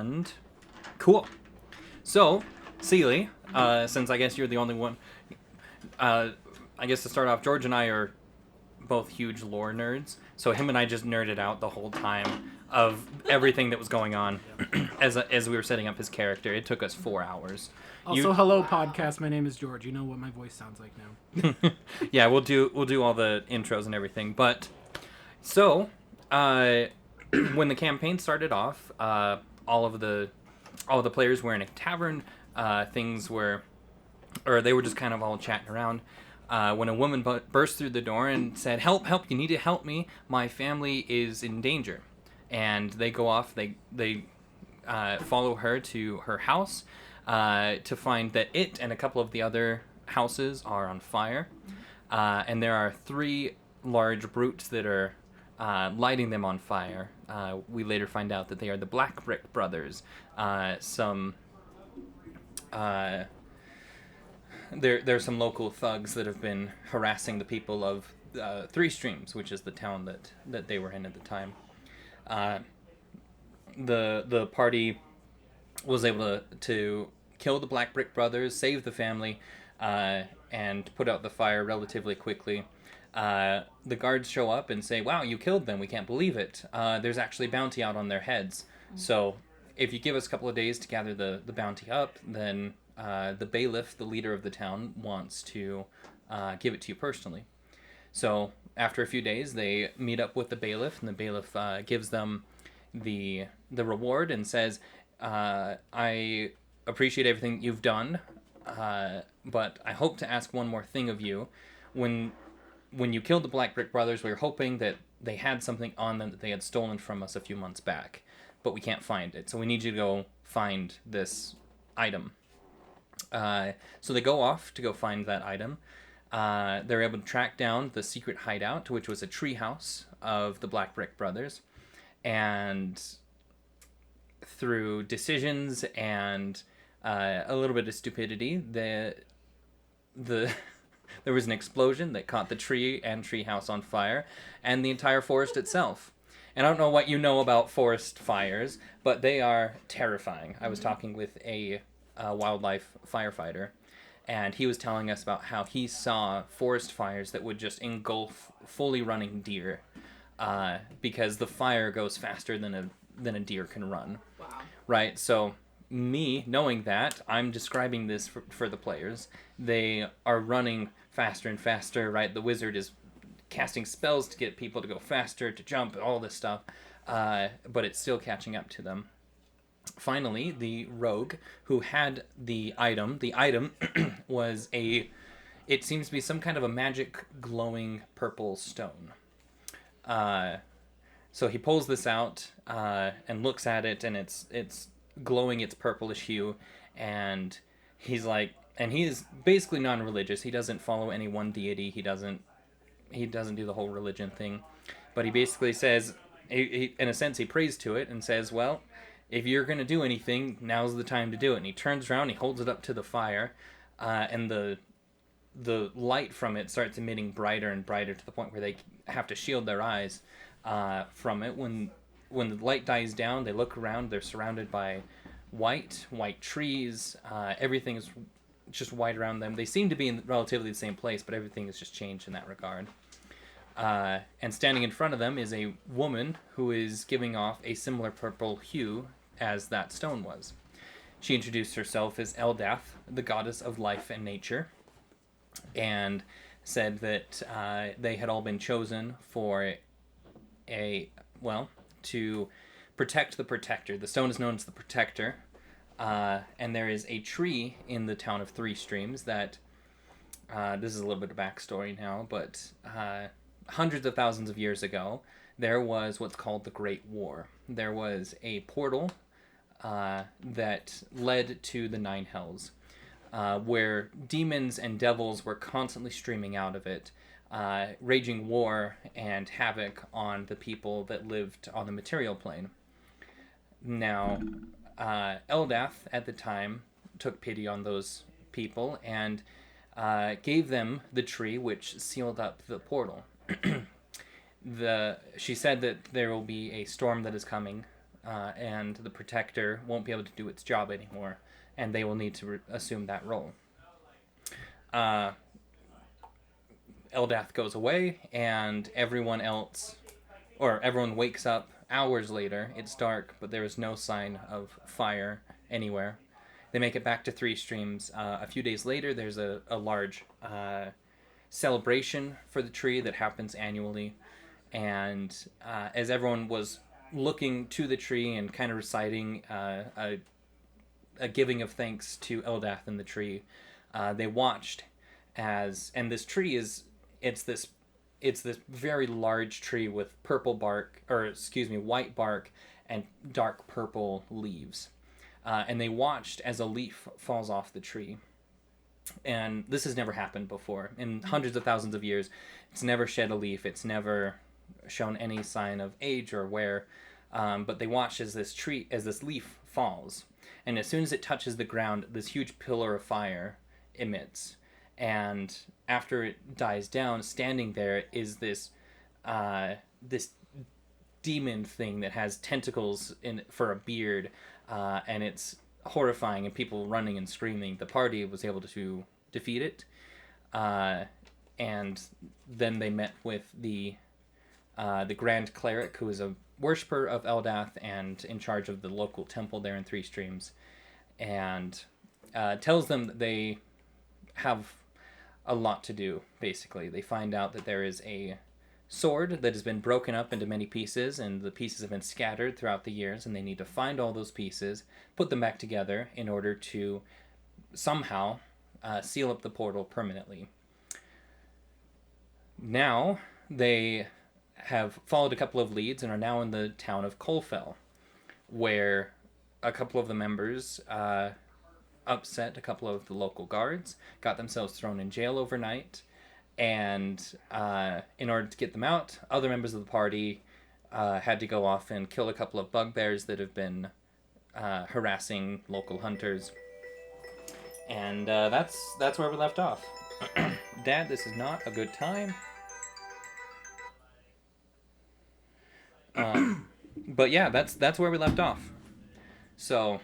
And cool. So, Seely, since I guess you're the only one, I guess to start off, George and I are both huge lore nerds. So him and I just nerded out the whole time of everything that was going on as we were setting up his character. It took us 4 hours. Also, hello podcast. My name is George. You know what my voice sounds like now. Yeah, we'll do all the intros and everything. But so, when the campaign started off, all of the players were in a tavern. Things were, or they were just kind of all chatting around. When a woman burst through the door and said, "Help! Help! You need to help me. My family is in danger." And they go off. They follow her to her house to find that it and a couple of the other houses are on fire. And there are 3 large brutes that are lighting them on fire. We later find out that they are the Black Brick Brothers. There's some local thugs that have been harassing the people of Three Streams, which is the town that they were in at the time. The party was able to kill the Black Brick Brothers, save the family, and put out the fire relatively quickly. The guards show up and say, "Wow, you killed them. We can't believe it. There's actually bounty out on their heads. So if you give us a couple of days to gather the bounty up, then the bailiff, the leader of the town, wants to give it to you personally." So after a few days, they meet up with the bailiff, and the bailiff gives them the reward and says, "I appreciate everything you've done, but I hope to ask one more thing of you. When you killed the Black Brick Brothers, we were hoping that they had something on them that they had stolen from us a few months back, but we can't find it. So we need you to go find this item." So they go off to go find that item. They're able to track down the secret hideout, which was a treehouse of the Black Brick Brothers. And through decisions and a little bit of stupidity, there was an explosion that caught the tree and treehouse on fire, and the entire forest itself. And I don't know what you know about forest fires, but they are terrifying. I was talking with a wildlife firefighter, and he was telling us about how he saw forest fires that would just engulf fully running deer, because the fire goes faster than a deer can run. Wow. Right? So me knowing that, I'm describing this for the players. They are running faster and faster, right? The wizard is casting spells to get people to go faster, to jump, all this stuff, but it's still catching up to them. Finally, the rogue who had the item was it seems to be some kind of a magic glowing purple stone. So he pulls this out and looks at it, and it's glowing its purplish hue, and he's like, and he is basically non-religious. He doesn't follow any one deity. He doesn't do the whole religion thing, but he basically says, in a sense, he prays to it and says, "Well, if you're going to do anything, now's the time to do it." And he turns around, he holds it up to the fire, and the light from it starts emitting brighter and brighter to the point where they have to shield their eyes from it. When the light dies down, they look around. They're surrounded by white trees. Everything is just white around them. They seem to be in relatively the same place, but everything has just changed in that regard. And standing in front of them is a woman who is giving off a similar purple hue as that stone was. She introduced herself as Eldath, the goddess of life and nature, and said that they had all been chosen for to protect the Protector. The stone is known as the Protector, and there is a tree in the town of Three Streams that, this is a little bit of backstory now, but hundreds of thousands of years ago, there was what's called the Great War. There was a portal that led to the Nine Hells, where demons and devils were constantly streaming out of it, raging war and havoc on the people that lived on the material plane. Now, Eldath at the time took pity on those people and gave them the tree which sealed up the portal. She said that there will be a storm that is coming and the protector won't be able to do its job anymore, and they will need to assume that role. Eldath goes away, and everyone wakes up hours later. It's dark, but there is no sign of fire anywhere. They make it back to Three Streams. A few days later, there's a large celebration for the tree that happens annually. And as everyone was looking to the tree and kind of reciting a giving of thanks to Eldath and the tree, they watched and this tree it's this very large tree with white bark and dark purple leaves. And they watched as a leaf falls off the tree. And this has never happened before. In hundreds of thousands of years, it's never shed a leaf. It's never shown any sign of age or wear. But they watched as this leaf falls. And as soon as it touches the ground, this huge pillar of fire emits. And after it dies down, standing there is this demon thing that has tentacles for a beard. And it's horrifying, and people running and screaming. The party was able to defeat it, and then they met with the Grand Cleric, who is a worshipper of Eldath and in charge of the local temple there in Three Streams, and tells them that they have a lot to do. Basically, they find out that there is a sword that has been broken up into many pieces, and the pieces have been scattered throughout the years, and they need to find all those pieces, put them back together in order to somehow seal up the portal permanently. Now they have followed a couple of leads and are now in the town of Colfell, where a couple of the members upset a couple of the local guards, got themselves thrown in jail overnight. And in order to get them out, other members of the party had to go off and kill a couple of bugbears that have been harassing local hunters. And that's where we left off. Dad, this is not a good time. But yeah, that's where we left off. So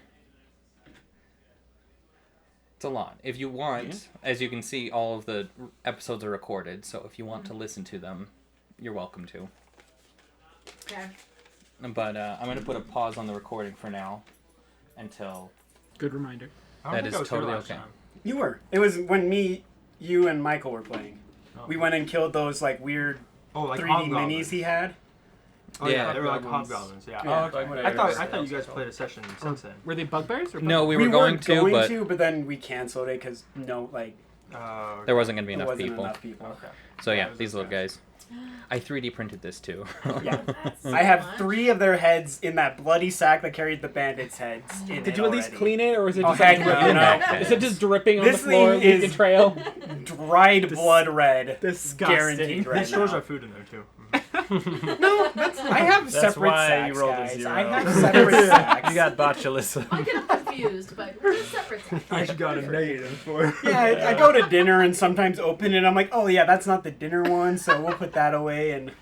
it's a lot. If you want, as you can see, all of the episodes are recorded, so if you want to listen to them, you're welcome to. Okay. But I'm going to put a pause on the recording for now until... Good reminder. That is totally okay. You were. It was when you and Michael were playing. Oh. We went and killed those weird 3D minis he had. Oh yeah, they were like hobgoblins. Yeah. Oh, okay. I thought you guys played a session since then. Were they bugbears? Or no, we were going to, but then we canceled it because there wasn't going to be enough people. Okay. So yeah, these little guys. I 3D printed this too. Yeah. I have 3 of their heads in that bloody sack that carried the bandits' heads. Did you at least clean it, or is it just is it just dripping on the floor like a trail? Dried blood red. Disgusting. Guaranteed right He stores our food in there too. No, I have separate sacks, you rolled guys. a 0. I have separate sacks. You got botulism. I get confused, but we're separate sacks. I got a negative for it. Yeah, I go to dinner and sometimes open it. I'm like, oh yeah, that's not the dinner one, so we'll put that away. And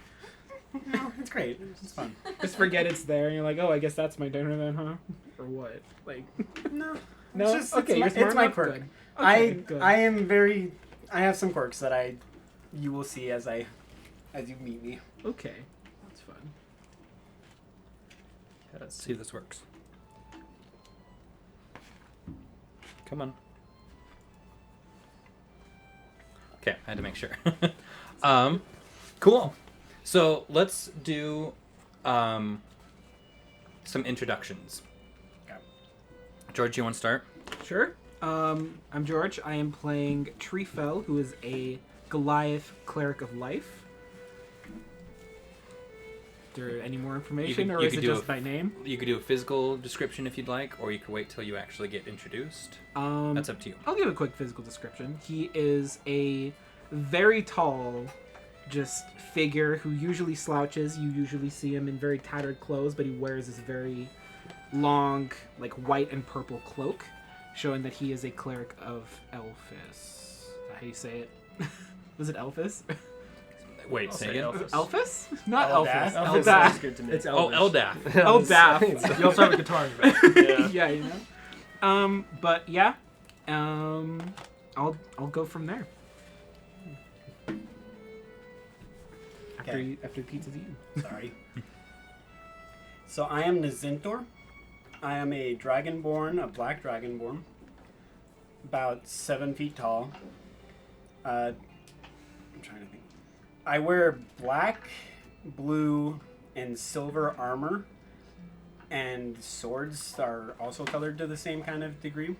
it's great. It's fun. Just forget it's there, and you're like, oh, I guess that's my dinner then, huh? Or what? Like, no. It's just, okay. It's my quirk. Good. Okay, good. I am very. I have some quirks that you will see as you meet me. Okay, that's fun. Let's see if this works. Come on. Okay, I had to make sure. Cool. So let's do some introductions. Okay. George, you want to start? Sure. I'm George. I am playing Treefell, who is a Goliath Cleric of Life. Is there any more information, or is it just by name? You could do a physical description if you'd like, or you could wait till you actually get introduced. That's up to you. I'll give a quick physical description. He is a very tall, just figure who usually slouches. You usually see him in very tattered clothes, but he wears this very long, like white and purple cloak, showing that he is a cleric of Elphis. Is that how you say it? Was it Elphis? Wait, I'll say say again. Elphus. Elphus? Not Eldath? Elphus. Elphus Eldath. sounds good to me. It's Oh, Elvish. Eldath. Eldath. You also have a guitar in your back. Yeah. Yeah, you know. But yeah, I'll go from there. Okay. After pizza's eaten. Sorry. So I am Nazintor. I am a dragonborn, a black dragonborn, about 7 feet tall. I'm trying to think. I wear black, blue, and silver armor, and swords are also colored to the same kind of degree.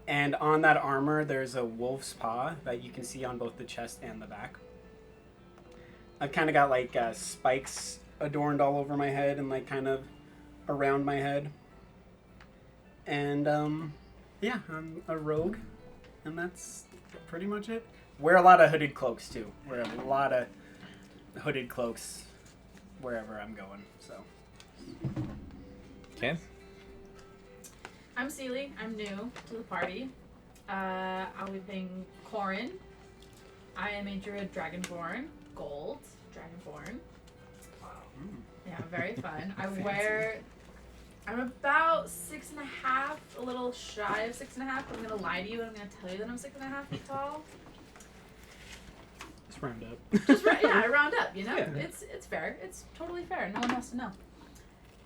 And on that armor, there's a wolf's paw that you can see on both the chest and the back. I've kind of got like spikes adorned all over my head and like kind of around my head. And yeah, I'm a rogue, and that's pretty much it. Wear a lot of hooded cloaks too. Wear a lot of hooded cloaks wherever I'm going. So Okay. I'm Seely. I'm new to the party. I'll be playing Corin. I am a druid dragonborn. Gold dragonborn. Yeah, very fun. I'm about 6.5, a little shy of 6.5. I'm gonna lie to you and I'm gonna tell you that I'm 6.5 feet tall. Just round up. Yeah, I round up, you know? Yeah. It's fair. It's totally fair. No one has to know.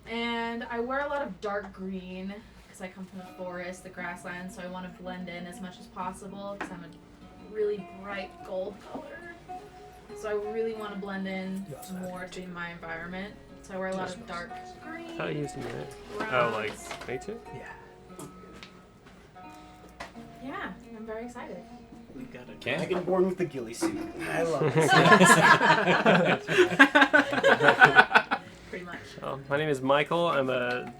And I wear a lot of dark green because I come from the forest, the grasslands, so I want to blend in as much as possible because I'm a really bright gold color. So I really want to blend in more to my environment. So I wear a lot of dark green. How you using it? browns. Oh, like me too? Yeah, I'm very excited. we got a Okay. dragonborn with the ghillie suit. I love it. Pretty much. My name is Michael. I'm a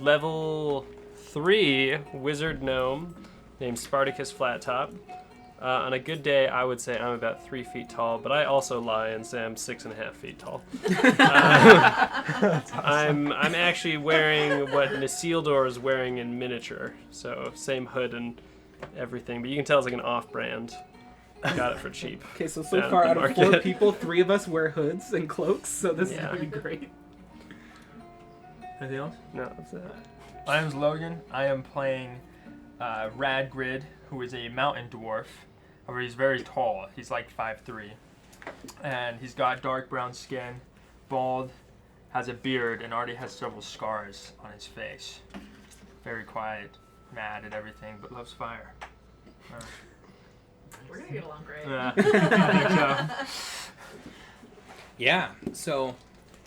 level 3 wizard gnome named Spartacus Flattop. On a good day, I would say I'm about 3 feet tall, but I also lie and say I'm 6.5 feet tall. I'm actually wearing what Isildur is wearing in miniature, so same hood and everything, but you can tell it's like an off-brand. Got it for cheap. Okay, so Down far at out the of 4 market. people, 3 of us wear hoods and cloaks, so this Yeah. is gonna be great. Anything else? No, that's it. My name's Logan. I am playing Radgrid, who is a mountain dwarf. However, he's very tall. He's like 5'3". And he's got dark brown skin, bald, has a beard, and already has several scars on his face. Very quiet, mad at everything, but loves fire. We're gonna get along great. Yeah, I think so. Yeah. So,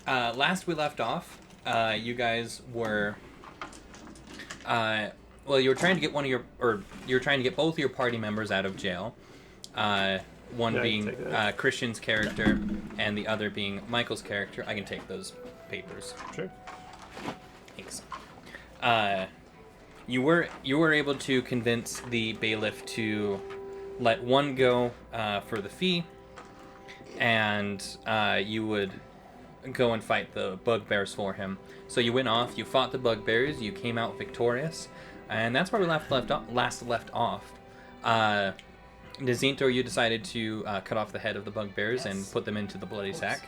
last we left off, you guys were, well, you were trying to get you were trying to get both your party members out of jail. One Yeah, I can being take that. Christian's character, and the other being Michael's character. I can take those papers. Sure. Thanks. You were able to convince the bailiff to let one go for the fee, and you would go and fight the bugbears for him. So you went off, you fought the bugbears, you came out victorious, and that's where we last left off. Nazintor, you decided to cut off the head of the bugbears and put them into the bloody sack.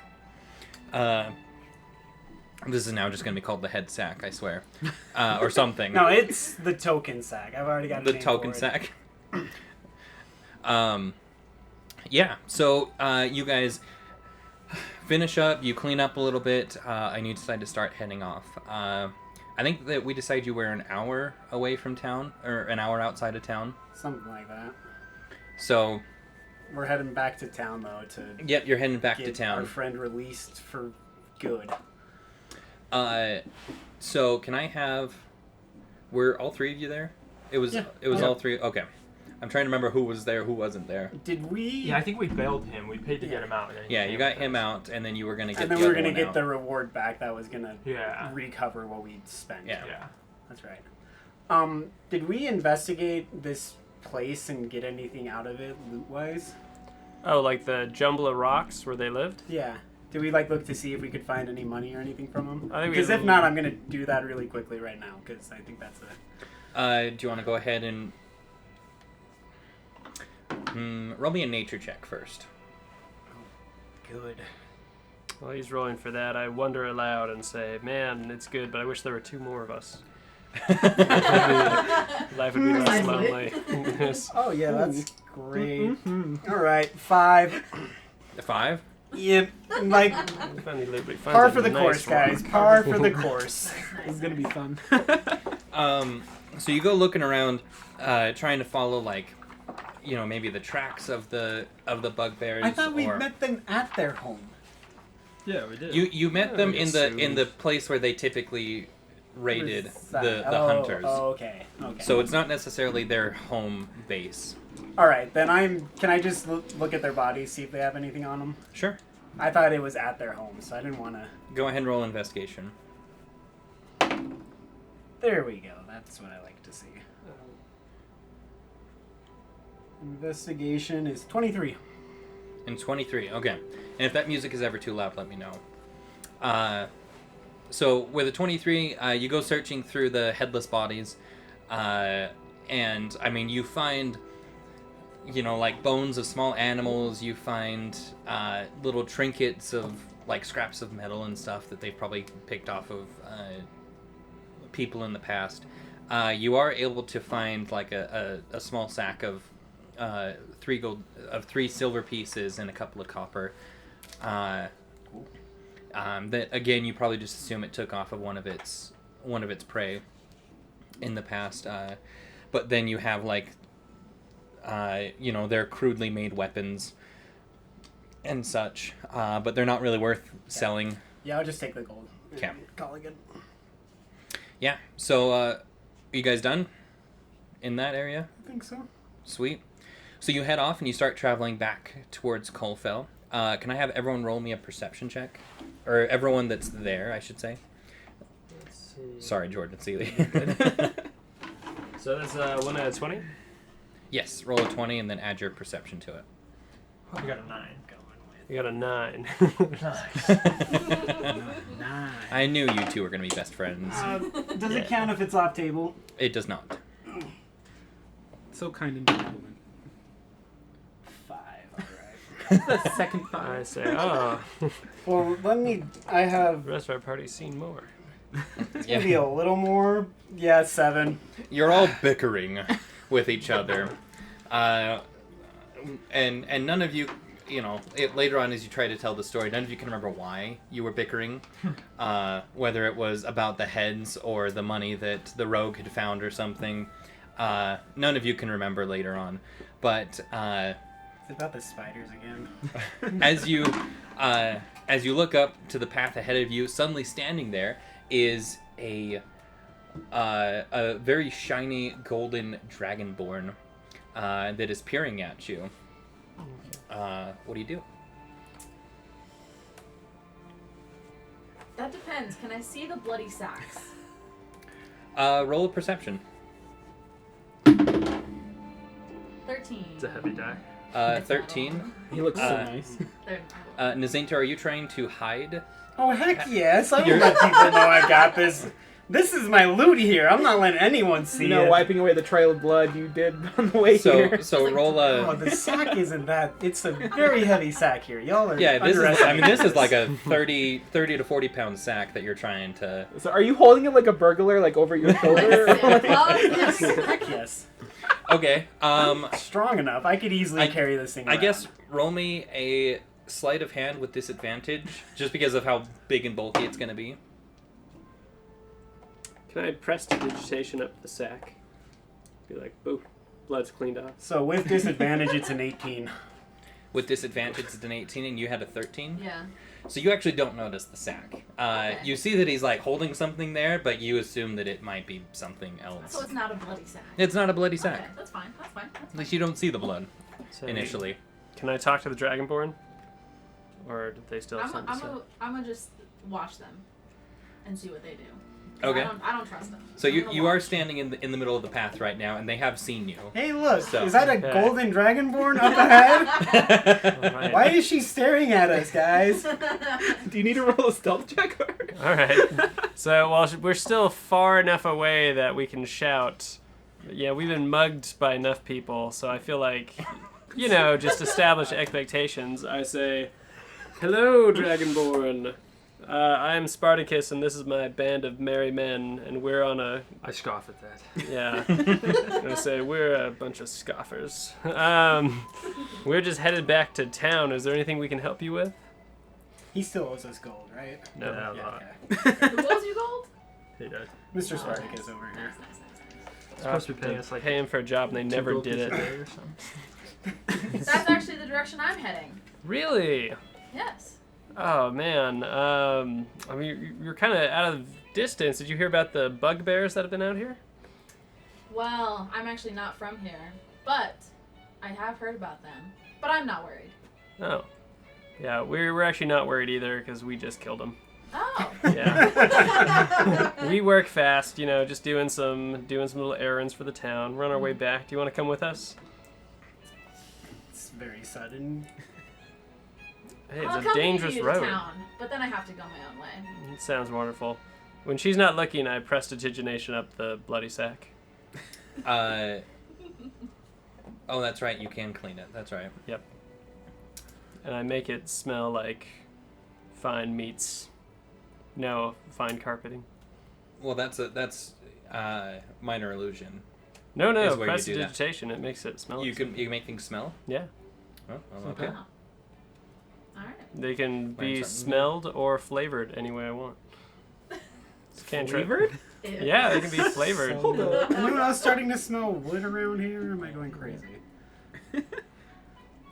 This is now just going to be called the head sack, I swear, or something. No, it's the token sack. I've already got a The name token for it. sack. Yeah. So you guys finish up. You clean up a little bit, and you decide to start heading off. I think that we decided you were an hour away from town, or an hour outside of town. Something like that. So, We're heading back to town though to yep, you're heading back get to town. our friend released for good. So can I have? Were all 3 of you there? It was. Yeah. It was Yeah. all 3. Okay. I'm trying to remember who was there, who wasn't there. Did we? Yeah, I think we bailed him. We paid to get him out. And then he Yeah, came you got with him us. out, and then you were gonna get. And then the we were other gonna one get out. the reward back. That was gonna Yeah. recover what we'd spent. Yeah. Yeah. That's right. Did we investigate this place and get anything out of it loot wise? Oh, like the jumble of rocks where they lived? Yeah. Did we look to see if we could find any money or anything from them? I think we Because had if not, I'm gonna do that really quickly right now because I think that's it. Do you want to go ahead and roll me a nature check first? good. While he's rolling for that, I wonder aloud and say, "Man, it's good, but I wish there were 2 more of us. Life would be less lonely." Yes. Oh yeah, that's great. All right, 5. 5? Yep, like Finally, Liberty finds par a for the nice course, one. guys. Par for the course. This is gonna be fun. So you go looking around, trying to follow maybe the tracks of the bugbears. I thought we or... met them at their home. Yeah, we did. You met them we in assumed. the place where they typically raided the Oh, hunters. Oh, okay. Okay. So it's not necessarily their home base. all right, then can I just look at their bodies, see if they have anything on them? Sure. I thought it was at their home, so I didn't want to. Go ahead and roll investigation. There we go. That's what I like to see. Investigation is 23. In 23, okay. And if that music is ever too loud, let me know. So with a 23, you go searching through the headless bodies, and I mean you find, like bones of small animals. You find little trinkets of like scraps of metal and stuff that they've probably picked off of people in the past. You are able to find like a small sack of 3 silver pieces and a couple of copper. That again, you probably just assume it took off of one of its prey in the past. But then you have like, their crudely made weapons and such. But they're not really worth selling. Yeah, I'll just take the gold. and Okay. Call it good. Yeah. So, are you guys done in that area? I think so. Sweet. So you head off and you start traveling back towards Colfell. Can I have everyone roll me a perception check? Or everyone that's there, I should say. Let's see. Sorry, Jordan Seeley. So that's 1 out of 20. Yes, roll a 20 and then add your perception to it. We got a 9. You got a 9. Nice. I knew you two were going to be best friends. Does Yeah. it count if it's off table? It does not. So kind and gentleman. 5. All right. The second I 5. say, oh, Well, I have. the rest of our party's seen more. Maybe a little more. Yeah, 7. You're all bickering with each other. And none of you, later on as you try to tell the story, none of you can remember why you were bickering. Whether it was about the heads or the money that the rogue had found or something. None of you can remember later on. But It's about the spiders again. as you look up to the path ahead of you, suddenly standing there is a very shiny golden dragonborn that is peering at you. What do you do? That depends. Can I see the bloody sacks? Roll a perception. 13. It's a heavy die. It's not 13. He looks so Uh, nice. Nazinta, are you trying to hide? Oh, heck yes. I don't let people know I got this. This is my loot here. I'm not letting anyone see it. Wiping away the trail of blood you did on the way So here. so roll Oh, a. the sack isn't that. It's a very heavy sack here. Y'all are Yeah, this is like a underestimating 30 to 40 pound sack that you're trying to. So are you holding it like a burglar, like over your shoulder? Santa Claus? this. Heck yes. Okay. Strong enough. I could easily I- carry this thing I around. guess roll me a sleight of hand with disadvantage, just because of how big and bulky it's going to be. Can I prestidigitation up the sack? Be like, boo, blood's cleaned off. So with disadvantage, it's an 18. With disadvantage, it's an 18, and you had a 13. Yeah. So you actually don't notice the sack. Okay. You see that he's like holding something there, but you assume that it might be something else. So it's not a bloody sack. It's not a bloody sack. Okay, that's fine. That's fine. That's At fine. least you don't see the blood So initially. Can I talk to the Dragonborn? Or did they still have I'm something to say? gonna just watch them and see what they do. 'Cause Okay. I don't trust them. So I'm you gonna you are watch. standing in the middle of the path right now, and they have seen you. Hey, look. So- Is that a Okay. golden dragonborn up ahead? Alright. Why is she staring at us, guys? Do you need to roll a stealth check? Alright. So, while we're still far enough away that we can shout, yeah, we've been mugged by enough people, so I feel like, just establish expectations. I say, Hello, Dragonborn. I'm Spartacus, and this is my band of merry men, and we're on a... I scoff at that. Yeah. I'm gonna say we're a bunch of scoffers. We're just headed back to town. Is there anything we can help you with? He still owes us gold, right? No. Yeah, Yeah, okay. Who owes you gold? He does. Mr. Spartacus over here. Nice, nice, nice. Supposed to be paying us like paying for a job, and they 2 never gold did each it. day or something. That's actually the direction I'm heading. Really? Yes. Oh man. I mean, you're kind of out of distance. Did you hear about the bugbears that have been out here? Well, I'm actually not from here, but I have heard about them. But I'm not worried. Oh. Yeah, we're actually not worried either because we just killed them. Oh. Yeah. We work fast, just doing some little errands for the town. We're on our way back. Do you want to come with us? It's very sudden. Hey, I'll it's a accompany dangerous you to road. town, but then I have to go my own way. It sounds wonderful. When she's not looking, I prestidigitation up the bloody sack. Oh, that's right. You can clean it. That's right. And I make it smell like fine meats. No, fine carpeting. Well, that's minor illusion. No, Is where you do that. prestidigitation. It makes it smell. You like can make things smell. Yeah. Oh, well, okay. Oh. All right. They can be something new. smelled or flavored any way I want. Just can't try- Flavored? Ew. Yeah, they can be flavored. Hold up. Anyone else starting to smell wood around here? Or am I going crazy?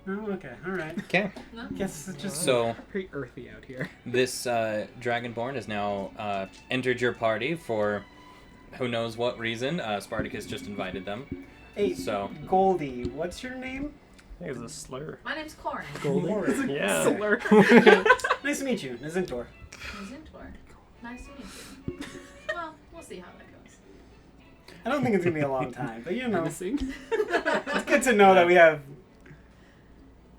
No? Okay, alright. Okay. No? Guess it's just... So Pretty earthy out here. this Dragonborn has now entered your party for who knows what reason. Spartacus just invited them. Hey, So Goldie, what's your name? I think it's a slur. My name's Corin. Goldie. Yeah. Slur. Nice to meet you, Nazintor. Zintor. Nice to meet you. Well, we'll see how that goes. I don't think it's gonna be a long time, but you know, Menacing. it's good to know that we have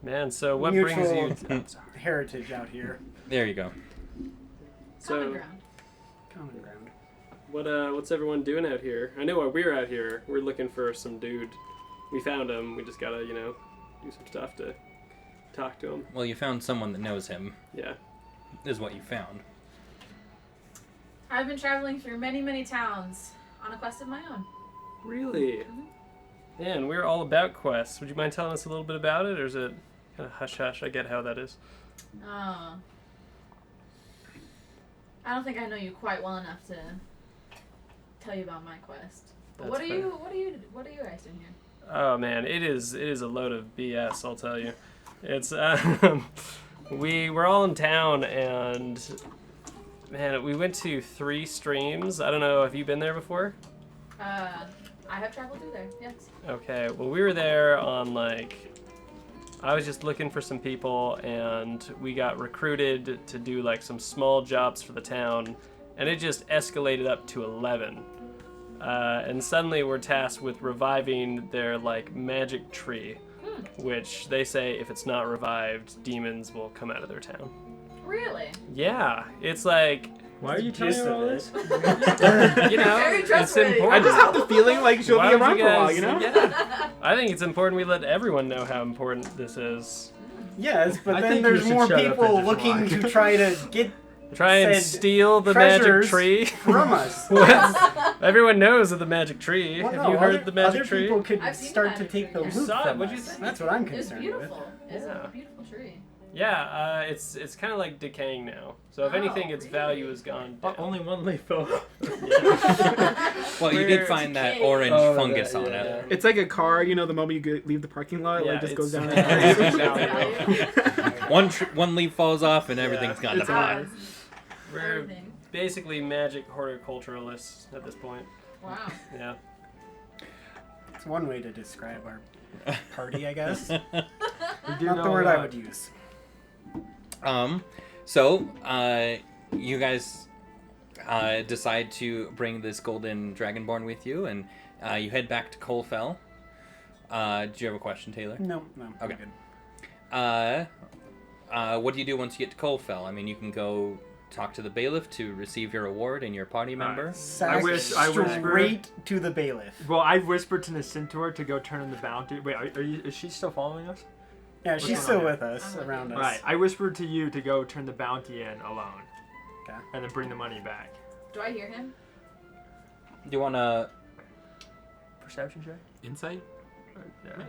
Man, so what brings you? Mutual- heritage out here. there you go. Common So ground. Common ground. what's everyone doing out here? I know why we're out here. We're looking for some dude. We found him. We just gotta, do some stuff to talk to him. Well, you found someone that knows him. Yeah. Is what you found. I've been traveling through many, many towns on a quest of my own. Really? Man, we're all about quests. Would you mind telling us a little bit about it, or is it kind of hush hush? I get how that is. Oh. I don't think I know you quite well enough to tell you about my quest. But That's what are fair. you guys doing here? Oh man, it is a load of BS. I'll tell you. It's we're all in town, and man, we went to 3 streams. I don't know. Have you been there before? I have traveled through there, yes. Okay. Well, we were there on I was just looking for some people, and we got recruited to do some small jobs for the town, and it just escalated up to 11. And suddenly we're tasked with reviving their magic tree, which they say if it's not revived, demons will come out of their town. Really? Yeah, it's like Why are you telling Gist her of all it. this? Very it's trustworthy. important. I just have the feeling like she'll Why be would around you for a while, guys- you know? Yeah, I think it's important we let everyone know how important this is. Yes, but I then think you there's should more shut up people and just looking walk. to try to get Try and Said steal the magic treasures tree. from us. Everyone knows of the magic tree. Well, Have no, you heard other, the magic other tree? people could I've seen the start to magic take the tree, loot yeah. You saw it, from what'd you us. think? That's what I'm It's concerned with. beautiful. It's Yeah. a beautiful tree. Yeah, it's kind of decaying now. So if Oh, anything, its value really? has gone But down. only one leaf fell. Well, you Where- did find that decaying. orange Oh, fungus that- on yeah. it. It's like a car, the moment you leave the parking lot, Yeah, it just goes down. it's- in price. One leaf falls off and everything's gone to It's pot. odd. We're Everything. basically magic horticulturalists at this point. Wow. Yeah. It's one way to describe our party, I guess. We do Not know the a word I lot. would use. So you guys decide to bring this golden dragonborn with you, and you head back to Colfell. Do you have a question, Taylor? No, I'm Okay. good. What do you do once you get to Colfell? I mean, you can go talk to the bailiff to receive your award and your party member. Sack I whisper- straight to the bailiff. Well, I whispered to Nacintor to go turn in the bounty. Wait, is she still following us? Yeah, she's going still on with us, I'm with around you. us. Right. I whispered to you to go turn the bounty in alone. Okay. And then bring the money back. Do I hear him? Do you want to? Perception check? Insight?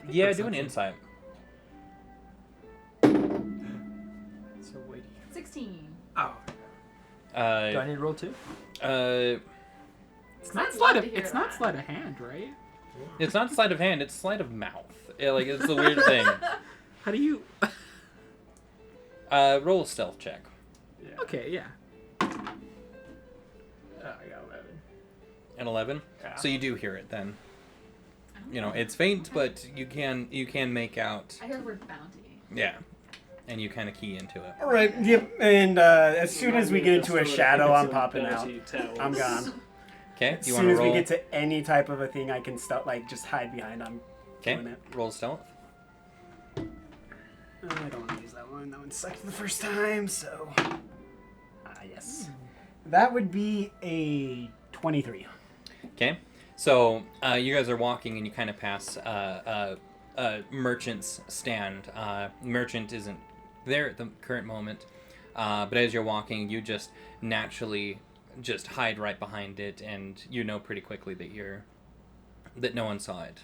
Yeah, do an insight. So weighty. 16. Oh. Do I Uh, need to roll 2? It's not I'd sleight love of to hear it's not that. sleight of hand, right? it's not sleight of hand. It's sleight of mouth. Yeah, like it's a weird thing. How do you Roll a stealth check. Yeah. Okay, yeah. I got 11. An 11. Yeah. So you do hear it then. You know, it's faint, but you can make out. I heard the word bounty. Yeah, and you kind of key into it. All right. Yep. And as soon as we get into a shadow, I'm popping out. I'm gone. Okay. As You soon want as to roll? we get to any type of a thing I can just hide behind, I'm Okay. doing it. Roll stealth. I don't want to use that one. That one sucked the first time, so. Yes. That would be a 23. Okay. So you guys are walking and you kind of pass a merchant's stand. Merchant isn't there at the current moment, but as you're walking, you just naturally just hide right behind it, and you know pretty quickly that no one saw it.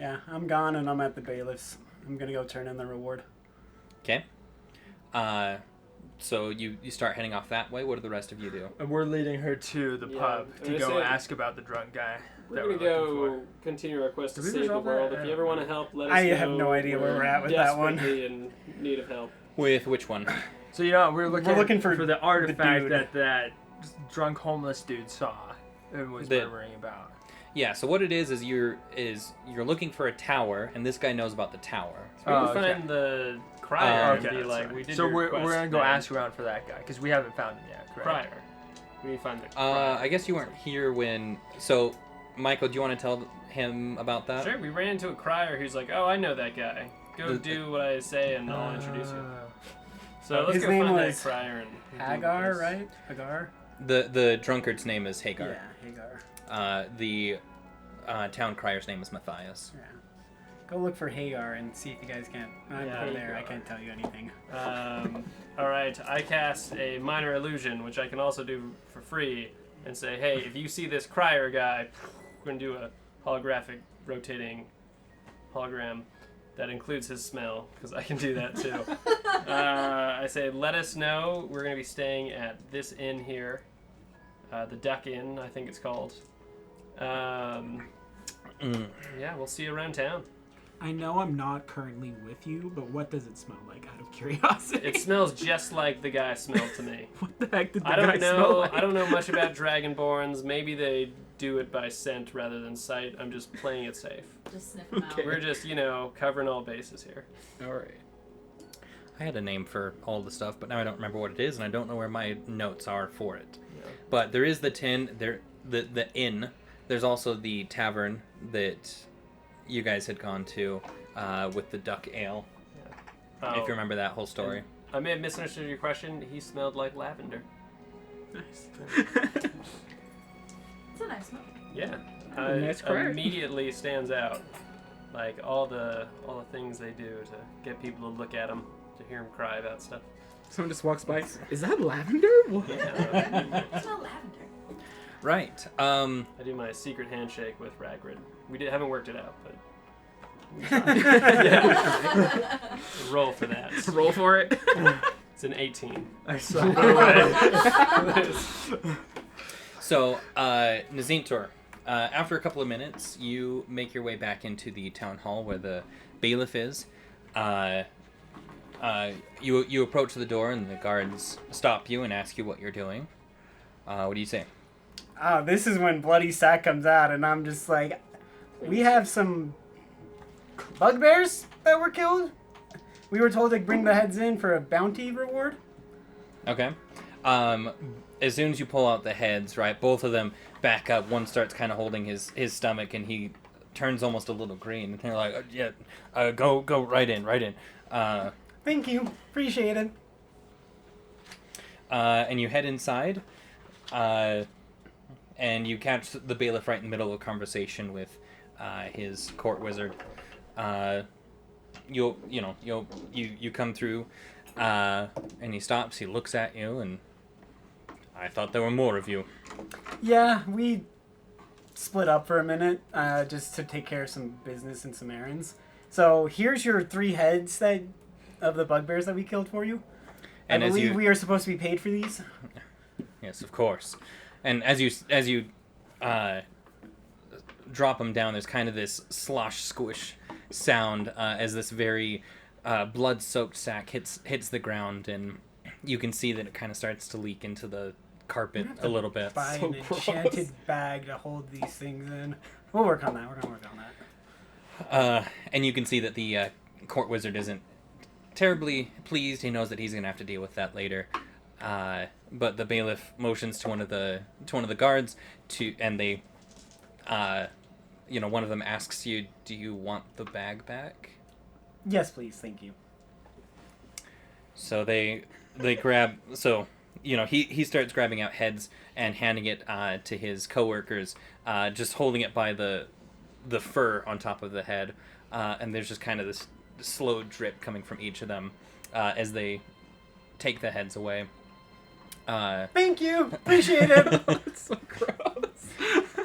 Yeah, I'm gone and I'm at the bailiffs. I'm gonna go turn in the reward. Okay. So you start heading off that way. What do the rest of you do? And we're leading her to the Yeah, pub I to was go saying- ask about the drunk guy. We're that gonna looking go continue our quest to Did we save the resolve that? world. I If you ever don't want to know. help, let us I know. have no idea where we're at with that one. Desperately in need of help. With which one? So we're looking for the artifact dude. that drunk homeless dude saw and was The- murmuring about. Yeah. So what it is you're looking for a tower, and this guy knows about the tower. We can Oh, okay. find the crier Okay, and be that's like, right. we did So your we're quest, gonna go man. ask around for that guy because we haven't found him yet. Correct? crier. We need to find the crier. I guess you weren't here when. So, Michael, do you want to tell him about that? Sure, we ran into a crier who's like, oh, I know that guy. Go do what I say and I'll introduce you. So let's His go name find was that crier and do Hagar, this. right? Hagar? The drunkard's name is Hagar. Yeah, Hagar. The town crier's name is Matthias. Yeah. Go look for Hagar and see if you guys can't. I'm Yeah, from there. I Hagar. can't tell you anything. All right, I cast a minor illusion, which I can also do for free, and say, hey, if you see this crier guy, we're gonna do a holographic rotating hologram that includes his smell, because I can do that too. I say, let us know. We're gonna be staying at this inn here, the Duck Inn, I think it's called. Yeah, we'll see you around town. I know I'm not currently with you, but what does it smell like out of curiosity? It smells just like the guy smelled to me. What the heck did the I guy don't smell know. like? I don't know much about Dragonborns. Maybe they do it by scent rather than sight. I'm just playing it safe. Just sniff them Okay. out. We're just, covering all bases here. Alright. I had a name for all the stuff, but now I don't remember what it is, and I don't know where my notes are for it. Yeah. But there is the the inn. There's also the tavern that you guys had gone to with the duck ale. Oh, If you remember that whole story. I may have misunderstood your question. He smelled like lavender. Nice. It's a nice smell. Yeah. Nice crier. Immediately stands out. Like all the things they do to get people to look at him, to hear him cry about stuff. Someone just walks by. Is that lavender? What? Yeah. I smell lavender. Right. I do my secret handshake with Ragrid. Haven't worked it out, but roll for that. Roll for it. It's an 18. I saw. So, Nazintor, after a couple of minutes, you make your way back into the town hall where the bailiff is. You approach the door and the guards stop you and ask you what you're doing. What do you say? Oh, this is when Bloody Sack comes out, and I'm just like, we have some bugbears that were killed. We were told to bring the heads in for a bounty reward. Okay. As soon as you pull out the heads, right, both of them back up. One starts kind of holding his stomach, and he turns almost a little green. And they're like, go right in. Thank you. Appreciate it. And you head inside, and you catch the bailiff right in the middle of a conversation with his court wizard. you come through, and he stops. He looks at you, and I thought there were more of you. Yeah, we split up for a minute just to take care of some business and some errands. So here's your 3 heads of the bugbears that we killed for you. And I as believe you- we are supposed to be paid for these. Yes, of course. And as you drop them down, there's kind of this slosh squish sound as this very blood-soaked sack hits the ground, and you can see that it kind of starts to leak into the carpet a little bit. Buy So an enchanted bag to hold these things in. We'll work on that. We're gonna work on that. And you can see that the court wizard isn't terribly pleased. He knows that he's gonna have to deal with that later. But the bailiff motions to one of the guards and they, one of them asks you, "Do you want the bag back?" Yes, please. Thank you. So they grab. So he starts grabbing out heads and handing it to his coworkers, just holding it by the fur on top of the head, and there's just kind of this slow drip coming from each of them as they take the heads away. Thank you. Appreciate it. It's so gross.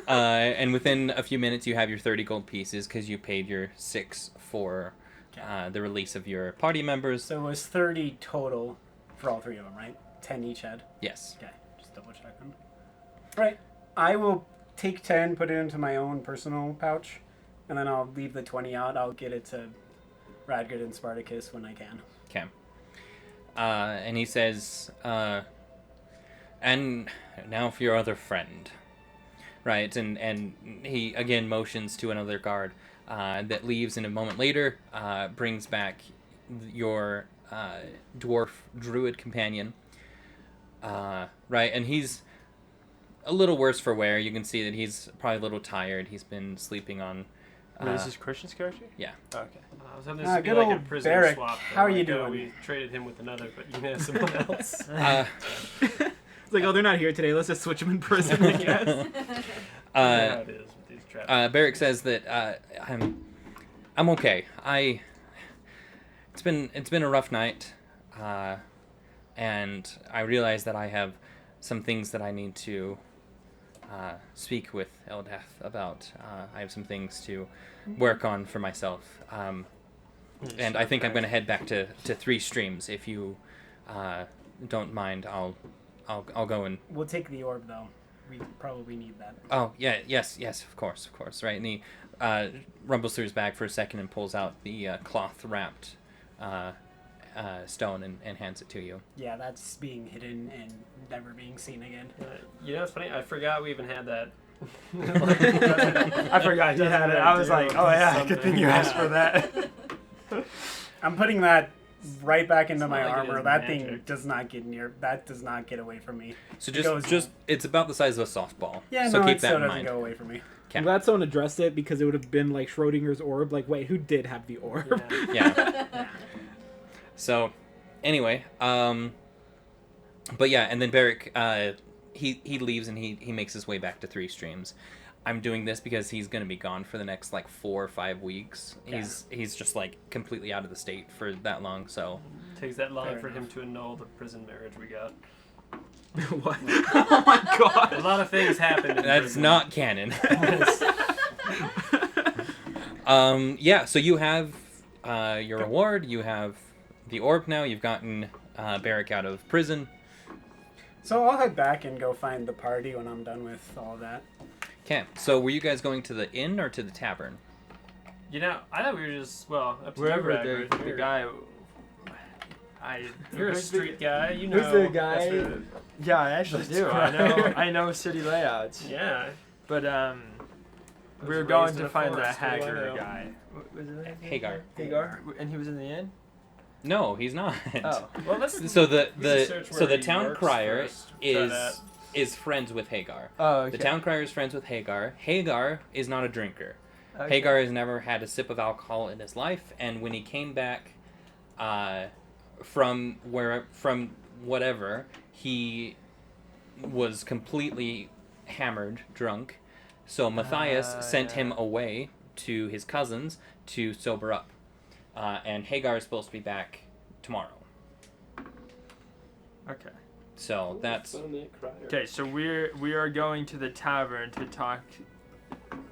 And within a few minutes, you have your 30 gold pieces because you paid your 6 for the release of your party members. So it was 30 total for all 3 of them, right? 10 each head. Yes. Okay, just double checking. Right. I will take 10, put it into my own personal pouch, and then I'll leave the 20 out. I'll get it to Radgrid and Spartacus when I can. Okay. And he says, and now for your other friend. Right, and he again motions to another guard that leaves, and a moment later brings back your dwarf druid companion. Right, and he's a little worse for wear. You can see that he's probably a little tired. He's been sleeping on. Wait, is this Christian's character? Yeah. Okay. I was hoping this would be good like a old prisoner Barrick. swap. How are you like, doing? We traded him with another, but you know someone else. It's like, oh, they're not here today. Let's just switch them in prison, I guess. How it is with these traps. Barrick says that I'm okay. It's been a rough night, and I realize that I have some things that I need to speak with Eldath about. I have some things to work on for myself, and I think I'm going to head back to 3 streams. If you don't mind, I'll go and. We'll take the orb, though. We probably need that. Oh yeah, yes, of course, right. And he rumbles through his bag for a second and pulls out the cloth wrapped stone and hands it to you. Yeah, that's being hidden and never being seen again. You know, it's funny. I forgot we even had that. I forgot you had it. I was like, oh yeah, good thing you asked for that. I'm putting that right back into It's my not like it armor. is That magic. thing does not get near. That does not get away from me. So It goes- just it's about the size of a softball. Yeah, so no, keep it that still in doesn't mind. go away from me. I'm glad someone addressed it because it would have been like Schrodinger's orb. Like, wait, who did have the orb? Yeah. Yeah. So, anyway, but yeah, and then Barrick, he leaves and he makes his way back to 3 streams. I'm doing this because he's gonna be gone for the next like 4 or 5 weeks. Yeah. He's just like completely out of the state for that long. So Takes that long Fair for him enough. to annul the prison marriage we got. What? Oh my A god. lot of things happened. In that's prison. not canon. Yeah. So you have your reward. You have the orb now. You've gotten Barrick out of prison. So I'll head back and go find the party when I'm done with all of that. Okay. So were you guys going to the inn or to the tavern? You know, I thought we were just up to Wherever you, they're Ragnar. The here. guy. You're a Who's the- street guy. You know. Who's the that's guy? the- Yeah, I actually That's do. right. I know city layouts. yeah. But I we was were going raised in to a find the forest, what do I Haggard know? guy. What was his name? Hagar. Hagar, and he was in the inn. No, he's not. Oh, Well, let's. So the we should search so where the he town works crier first. Try that. is friends with Hagar. oh, okay. The town crier is friends with Hagar. Hagar is not a drinker. Okay. Hagar has never had a sip of alcohol in his life, and when he came back from whatever, he was completely hammered, drunk. So Matthias sent him yeah. away to his cousins to sober up. and Hagar is supposed to be back tomorrow. Okay. So that's Found that crier. Okay, so we are going to the tavern to talk,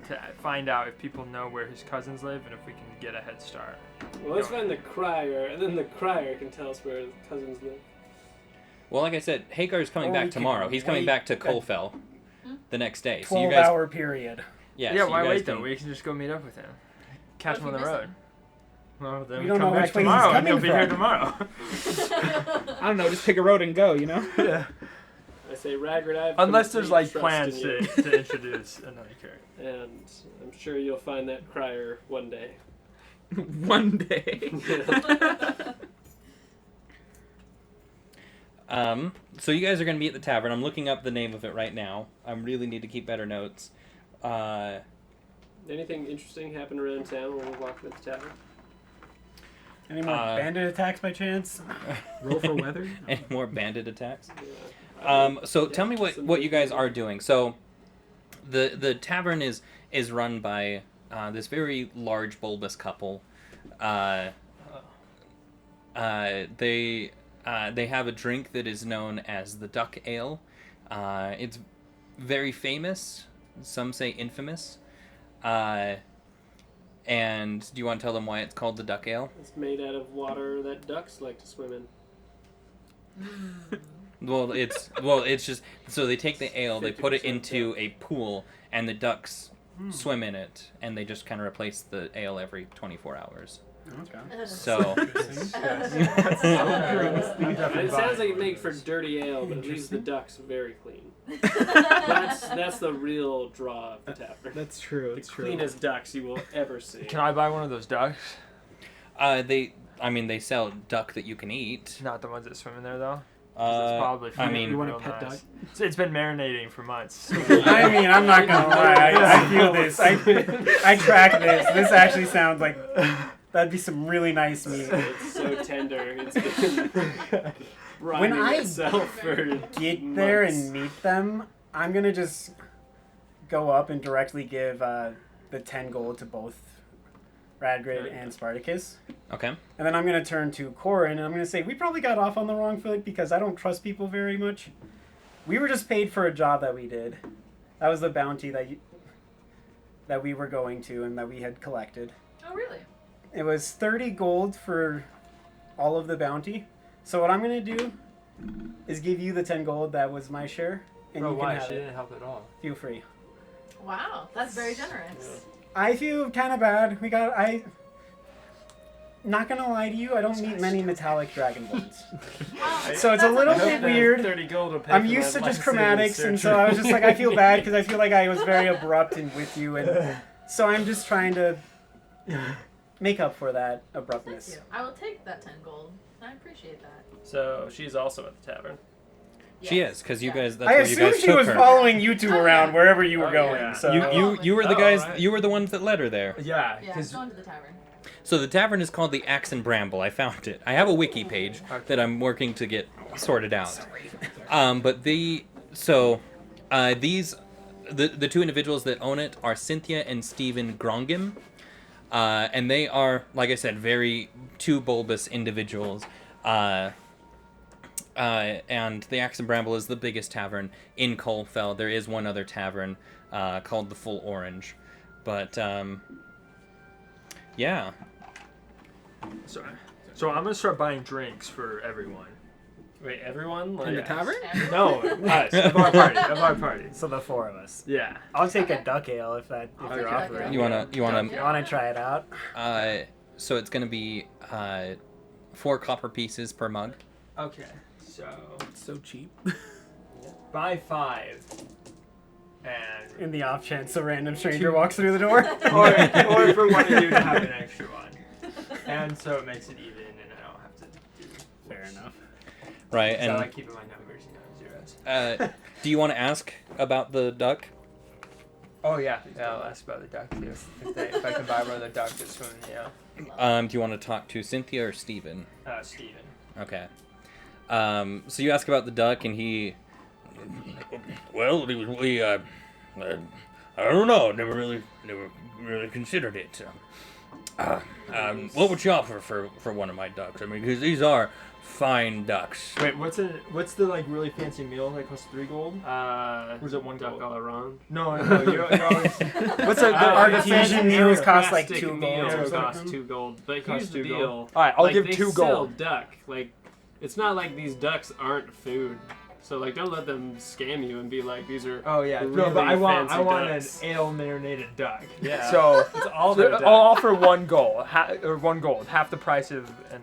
to find out if people know where his cousins live and if we can get a head start. Well, let's find the crier, and then the crier can tell us where his cousins live. well, like I said, Hagar is coming Or we back can tomorrow. He's coming wait back to a Colfell the next day. So you 12-hour guys, period. yeah. Yeah, so you why guys wait though? can- We can just go meet up with him. Catch What him on if the we miss road. him? Well, then We we don't come know back which way he's tomorrow and coming he'll be here from. tomorrow. I don't know. Just pick a road and go. You know. Yeah. I say, Ragrid, I have Unless there's complete like trust plans in you, to introduce another character. and I'm sure you'll find that crier one day. One day. So you guys are going to be at the tavern. I'm looking up the name of it right now. I really need to keep better notes. Anything interesting happen around town when we're walking at the tavern? Any more bandit attacks by chance? Roll for weather. Any more bandit attacks? Yeah. So Yeah, tell me what you guys are doing. So the tavern is run by this very large bulbous couple. They have a drink that is known as the Duck Ale. It's very famous. Some say infamous. And do you want to tell them why it's called the Duck Ale? It's made out of water that ducks like to swim in. Well, it's just so they take the ale, they put it 50% into a pool, and the ducks swim in it, and they just kind of replace the ale every 24 hours. Okay. So And it sounds like it makes for dirty ale, but it leaves the ducks very clean. That's the real draw of the tavern. That's true. The It's true. cleanest ducks you will ever see. Can I buy one of those ducks? they sell duck that you can eat. Not the ones that swim in there though. 'Cause it's probably I mean, You want a real pet nice. It's been marinating for months. I mean, I'm not gonna lie. I feel this. I track this. This actually sounds like that'd be some really nice meat. It's so tender. It's been When brining I itself for Get there months. and meet them. I'm gonna just go up and directly give the 10 gold to both Radgrid and Spartacus. Okay. And then I'm going to turn to Corin and I'm going to say, we probably got off on the wrong foot because I don't trust people very much. We were just paid for a job that we did. That was the bounty that we were going to and that we had collected. Oh, really? It was 30 gold for all of the bounty. So what I'm going to do is give you the 10 gold that was my share. And Bro, you can why? have She it. didn't help at all. Feel free. Wow, that's very generous. I feel kind of bad. Not gonna lie to you, I don't meet many metallic dragonborns. Wow, So it's a that's little okay. bit weird. 30 gold will pay I'm for used that to just life-saving chromatics, and so surgery. I was just like, I feel bad because I feel like I was very abrupt and with you, and so I'm just trying to make up for that Thank abruptness. you. I will take that 10 gold. I appreciate that. So she's also at the tavern. She Yes. is, because you Yeah. guys. That's I where you assume guys she took was her. following you two Oh, around yeah. wherever you were Oh, going. yeah. So You were the Oh, guys. right. You were the ones that led her there. Yeah, Yeah, because going to the tavern. So the tavern is called the Axe and Bramble. I found it. I have a wiki page that I'm working to get sorted out. But these the two individuals that own it are Cynthia and Stephen Grongim, and they are, like I said, very two bulbous individuals. And the Axe and Bramble is the biggest tavern in Colfell. There is one other tavern called the Full Orange, but yeah. so I'm gonna start buying drinks for everyone. Wait, everyone? Like, In the tavern? No, us, of our party. So the four of us. Yeah. I'll take a Okay. duck ale if I'll you're take a duck offering. ale. You wanna You wanna try it out? So it's gonna be 4 copper pieces per mug. Okay, so So cheap. buy 5. And In the off chance a random stranger walks through the door. or for one of you to have an extra one. And so it makes it even and I don't have to do Fair enough. Right, So I like and keeping my numbers, zeros. do you want to ask about the duck? Oh yeah, I'll ask about the duck too. If I can buy one of the ducks that's swimming, yeah. Do you want to talk to Cynthia or Steven? Steven. Okay. So you ask about the duck, and he. Well, I don't know. Never really considered it. What would you offer for one of my ducks? I mean, because these are fine ducks. Wait, what's the like really fancy meal that costs 3 gold? Or is it 1 duck gold? all around? No, you're always. What's The fancy artesian meals cost like Plastic 2 meals gold. cost 2 gold. But Cost here's the 2 deal. gold. All right, I'll like, give they 2 sell gold. duck. Like, it's not like these ducks aren't food. So like, don't let them scam you and be like, these are. Oh yeah, no, really but I want fancy an ducks. ale marinated duck. Yeah. So It's all So their I'll duck. offer 1 gold, or 1 gold, half the price of an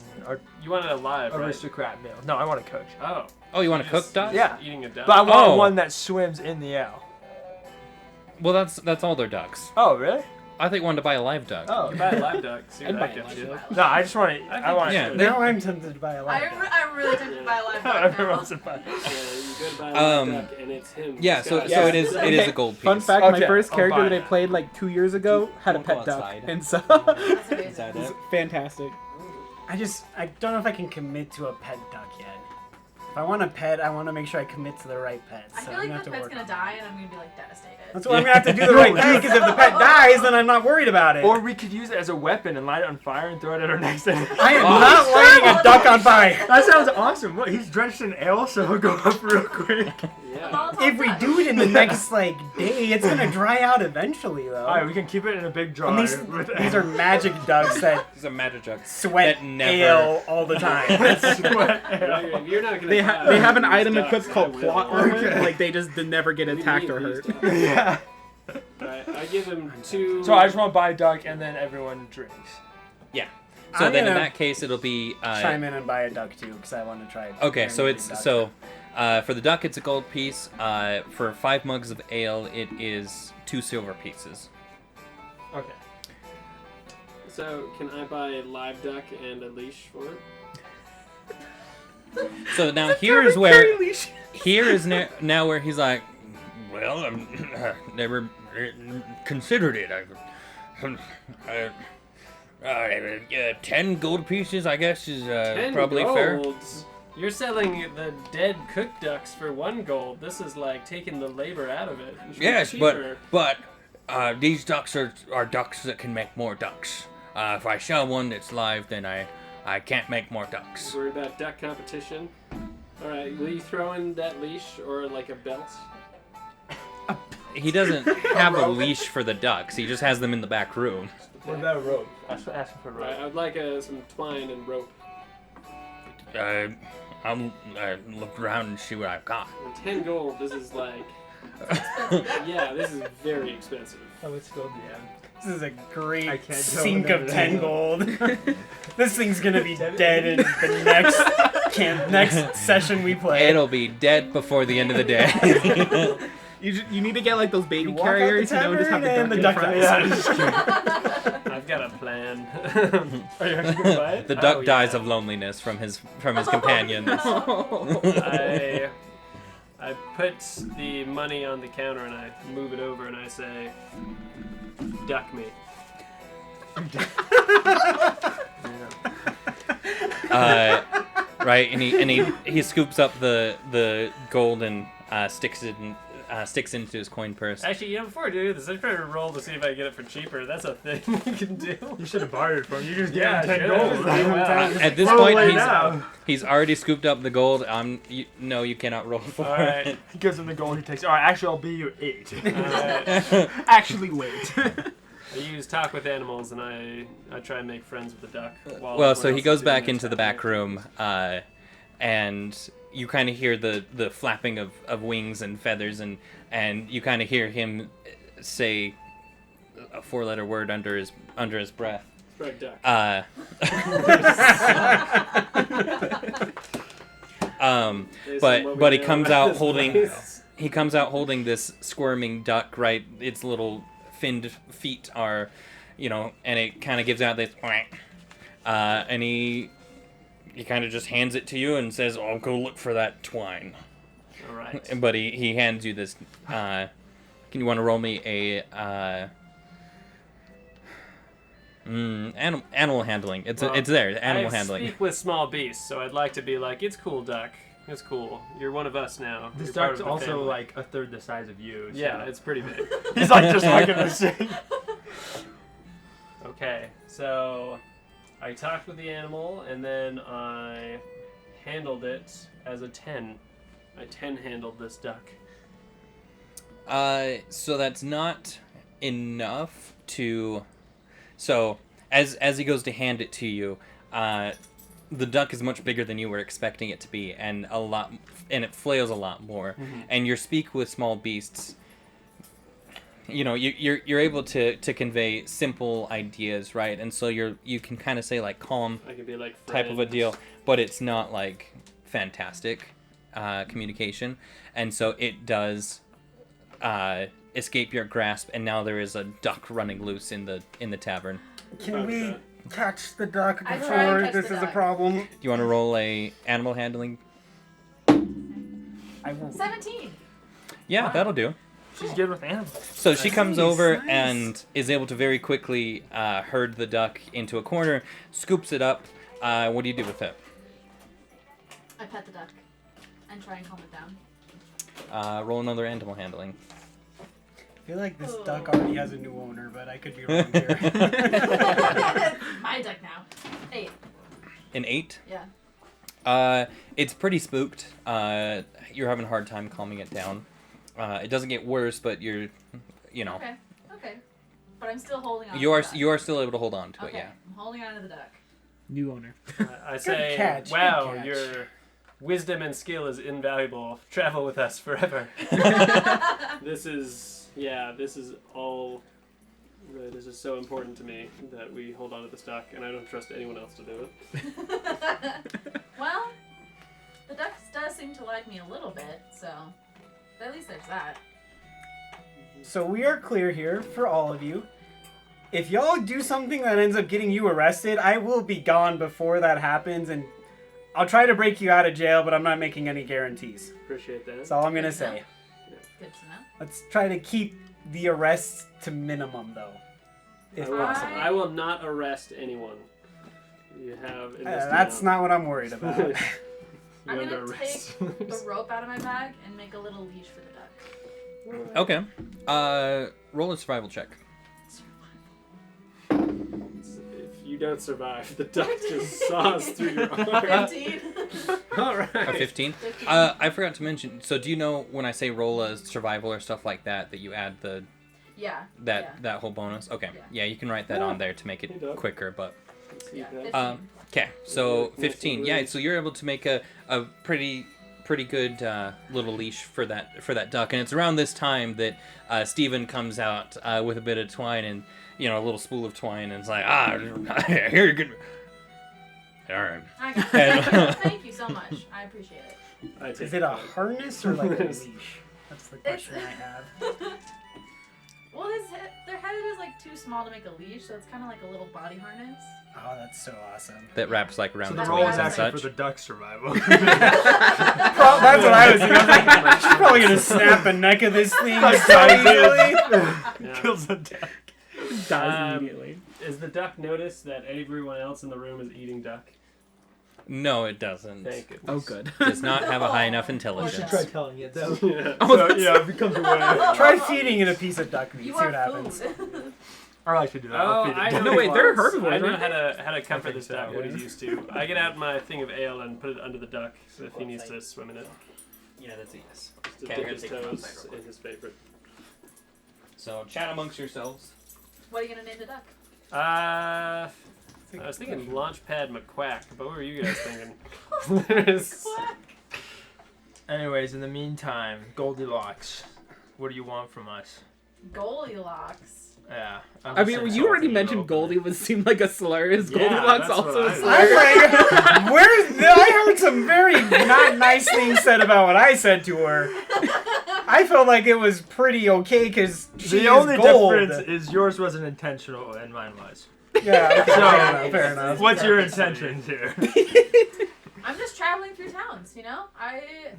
You want it alive, right? aristocrat meal. No, I want a coach. Oh. Oh, you want to cook Just- ducks? Yeah. Eating a duck. But I want Oh. one that swims in the ale. Well, that's all their ducks. Oh really? I think you wanted to buy a live duck. Oh. You buy a live duck. See what I'd that buy a gets live you. duck. No, I just want to. I want Yeah, to. Now I'm tempted to buy a live duck. I'm really tempted to buy a live duck Everyone now. wants to buy. Yeah, you go to buy a live duck and it's him. Yeah, This so guy. so it is Okay. it is a gold piece. Fun fact: Okay, my first I'll character buy that I that. played like 2 years ago had a Don't go pet duck, outside. and so That's amazing. Is that it's it? fantastic. I don't know if I can commit to a pet duck yet. If I want a pet, I want to make sure I commit to the right pet. I So feel I'm like gonna the have to pet's work gonna on die and I'm gonna be like devastated. That's why I'm gonna have to do the right thing. Because if the pet dies, then I'm not worried about it. Or we could use it as a weapon and light it on fire and throw it at our next enemy. I am not lighting a duck on fire. That sounds awesome. What? He's drenched in ale, so he'll go up real quick. Yeah. Molotov If we duck. do it in the next day, it's gonna dry out eventually, though. All right, we can keep it in a big jar. And these with are magic ducks that These are magic ducks. sweat That never- ale all the time. sweat ale. You're not gonna They buy have an these item ducks, equipped I called will. plot armor. Okay. Like they just never get We attacked need or these hurt. ducks. Yeah. Right, I give him 2. So I just want to buy a duck and then everyone drinks. So I'm then in gonna that case it'll be Chime in and buy a duck too, because I want to try. okay. So marinated it's duck. so for the duck it's a gold piece. For 5 mugs of ale it is 2 silver pieces. Okay. So can I buy a live duck and a leash for it? So now here is where now where he's like, well, I'm never considered it. 10 gold pieces, I guess, is 10 probably fair. golds. You're selling the dead cooked ducks for 1 gold. This is like taking the labor out of it. It should be Yes, cheaper. but these ducks are ducks that can make more ducks. If I sell one that's live, then I can't make more ducks. Worried about duck competition. All right, will you throw in that leash or like a belt? He doesn't have a leash for the ducks. He just has them in the back room. What about a rope? Ask for a All right, rope. I'd like some twine and rope. I'll look around and see what I've got. For 10 gold, this is like, yeah, this is very expensive. Oh, let's go. Yeah. This is a I great can't tell sink them of that. 10 gold. This thing's gonna be dead in the next session we play. It'll be dead before the end of the day. You need to get like those baby You walk out the carriers, just have tavern the and duck the in duck front. dies. I've got a plan. Are you actually gonna buy it? The duck Oh, dies yeah. of loneliness from his companions. I put the money on the counter and I move it over and I say, duck me. Right, and he scoops up the gold and sticks into his coin purse. Actually, you know, before I do this, I try to roll to see if I can get it for cheaper. That's a thing you can do. You should have bartered from him. You just gave Yeah, him 10 sure. gold. Wow. At this Roll point, away now. he's already scooped up the gold. No, you cannot roll for All right. it. He gives him the gold. He takes. All right, actually, I'll be you 8. Actually, wait. I use talk with animals and I try and make friends with the duck. While Well, everyone so he else is goes doing back their into the stuff. back room, and you kind of hear the flapping of wings and feathers, and you kind of hear him say a 4-letter word under his breath. Spread duck. Based on what we But he know comes about out this holding place. this squirming duck. Right, its little finned feet are, and it kind of gives out this, and he kind of just hands it to you and says, "I'll go look for that twine." All right. But he hands you this. Can you want to roll me a animal handling? It's Well, there. Animal I handling. speak with small beasts, so I'd like to be like, "It's cool, duck. It's cool. You're one of us now. This You're part duck's of the also family." like a third the size of you. So. Yeah, it's pretty big. He's like just like in the same. Okay, So I talked with the animal, and then I handled it as a 10. I 10-handled this duck. So that's not enough to. So as he goes to hand it to you, the duck is much bigger than you were expecting it to be, and it flails a lot more. Mm-hmm. And your speak with small beasts, you're able to convey simple ideas, right? And so you can kind of say like calm I can be like type of a friends. deal, but it's not like fantastic communication, and so it does escape your grasp, and now there is a duck running loose in the tavern. Can we catch the duck I try to before catch this the is a duck. problem? Do you want to roll a animal handling? I will. 17. Yeah, Wow. that'll do. She's good with animals. So she comes over Nice. and is able to very quickly herd the duck into a corner, scoops it up. What do you do with it? I pet the duck and try and calm it down. Roll another animal handling. I feel like this Oh. duck already has a new owner, but I could be wrong here. My duck now. 8. An 8. Yeah. It's pretty spooked. You're having a hard time calming it down. It doesn't get worse, but you're. Okay. But I'm still holding on. You to are the duck. you are still able to hold on to it, Okay. yeah. I'm holding on to the duck. New owner. I say, catch, good wow, catch." your wisdom and skill is invaluable. Travel with us forever. This is all. This is so important to me that we hold on to this duck, and I don't trust anyone else to do it. Well, the duck does seem to like me a little bit, so at least there's that. So we are clear here for all of you. If y'all do something that ends up getting you arrested, I will be gone before that happens, and I'll try to break you out of jail, but I'm not making any guarantees. Appreciate that. That's all I'm gonna say. Good to know. Let's try to keep the arrests to minimum, though, if possible. I will not arrest anyone. You have. That's not what I'm worried about. You're I'm under gonna arrest. take the rope out of my bag and make a little leash for the duck. Okay. Roll a survival check. If you don't survive, the duck just saws through your arm. 15. All right. A 15. 15. I forgot to mention. So do you know when I say roll a survival or stuff like that you add Yeah. that whole bonus? Okay. Yeah. Yeah, you can write that on there to make Hey, it Doug. quicker, but. Yeah. Yeah. 15. Okay, so Nice 15. Yeah, leash. so you're able to make a pretty good little leash for that duck, and it's around this time that Steven comes out with a bit of twine and a little spool of twine, and it's like here you go. All right. I got And- it. Thank you so much. I appreciate it. I take Is it a that. harness or like a leash? That's the question I have. Well, their head is like too small to make a leash, so it's kind of like a little body harness. Oh, that's so awesome. That wraps like around So the the That's roll what is I and was actually such. for the duck survival. That's what I was thinking. I was like, she's probably gonna snap the neck of this thing so easily. Yeah. Kills the duck. Dies immediately. Is the duck notice that everyone else in the room is eating duck? No, it doesn't. Thank goodness. Oh, good. Does not have a high enough Poor intelligence. duck. telling it though. Yeah. Oh, So, that's- yeah, it becomes aware. Try feeding it a piece of duck meat. You See what are happens. food. I like to do that. Oh, I'll feed it I duck. know. No, wait, they're herbivores. herbivores, I know aren't how to comfort think this so, duck. What yeah. he's used to. I get out my thing of ale and put it under the duck, so if he needs to swim in it, Yeah, that's a yes. just to Okay, I'm dip gonna his take it outside toes real quick. in his favorite. So chat amongst yourselves. What are you gonna name the duck? I was thinking Launchpad McQuack, but what were you guys thinking? There's- Quack. Anyways, in the meantime, Goldilocks, what do you want from us? Goldilocks. Yeah. I'm I just mean, you already insulting mentioned openly. Goldie would seem like a slur. Is Yeah, Goldilocks that's also what a I- slur? I'm like, I heard some very not nice things said about what I said to her. I felt like it was pretty okay because she The is only gold. difference is yours wasn't intentional and mine was. Yeah, okay, So, fair enough. Fair enough. What's your Exactly. intentions here? I'm just traveling through towns,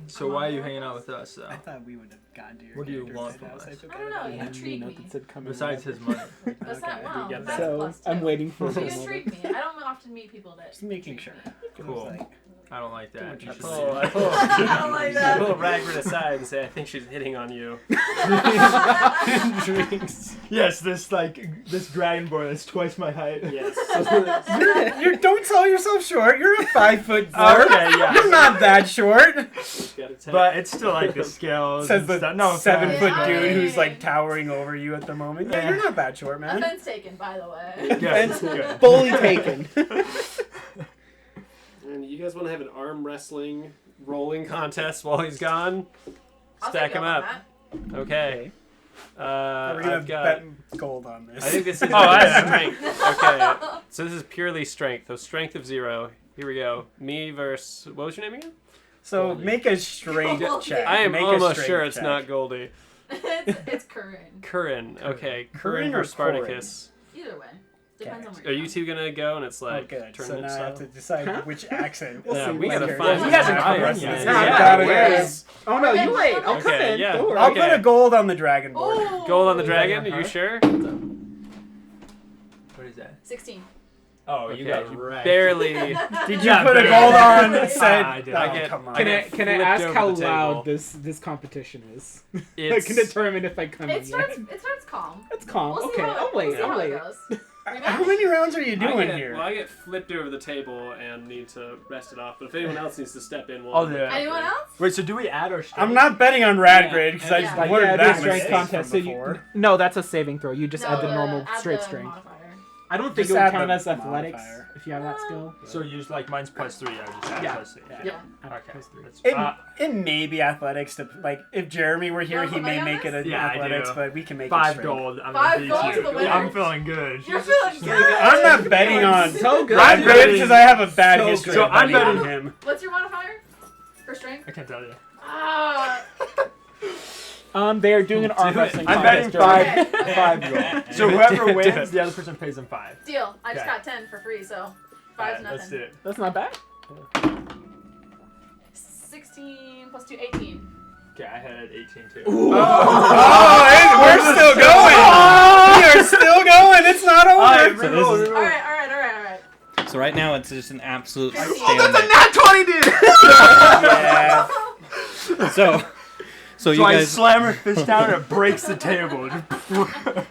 So why are you hanging out with us, though? I thought we would have gotten to your What do you character want by from now, so us? feel I don't bad know, about you that. intrigue me. Besides his money. That's Okay, not, I wow, get that's that. a So plus I'm too. waiting for You him. intrigue me. I don't often meet people that. Just making sure. Cool. Like, I don't like that. You I should pull, leave. I pull, I don't like I that. pull Ragrid aside and say, I think she's hitting on you. Drinks. Yes, this dragonborn is twice my height. Yes. You don't sell yourself short. You're a 5 foot Okay, dwarf. yeah. You're not that short. But it's still like the scales. Says and the stuff. No, 7 offense. foot Yeah. dude who's like towering over you at the moment. Yeah, you're not that short, man. Offense taken, by the way. Good, good. Fully taken. And you guys want to have an arm wrestling rolling contest while he's gone? I'll Stack take you him up up. on that. Okay. We're gonna I've got. bet gold on this. I think this is Oh, I am. strength. Okay. So this is purely strength. So strength of 0. Here we go. Me versus. What was your name again? So Goldie. make a straight Goldie. check. I am Make a almost straight sure it's check. not Goldie. It's Curran. Curran. Okay. Curran Curran or versus Spartacus. Either way. Depends on where Are you two gonna go and it's Oh, like good. So tournament now I have to style? decide Huh? which accent. Yeah, see we gotta later. find. He hasn't find come us, in yet. man. Yeah, Yeah, got it. where's- Oh no, you wait. I'll come Okay, in. yeah. Don't worry. I'll Okay. put a gold on the dragon board. Oh. Gold on the Is dragon? that Are you her? sure? What is that? 16. Oh, you Okay, got it right. barely. Did you Yeah, put a but- gold on? Said, I did. oh, I get- come on. Can I get can I flipped ask over how the table. loud this competition is? I It's can determine if I come in. It starts calm. It's calm. We'll see Okay, how, I'll wait. We'll see I'll how wait. it goes. How many rounds are you I doing get, here? Well, I get flipped over the table and need to rest it off. But if anyone else needs to step in, I'll do it. Anyone else? Wait, so do we add our strength? I'm not betting on Radgrid because I just Yeah. learned Yeah, that the strength mistake contest. So from you, before. no, that's a saving throw. You just No, add the normal add straight the strength. modifier. I don't think Just it would add count the as athletics modifier. if you have that skill. So use like mine's +3. I just add Yeah. +3. Yeah. Yeah. Add Okay. plus 3. That's, It may be athletics to like if Jeremy were here, Want he to may put money make on it this? an Yeah, I athletics, do. but we can make it 5 straight. gold. I'm 5 gonna beat gold you. to the winner. I'm feeling good. You're feeling good. I'm not betting on So good. I'm Radgrid betting- because I have a bad so history good. of So I'm betting on betting- him. What's your modifier? For strength? I can't tell you. Ah. They are doing an arm Do it. wrestling I'm contest. betting Okay. 5 gold. So Do whoever it. wins, the other person pays them 5. Deal. I just Okay. got 10 for free, so 5's Alright, nothing. let's do it. That's not bad. 16 plus 2, 18. Okay, I had 18 too. Oh, we're still going. We are still going. It's not Alright, over. So this is- Alright. So right now it's just an absolute Oh, that's a stalemate. Nat 20, dude! Yeah. So So you I guys, slam her fist down and it breaks the table.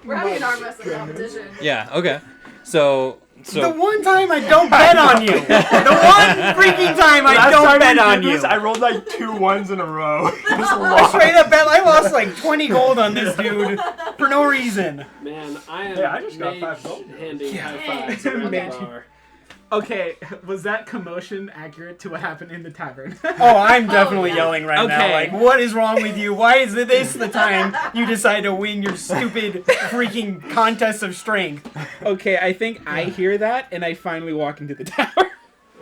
We're having an arm wrestling competition. yeah, okay. So The one time I don't bet on you. The one freaking time I Last don't time bet we on did you. this, I rolled like 2 1s in a row. Just I lost. straight up bet. I lost like 20 gold on this dude for no reason. Man, I am Yeah, I just got mage 5 gold. handing high Dang. fives around the Mage. bar. Okay, was that commotion accurate to what happened in the tavern? Oh, I'm definitely yeah. yelling right now. Okay. Like, what is wrong with you? Why is this the time you decide to win your stupid freaking contest of strength? Okay, I think I hear that and I finally walk into the tower.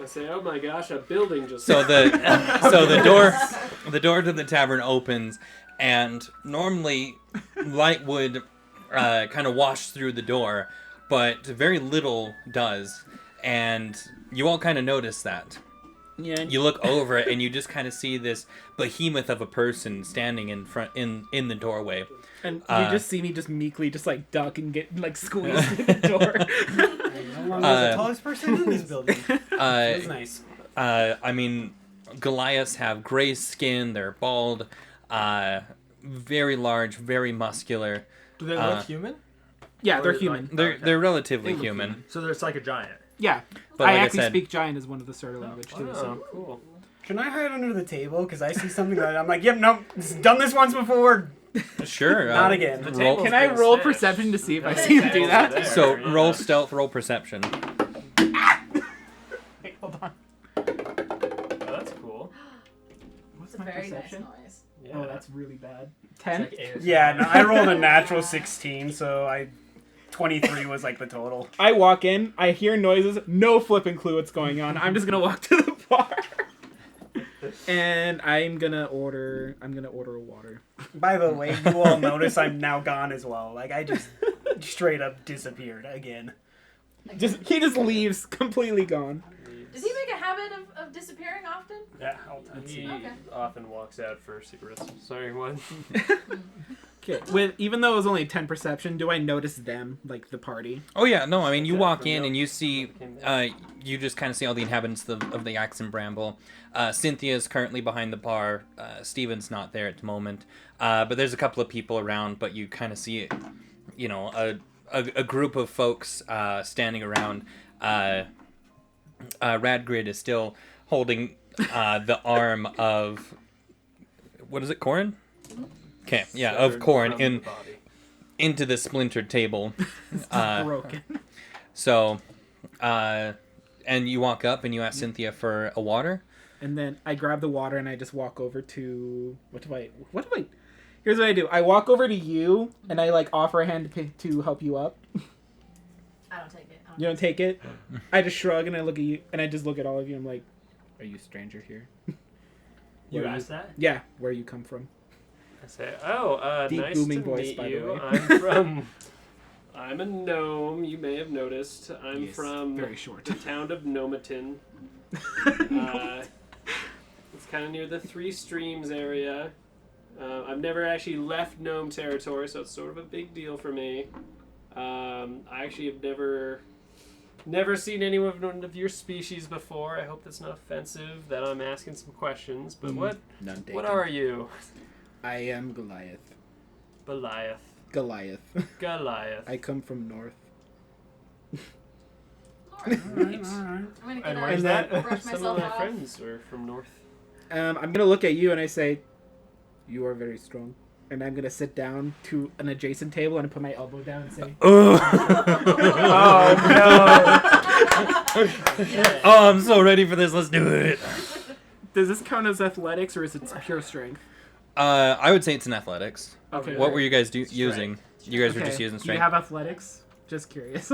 I say, oh my gosh, a building just. so the door to the tavern opens, and normally light would kind of wash through the door, but very little does, and you all kind of notice that. Yeah. You look over it, and you just kind of see this behemoth of a person standing in front in the doorway. And Uh, you just see me just meekly just like duck and get like squeezed in the door. No longer Uh, the tallest person in this building. That's nice. I mean, Goliaths have gray skin. They're bald, very large, very muscular. Do they look human? Yeah, they're Or, human. like- They're Okay. they're relatively They look human. So there's like a giant. Yeah. But like I actually said, speak giant as one of the Surly language too. Oh, So. cool. Can I hide under the table? Because I see something that I'm like, yep, nope, done this once before. sure. Not again. The Roll- table's Can I been roll smashed. perception to see if I Yeah, see the him do table's that? there, So yeah. roll stealth, roll perception. Wait, hold on. Oh, that's cool. What's It's a my very perception? nice noise. Yeah. Oh, that's really bad. It's 10? like ASMR. Yeah, no, I rolled a natural 16, so 23 was like the total. I walk in, I hear noises, no flipping clue what's going on. I'm just gonna walk to the bar. And I'm gonna order a water. By the way, you all notice I'm now gone as well. Like, I just straight up disappeared again. He just leaves, completely gone. Does he make a habit of disappearing often? Yeah, all the time. He Okay. often walks out for cigarettes. Sorry, what? Okay. Even though it was only 10 perception, do I notice them, like the party? Oh yeah, no, I mean you Yeah, walk for in no- and you see, you just kind of see all the inhabitants of the Axe and Bramble. Cynthia is currently behind the bar. Steven's not there at the moment, but there's a couple of people around. But you kind of see, you know, a group of folks standing around. Radgrid is still holding the arm of, what is it, Corin? Okay, yeah, of Severed Corin from the in body. into the splintered table. Broken. So, and you walk up and you ask Cynthia for a water. And then I grab the water and I just walk over to here's what I do. I walk over to you and I like offer a hand to help you up. I don't take it. You don't take it. I just shrug and I look at you and I just look at all of you. I'm like, are you a stranger here? You Where asked that? Yeah, where you come from. I say, oh, Deep nice booming to voice, meet by the you. way. I'm a gnome. You may have noticed. I'm Yes, from very short. the town of Nomatin. It's kind of near the Three Streams area. I've never actually left gnome territory, so it's sort of a big deal for me. I actually have never seen anyone of your species before. I hope that's not offensive that I'm asking some questions. But what are you? I am Goliath. Goliath. Goliath. Goliath. I come from north. Alright. Alright. I'm gonna get And a where's that? brush Some of myself my off. friends are from north. I'm gonna look at you and I say, you are very strong. And I'm gonna sit down to an adjacent table and put my elbow down and say, Oh, Yeah. oh, I'm so ready for this. Let's do it. does this count as athletics or is it pure strength? I would say it's in athletics. Okay. What were you guys Strength. using? You guys were just Okay. using Do you strength. have athletics? Just curious.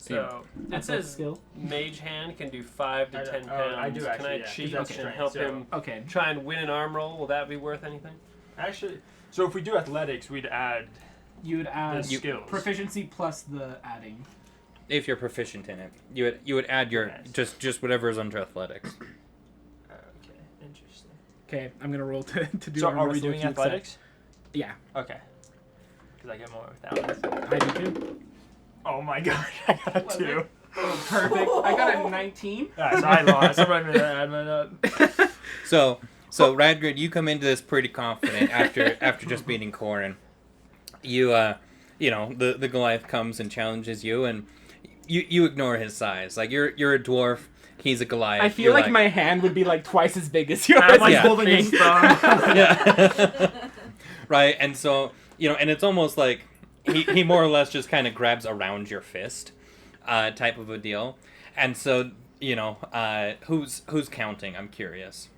So it That's says skill. mage hand can do 5 to 10 pounds. I do Can actually, I yeah, 'cause cheat that's and strength, help so- him Okay. try and win an arm roll? Will that be worth anything? Actually, so if we do athletics, we'd add You would the add skills. proficiency plus the adding. If you're proficient in it, you would add your Yes. just whatever is under athletics. Okay, interesting. Okay, I'm gonna roll to do. So arm are we wrestle doing if you accept. athletics? Yeah, Okay. Because I get more without. I do too. Oh my god, I got a 2. Perfect. I got a 19. Alright, so I lost. I'm gonna add mine up. So Radgrid, you come into this pretty confident after just beating Corin. You you know, the Goliath comes and challenges you, and you ignore his size. Like you're a dwarf, he's a Goliath. I feel You're like my hand would be like twice as big as yours. I'm like Yeah. holding his thumb. yeah. Right, and so you know, and it's almost like he more or less just kind of grabs around your fist, type of a deal. And so you know, who's counting? I'm curious,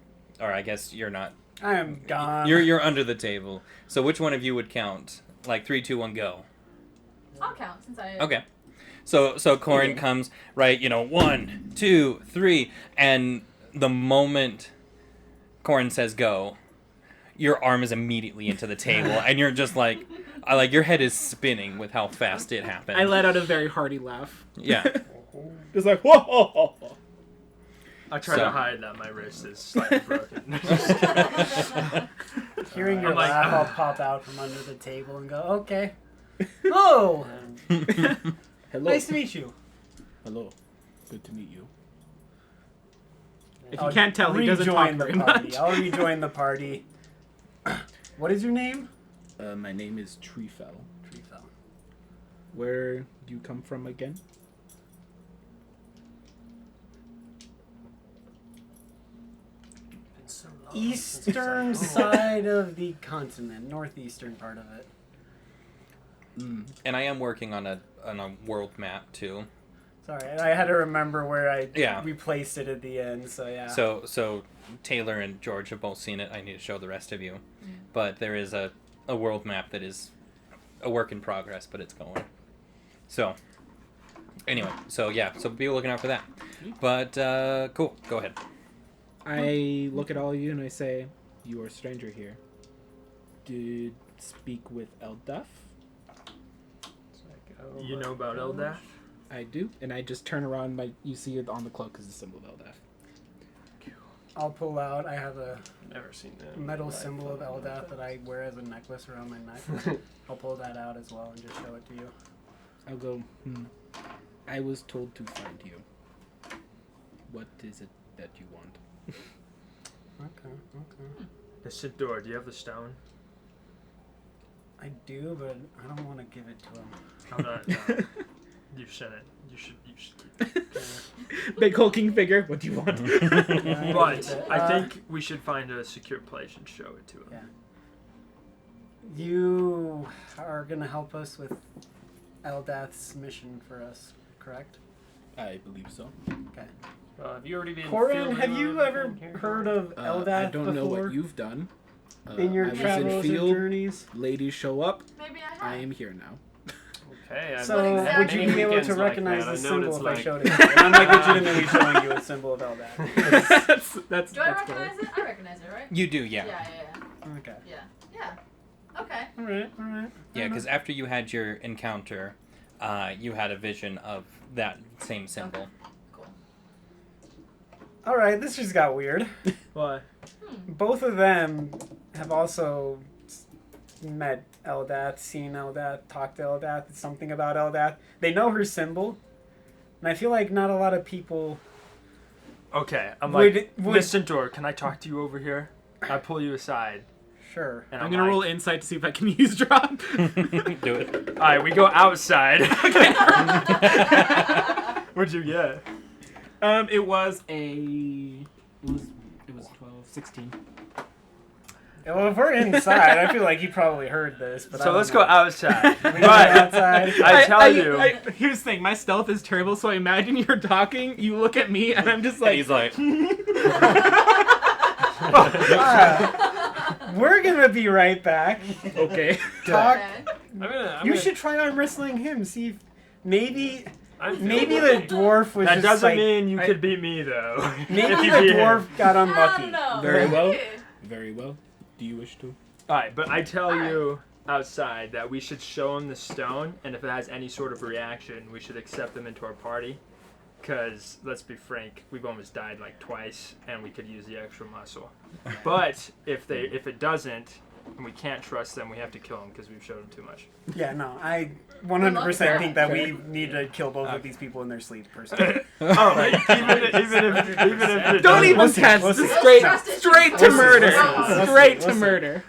or I guess you're not. I am gone. You're under the table. So which one of you would count? Like 3, 2, 1, go. I'll count since I. Okay. So Corin comes, right, you know, 1, 2, 3, and the moment Corin says go, your arm is immediately into the table, and you're just like your head is spinning with how fast it happened. I let out a very hearty laugh. Yeah. Just like whoa, whoa, whoa, whoa. I try So- to hide that my wrist is slightly broken. Hearing your I'm like, laugh, I'll pop out from under the table and go, okay. Oh, Hello. nice to meet you. Hello. Good to meet you. If I'll you can't tell, he doesn't talk rejoin the very party. much. I'll rejoin the party. What is your name? My name is Treefell. Treefell. Where do you come from again? Eastern side of the continent, northeastern part of it. And I am working on a world map too. Sorry, I had to remember where I Yeah. replaced it at the end. So yeah. So Taylor and George have both seen it. I need to show the rest of you. But there is a world map that is a work in progress, but it's going. So anyway, so yeah, so be looking out for that. But cool, go ahead. I look at all of you and I say, you are a stranger here. Did speak with Elduff? You know about Eldath? I do, and I just turn around. You see it on the cloak is the symbol of Eldath. I'll pull out. I have a Never seen that. metal symbol of Eldath that I wear as a necklace around my neck. I'll pull that out as well and just show it to you. I'll go. I was told to find you. What is it that you want? Okay. Nisintor, do you have the stone? I do, but I don't want to give it to him. I'm not. No. You shouldn't. You should. Big hulking figure. What do you want? But I think we should find a secure place and show it to him. Yeah. You are gonna help us with Eldath's mission for us, correct? I believe so. Okay. Have you already been? Corin, fielding have you on ever here? heard of Eldath I don't know before? what you've done. In your I was in travels and field. journeys? Ladies show up. Maybe I have. I am here now. Okay. I've So, been What would exactly? you be able weekends to like recognize that. the I know what symbol it's if like. I showed it to you? And I'm like legitimately showing you a symbol of Eldath. that's Do I recognize it? I recognize it, right? You do, yeah. Yeah. Okay. Okay. Alright. Yeah, because after you had your encounter, you had a vision of that same symbol. Cool. Alright, this just got weird. Why? Both of them have also met Eldath, seen Eldath, talked to Eldath, something about Eldath. They know her symbol, and I feel like not a lot of people Okay, I'm would. like, Nisintor, can I talk to you over here? I pull you aside, Sure. and I'm I'm gonna like, roll insight to see if I can use drop. Do it. All right, we go outside. What'd you get? It was it was 12, 16. Well, if we're inside, I feel like he probably heard this. But I So don't let's know. go outside. We go But outside. I tell you, Here's the thing, my stealth is terrible, so I imagine you're talking, you look at me, and I'm just And like, he's like, We're gonna be right back. okay. Talk. Okay. You should try arm wrestling him. See if maybe I'm maybe feeling the dwarf was that just doesn't like mean you could beat me though. maybe If the you beat him. dwarf got I unlucky. don't know. Very well. Weird. Very well. Do you wish to? All right, but I tell Alright. you outside that we should show him the stone, and if it has any sort of reaction, we should accept them into our party. Because let's be frank, we've almost died like twice, and we could use the extra muscle. But if it doesn't, and we can't trust them, we have to kill them because we've showed them too much. Yeah, no, I 100% think that we need to kill both of these people in their sleep, personally. Oh, even if Don't even We'll see, test. we'll see. Straight, Trust it. straight to We'll see, murder. we'll see, Straight we'll to see. murder.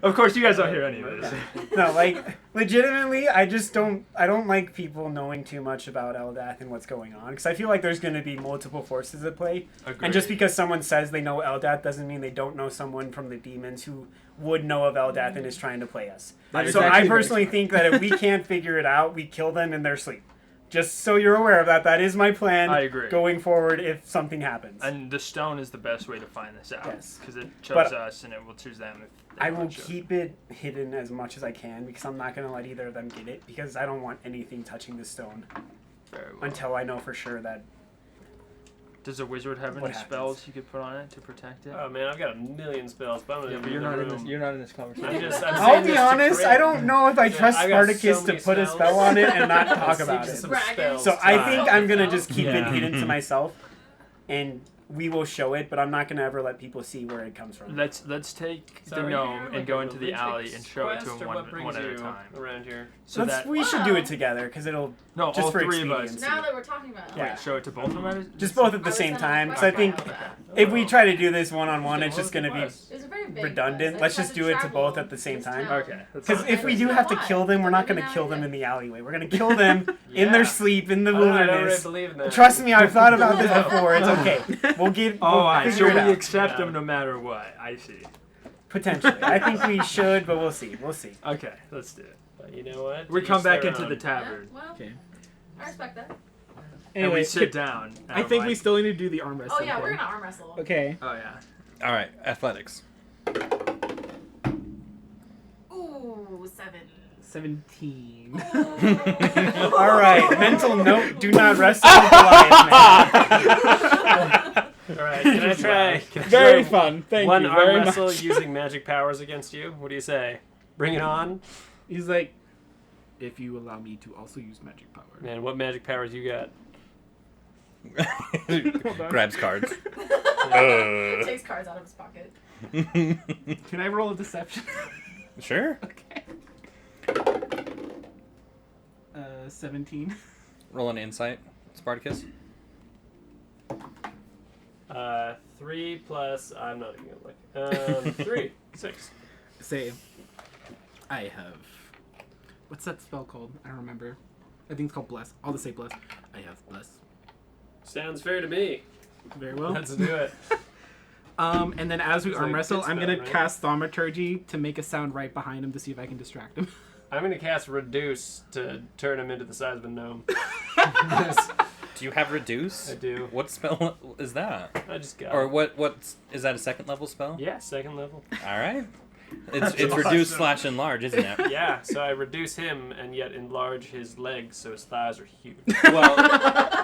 Of course, you guys don't hear any of this. No, like legitimately, I don't like people knowing too much about Eldath and what's going on because I feel like there's going to be multiple forces at play. And just because someone says they know Eldath doesn't mean they don't know someone from the demons who would know of Eldath and is trying to play us. That is So actually I very personally smart. think that if we can't figure it out, we kill them in their sleep. Just so you're aware of that. That is my plan I agree. going forward if something happens. And the stone is the best way to find this out. Yes. Because it chose But us, and it will choose them. If they I will want to. keep it hidden as much as I can because I'm not going to let either of them get it because I don't want anything touching the stone Very well. until I know for sure that. Does a wizard have What any happens? spells you could put on it to protect it? Oh man, I've got a million spells, but I'm gonna yeah, but leave you're the not in room. this. You're not in this conversation. I'm just. I'm I'll saying be this to honest, Crit. I don't know if I trust I got so Spartacus to many put a spells. spell on it and not talk I'll about save it. some Bragging. spells So I time. think I'm gonna just keep Yeah. it hidden to myself, and we will show it, but I'm not gonna ever let people see where it comes from. Let's take So the are gnome you and like go a into the religious alley and show it to quest, him or what one brings at a you time. around here. So that We should do Wow. it together because it'll no, just all for three of us. expediency. Now that we're talking about it. Yeah. Wait, show it to both of them. just both at I the was same gonna time. Because I request think that about that. if we try to do this one on one, Okay, it's what just was the gonna be quest? It was a very big redundant. quest. I Let's had just do it to travel both at the same this time. town. Okay. That's Because fine. if we do have to kill them, we're not going to kill them in the alleyway. We're going to kill them in Yeah. their sleep, in the I don't really wilderness. believe in that. Trust me, I've thought about this before. It's okay. We'll get. Oh, We'll all right. So figure we it out. accept Yeah. them no matter what. I see. Potentially, I think we should, but we'll see. We'll see. Okay, let's do it. But you know what? We To come each back their into own. the Yeah, tavern well, Okay. I respect that. and Anyway, we sit down. and I I'm think we like, still need to do the arm Oh wrestling. yeah, we're thing. gonna arm wrestle. Okay. Oh yeah. all right, athletics. Ooh, 7. 17. All right. Mental note: do not wrestle with Goliath, man. All right, can I try? Very fun. Thank one you arm very wrestle much. using magic powers against you? What do you say? Bring it on. He's like, if you allow me to also use magic power. Man, what magic powers you got? Grabs cards. Takes cards out of his pocket. Can I roll a deception? Sure. Okay. 17. Roll an insight, Spartacus. 3 plus. I'm not even gonna look. 3, 6. Say, I have. What's that spell called? I don't remember. I think it's called Bless. I'll just say Bless. I have Bless. Sounds fair to me. Very well. Let's do it. And then as we It's arm like wrestle, good I'm spell, gonna right? cast Thaumaturgy to make a sound right behind him to see if I can distract him. I'm gonna cast Reduce to turn him into the size of a gnome. Do you have reduce? I do. What spell is that? I just got Or it. what's is that a second level spell? Yeah, second level. All right. It's Awesome. reduce / enlarge, isn't it? Yeah, so I reduce him and yet enlarge his legs so his thighs are huge. Well,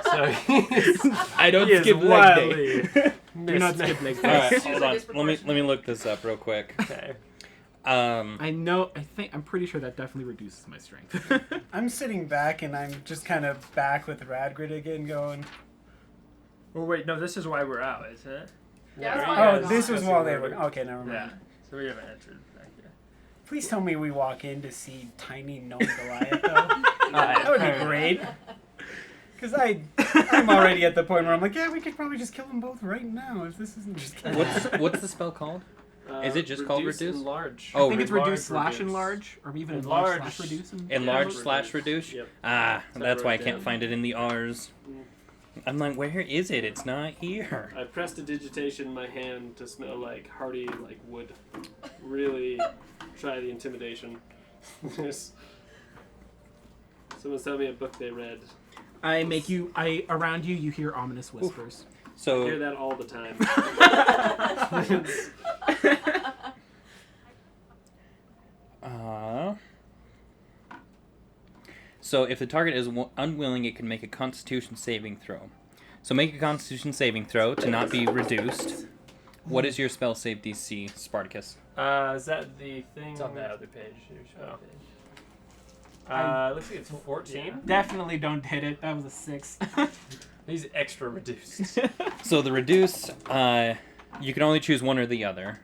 So he's, I don't he is skip leg day. wildly Do not skip leg all day. right, It's hold on. usually Let me look this up real quick. Okay. I'm pretty sure that definitely reduces my strength. I'm sitting back and I'm just kind of back with Radgrid again going, Well, wait, no, this is why we're out, isn't it? Yeah, that's oh, why this we're was discussing while they where were... we- Okay, never mind. Yeah. So we haven't entered back here. Please tell me we walk in to see tiny gnome Goliath, though. That would be great. Because I'm already at the point where I'm like, yeah, we could probably just kill them both right now if this isn't just... What's the spell called? Is it just called Reduce? Enlarge. Oh, I think it's enlarge, reduce / reduce. enlarge, or even Enlarge. enlarge / reduce. Enlarge Yeah. / reduce? Yep. Ah, So that's why I wrote can't down. find it in the R's. I'm like, where is it? It's not here. I prestidigitation in my hand to smell like hearty like wood. Really try the intimidation. Someone's telling me a book they read. Around you, you hear ominous whispers. I hear So, that all the time. so if the target is unwilling, it can make a Constitution saving throw. So make a Constitution saving throw to not be reduced. What is your spell save DC, Spartacus? Is that the thing? It's on the other page. Oh. Looks like it's 14. Definitely don't hit it. That was a 6. He's extra reduced. So the reduce, you can only choose one or the other.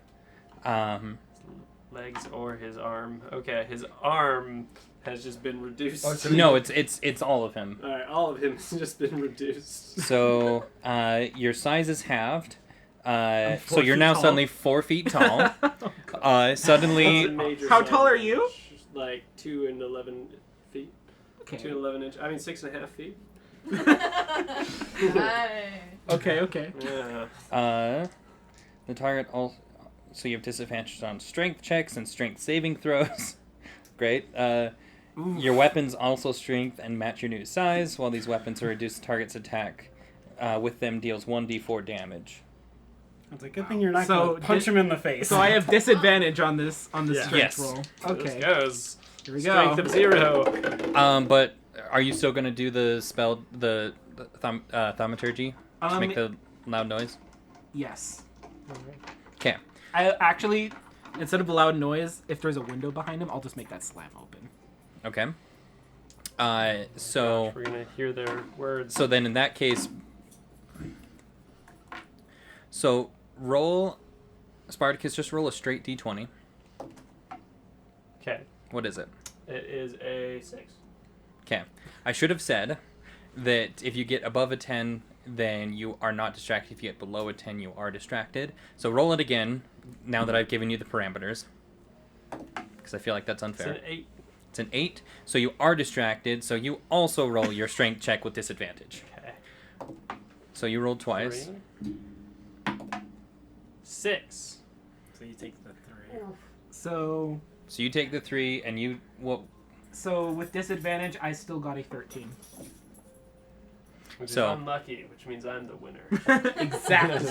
Legs or his arm. Okay, his arm has just been reduced. Oh, so No, it's all of him. All right, all of him has just been reduced. So your size is halved. So 4 you're feet now tall. suddenly 4 feet tall. That's a Suddenly, major How tall are advantage. you? Like 2 and 11 feet. 2 and Okay. 11 inches. I mean 6.5 feet. Hey. Okay. Yeah. the target also. So you have disadvantage on strength checks and strength saving throws. Great. Your weapons also strength and match your new size. While these weapons are reduced, the target's attack with them deals 1d4 damage. It's a good thing you're not So going to punch him in the face. So I have disadvantage on this Yeah. strength Yes. roll. This Okay. goes. Here we Strength go. of 0. But are you still going to do the spell, the thaumaturgy to make the loud noise? Yes. Okay. I actually, instead of a loud noise, if there's a window behind him, I'll just make that slam open. Okay. So We're gonna hear their words. so then in that case, so roll, Spartacus, just roll a straight d20. Okay. What is it? It is a 6. Okay. I should have said that if you get above a 10, then you are not distracted. If you get below a 10, you are distracted. So roll it again, now that I've given you the parameters. Because I feel like that's It's unfair. an 8. It's an 8, so you are distracted, so you also roll your strength check with disadvantage. Okay. So you rolled twice. 3. 6. So you take the 3. So So you take the 3, and you... What? with disadvantage, I still got a 13. Which So- is unlucky, which means I'm the winner. Exactly.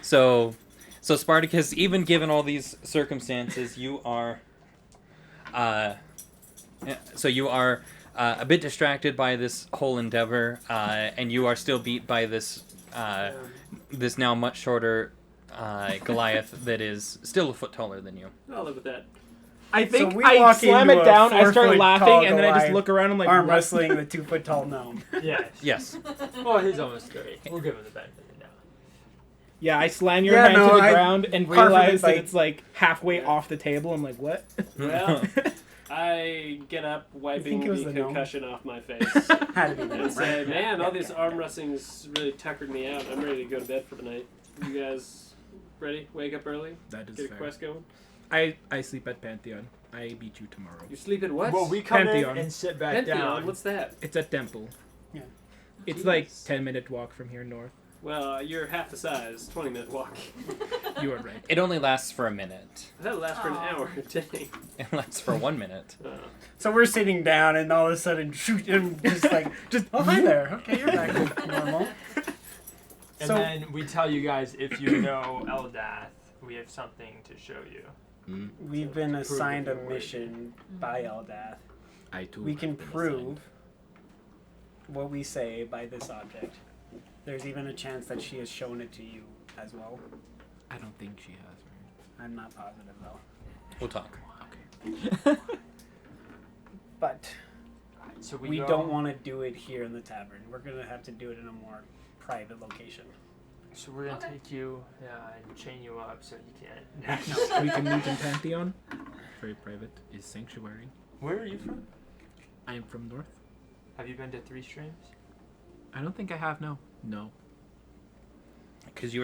so Spartacus, even given all these circumstances, you are... so you are a bit distracted by this whole endeavor, and you are still beat by this this now much shorter Goliath that is still a foot taller than you. I'll live with that. I think we I walk slam into it a down, I start 4-foot laughing, tall and then I just Goliath look around. I'm like, arm what? wrestling the 2-foot-tall gnome. Yes. Yes. Well, he's almost 30. We'll give him the benefit of the doubt. Yeah, I slam your Yeah, hand no, to the I ground and carve it realize that like- it's like halfway off the table. I'm like, what? Well, I get up, wiping think it was the the gnome? concussion off my face, Had to be and gnome, say, right? "Man, Yeah, all these yeah. arm wrestling's really tuckered me out. I'm ready to go to bed for the night. You guys ready? Wake up early, That is get a fair. quest going. I sleep at Pantheon. I beat you tomorrow. You sleep at what? Well, we come Pantheon. in and sit back Pantheon. down. What's that? It's a temple. Yeah. It's like Jeez. 10-minute walk from here north. Well, you're half the size. 20-minute walk. You are right. It only lasts for a minute. That'll last for an Aw. hour. Dang. It lasts for 1 minute. So we're sitting down, and all of a sudden, shoot, and just oh, hi there. Okay, you're back to normal. And So- then we tell you guys if you know Eldath, we have something to show you. We've been Prove assigned a that you're worthy. mission by Eldath. I too. We can have been prove assigned. what we say by this object. There's even a chance that she has shown it to you as well. I don't think she has. Right? I'm not positive though. We'll talk. But So we go- don't want to do it here in the tavern. We're gonna have to do it in a more private location. So we're gonna Okay. take you and chain you up so you can't. We can meet in Pantheon. Very private. Is Sanctuary. Where are you from? I am from north. Have you been to Three Streams? I don't think I have. No. No. Because you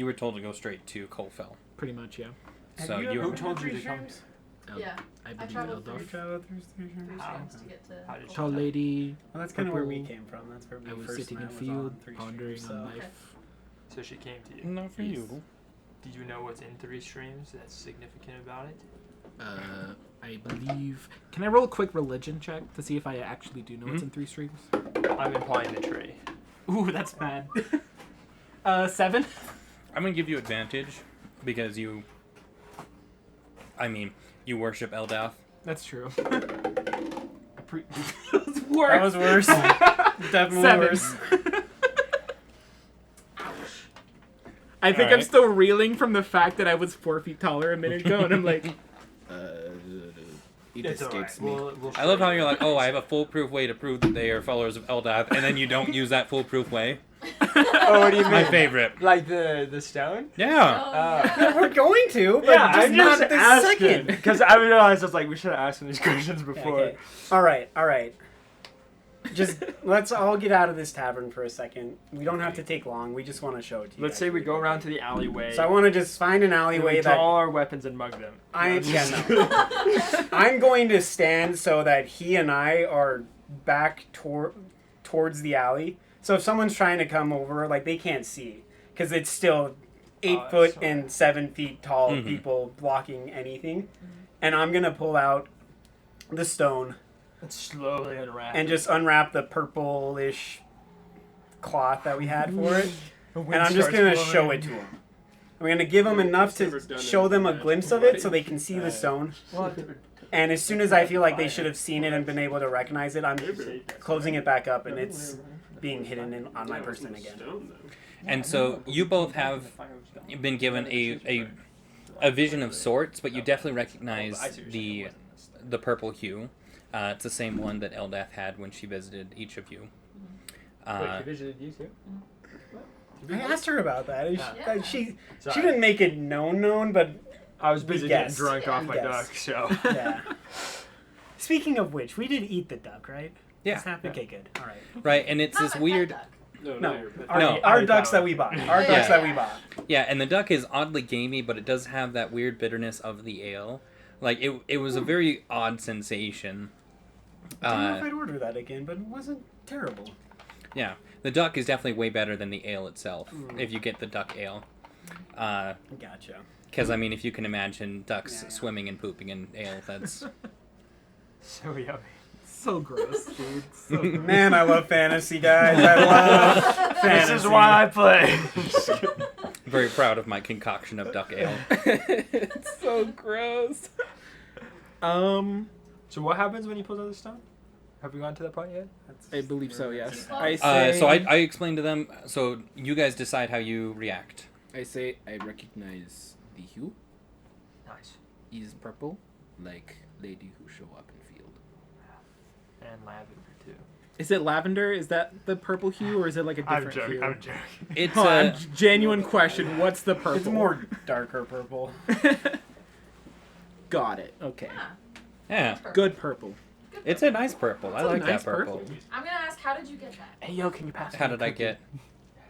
were told to go straight to Colfell. Pretty much, yeah. So Have you ever were- Who been told to you to Three come? Streams? Yeah. I believe traveled Eldorf. through- Traveled through Three Streams? Three How? streams to get to. How did you Tall know? lady. Well, that's kind of where we Purple. came from. That's where we I was first sitting in met, was field, on Three pondering Streams, on so- life. So she came to you. Not for you. Did you know what's in Three Streams that's significant about it? I believe. Can I roll a quick religion check to see if I actually do know what's Mhm. in Three Streams? I'm implying the tree. Ooh, that's bad. 7. I'm gonna give you advantage because you worship Eldath. That's true. That was worse. Definitely 7. worse. I think I'm Alright. still reeling from the fact that I was 4 feet taller a minute ago, and I'm like, it It's alright. escapes me. We'll I love show how you. you're like, oh, I have a foolproof way to prove that they are followers of Eldath, and then you don't use that foolproof way. Oh, what do you mean? My favorite. Like the stone? Yeah. Oh, yeah. We're going to, but Yeah, just I'm not just this asking. second. Because I realized I was like, we should have asked him these questions before. Okay. All right. Just let's all get out of this tavern for a second. We don't have to take long. We just want to show it to you. Let's guys say we really go quickly. around to the alleyway. So I want to just find an and alleyway we draw that all our weapons and mug them. I'm going to stand so that he and I are back towards the alley. So if someone's trying to come over, like they can't see because it's still 8 that's foot alright. and 7 feet tall Mhm. people blocking anything, and I'm gonna pull out the stone And slowly unwrap. and just unwrap the purplish cloth that we had for it, and I'm just gonna show it to them. I'm gonna give them enough Never to done show it them a before. glimpse of it so they can see the stone. Well, And as soon as I feel like they should have seen it and been able to recognize it, I'm closing it back up and it's being hidden on my person again. And so you both have been given a vision of sorts, but you definitely recognize the purple hue. It's the same one that Eldath had when she visited each of you. Wait, she visited you too? I asked her about that. And Yeah. She Sorry. didn't make it known, but I was busy getting guessed. drunk off my We duck, guessed. so. yeah. Speaking of which, we did eat the duck, right? Yeah. Is that- Okay, good. All right. Right, and it's Not this my weird. pet duck. No, No. our ducks that we bought. Our Yeah. ducks that we bought. Yeah, and the duck is oddly gamey, but it does have that weird bitterness of the ale. Like it was a very odd sensation. I don't know if I'd order that again, but it wasn't terrible. Yeah, the duck is definitely way better than the ale itself. If you get the duck ale, Gotcha. because I mean, if you can imagine ducks Yeah. swimming and pooping in ale, that's So yummy. so gross, dude. So gross. Man, I love fantasy, guys. I love fantasy. This is why I play. very proud of my concoction of duck ale. It's so gross. So what happens when you pull out the stone? Have we gone to that point yet? I believe so. Yes. Well, I say. So I explained to them. So you guys decide how you react. I say I recognize the hue Nice. is purple. like lady who show up in field. And lavender too. Is it lavender? Is that the purple hue, or is it like a different hue? I'm joking. It's Hold on, genuine question. What's the purple? It's more darker purple. Got it. Okay. Ah, yeah, perfect. Good purple. Good it's a nice purple. I a like nice that purple. purple. I'm gonna ask, how did you get that? Hey yo, can you pass? How did I get?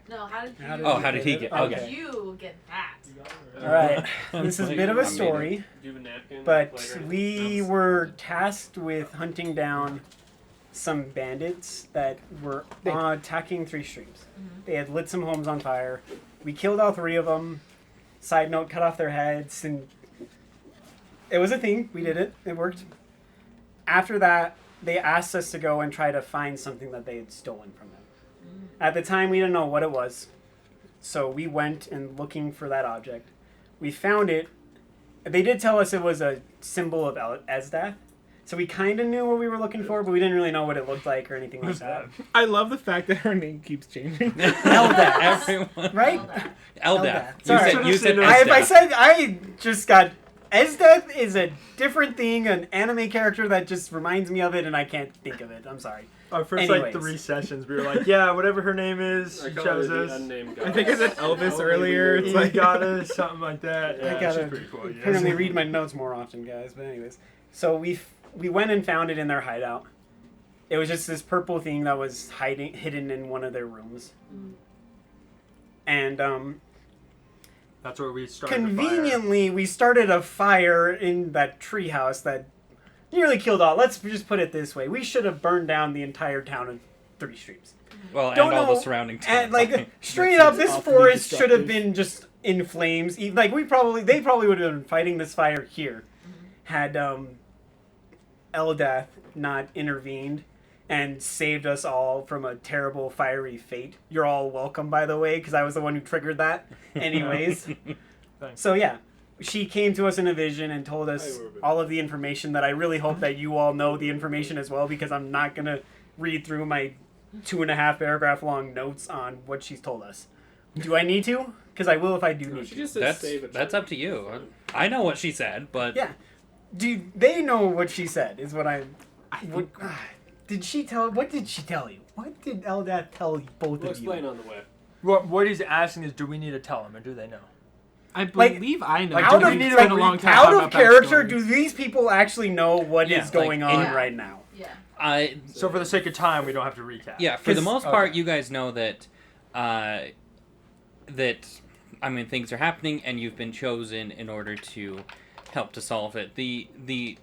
No, how did you? How did he get? How Okay. did you get that? All right. This is a bit of a I made it. story, Do you have a napkin? but Lighter? we were tasked with hunting down some bandits that were attacking 3 streams. They had lit some homes on fire. We killed all 3 of them. Side note, cut off their heads, and it was a thing. We did it. It worked. After that, they asked us to go and try to find something that they had stolen from them. At the time, we didn't know what it was, so we went and looking for that object. We found it. They did tell us it was a symbol of Ezdath, so we kind of knew what we were looking for, but we didn't really know what it looked like or anything like that. I love the fact that her name keeps changing. Eldath, Everyone. right? Eldath. Sorry. You said If I Ezdath. said I just got Ezdath is a different thing, an anime character that just reminds me of it, and I can't think of it. I'm sorry. Our first Anyways. 3 sessions, we were like, yeah, whatever her name is, I she call chose her the us. unnamed I think I said Elvis earlier. It's He like got us, something like that. Yeah, I gotta she's pretty cool. Yes. apparently read my notes more often, guys. But anyways, so we went and found it in their hideout. It was just this purple thing that was hidden in one of their rooms, and That's where we started. the fire. conveniently we started a fire in that treehouse that nearly killed all. Let's just put it this way: we should have burned down the entire town of 3 streams. Well, Don't and all know. the surrounding towns. And like straight That up, seems this awfully forest should have destructive. been just in flames. Like they probably would have been fighting this fire here, had Eldath not intervened and saved us all from a terrible fiery fate. You're all welcome, by the way, because I was the one who triggered that. Anyways, Thanks. so yeah. She came to us in a vision and told us all of the information that I really hope that you all know the information as well, because I'm not going to read through my 2.5 paragraph long notes on what she's told us. Do I need to? Because I will if I do No, need she to. just said that's save a that's child. up to you. I know what she said, but Yeah. Do they know what she said? Is what I. What, did she tell? What did she tell you? What did Eldath tell both We'll of you? explain on the way. What he's asking is, do we need to tell him, or do they know? I Like, believe I know. like, Out do of, we need to spent a long time out talking of about character, backstory. do these people actually know what is Yeah, like, going on yeah. right now? Yeah. I So for the sake of time, we don't have to recap. yeah. For the 'Cause- most part, you guys know that I mean things are happening, and you've been chosen in order to help to solve it. The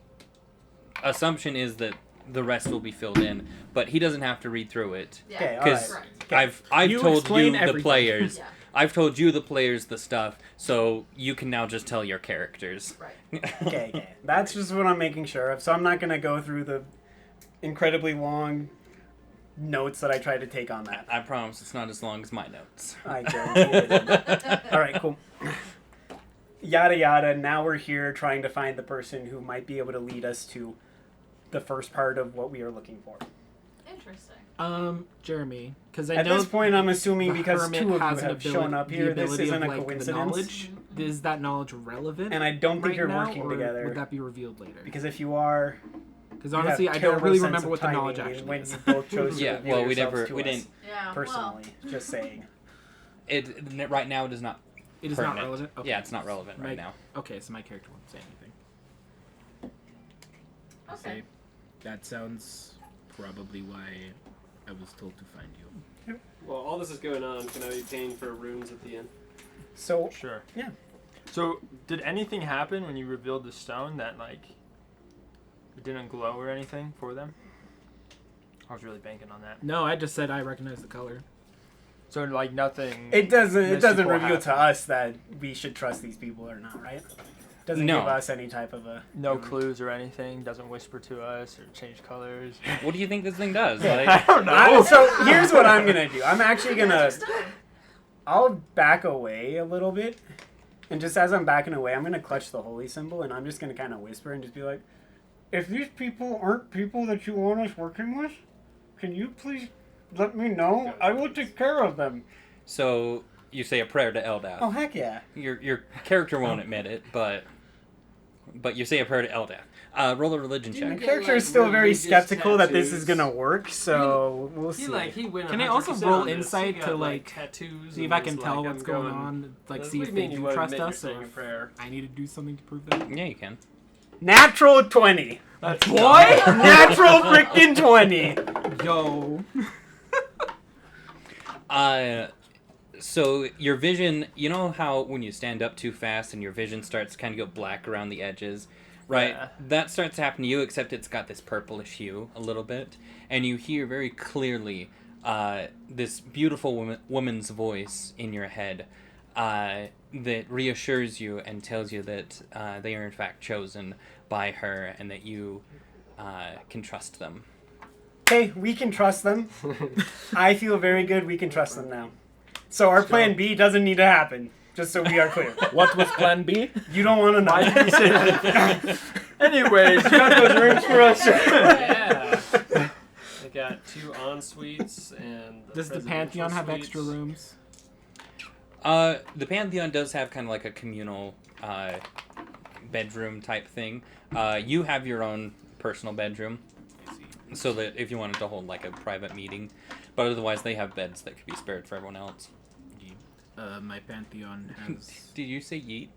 assumption is that the rest will be filled in, but he doesn't have to read through it. Yeah. Okay, Because Right. I've You told you explain the everything. players. Yeah. I've told you the players the stuff, so you can now just tell your characters. Right. Okay. That's just what I'm making sure of. So I'm not going to go through the incredibly long notes that I tried to take on that. I promise it's not as long as my notes. I guarantee it isn't. All right, cool. Yada yada. Now we're here trying to find the person who might be able to lead us to the first part of what we are looking for. Interesting. Jeremy, because I At know this point, I'm assuming the because hermit 2 of has you an have shown up the here, this ability isn't of, a like, the coincidence. knowledge. Is that knowledge relevant? And I don't think right you're now, working or together. Would that be revealed later? Because if you are, Because you have honestly, I don't terrible really sense remember of what the timing knowledge in actually when is. you both chose to Yeah, reveal well, we yourselves never, to we us. didn't. Yeah. Personally, just saying. It right now it is not. It is not pertinent. relevant. Okay. Yeah, it's not relevant right My- now. Okay, so my character won't say anything. Okay. That sounds probably why I was told to find you. Well, all this is going on. Can I be paying for runes at the end? So, Sure. Yeah. So, did anything happen when you revealed the stone that, like, it didn't glow or anything for them? I was really banking on that. No, I just said I recognize the color. So, like, nothing. it doesn't mystical reveal to happened. us that we should trust these people or not, right? Doesn't No. give us any type of a No clues or anything. Doesn't whisper to us or change colors. What do you think this thing does? Yeah. Like, I don't know. So here's what I'm gonna do. I'm actually gonna. Magic stone. I'll back away a little bit, and just as I'm backing away, I'm gonna clutch the holy symbol, and I'm just gonna kind of whisper and just be like, "If these people aren't people that you want us working with, can you please let me know? I will take care of them." so you say a prayer to Eldath. Oh heck yeah! Your character won't admit it, but you say a prayer to Eldath. Roll a religion Do you My check. get, character is like, still very religious skeptical that this is tattoos? gonna work, so we'll see. He went Can I also 100% roll on this. insight He to, got, like, tattoos See if and I can was tell like, what's I'm going going- on. Like, What see do if you they mean you do wanna trust admit you're us, or saying a if prayer? I need to do something to prove that. Yeah, you can. Natural 20. That's Boy! Natural freaking 20. Yo. So your vision, you know how when you stand up too fast and your vision starts to kind of go black around the edges, right? Yeah. That starts to happen to you, except it's got this purplish hue a little bit, and you hear very clearly this beautiful woman's voice in your head that reassures you and tells you that they are in fact chosen by her and that you can trust them. Okay, we can trust them. I feel very good. We can trust them now. So our plan B doesn't need to happen. Just so we are clear. What was plan B? You don't want to know. Why did you say that? Anyways, you got those rooms for us. Yeah. I got 2 en-suites and. Does the presidential Pantheon have suites. extra rooms? The Pantheon does have kind of like a communal bedroom type thing. You have your own personal bedroom, so that if you wanted to hold like a private meeting, but otherwise they have beds that could be spared for everyone else. My Pantheon has... Did you say yeet?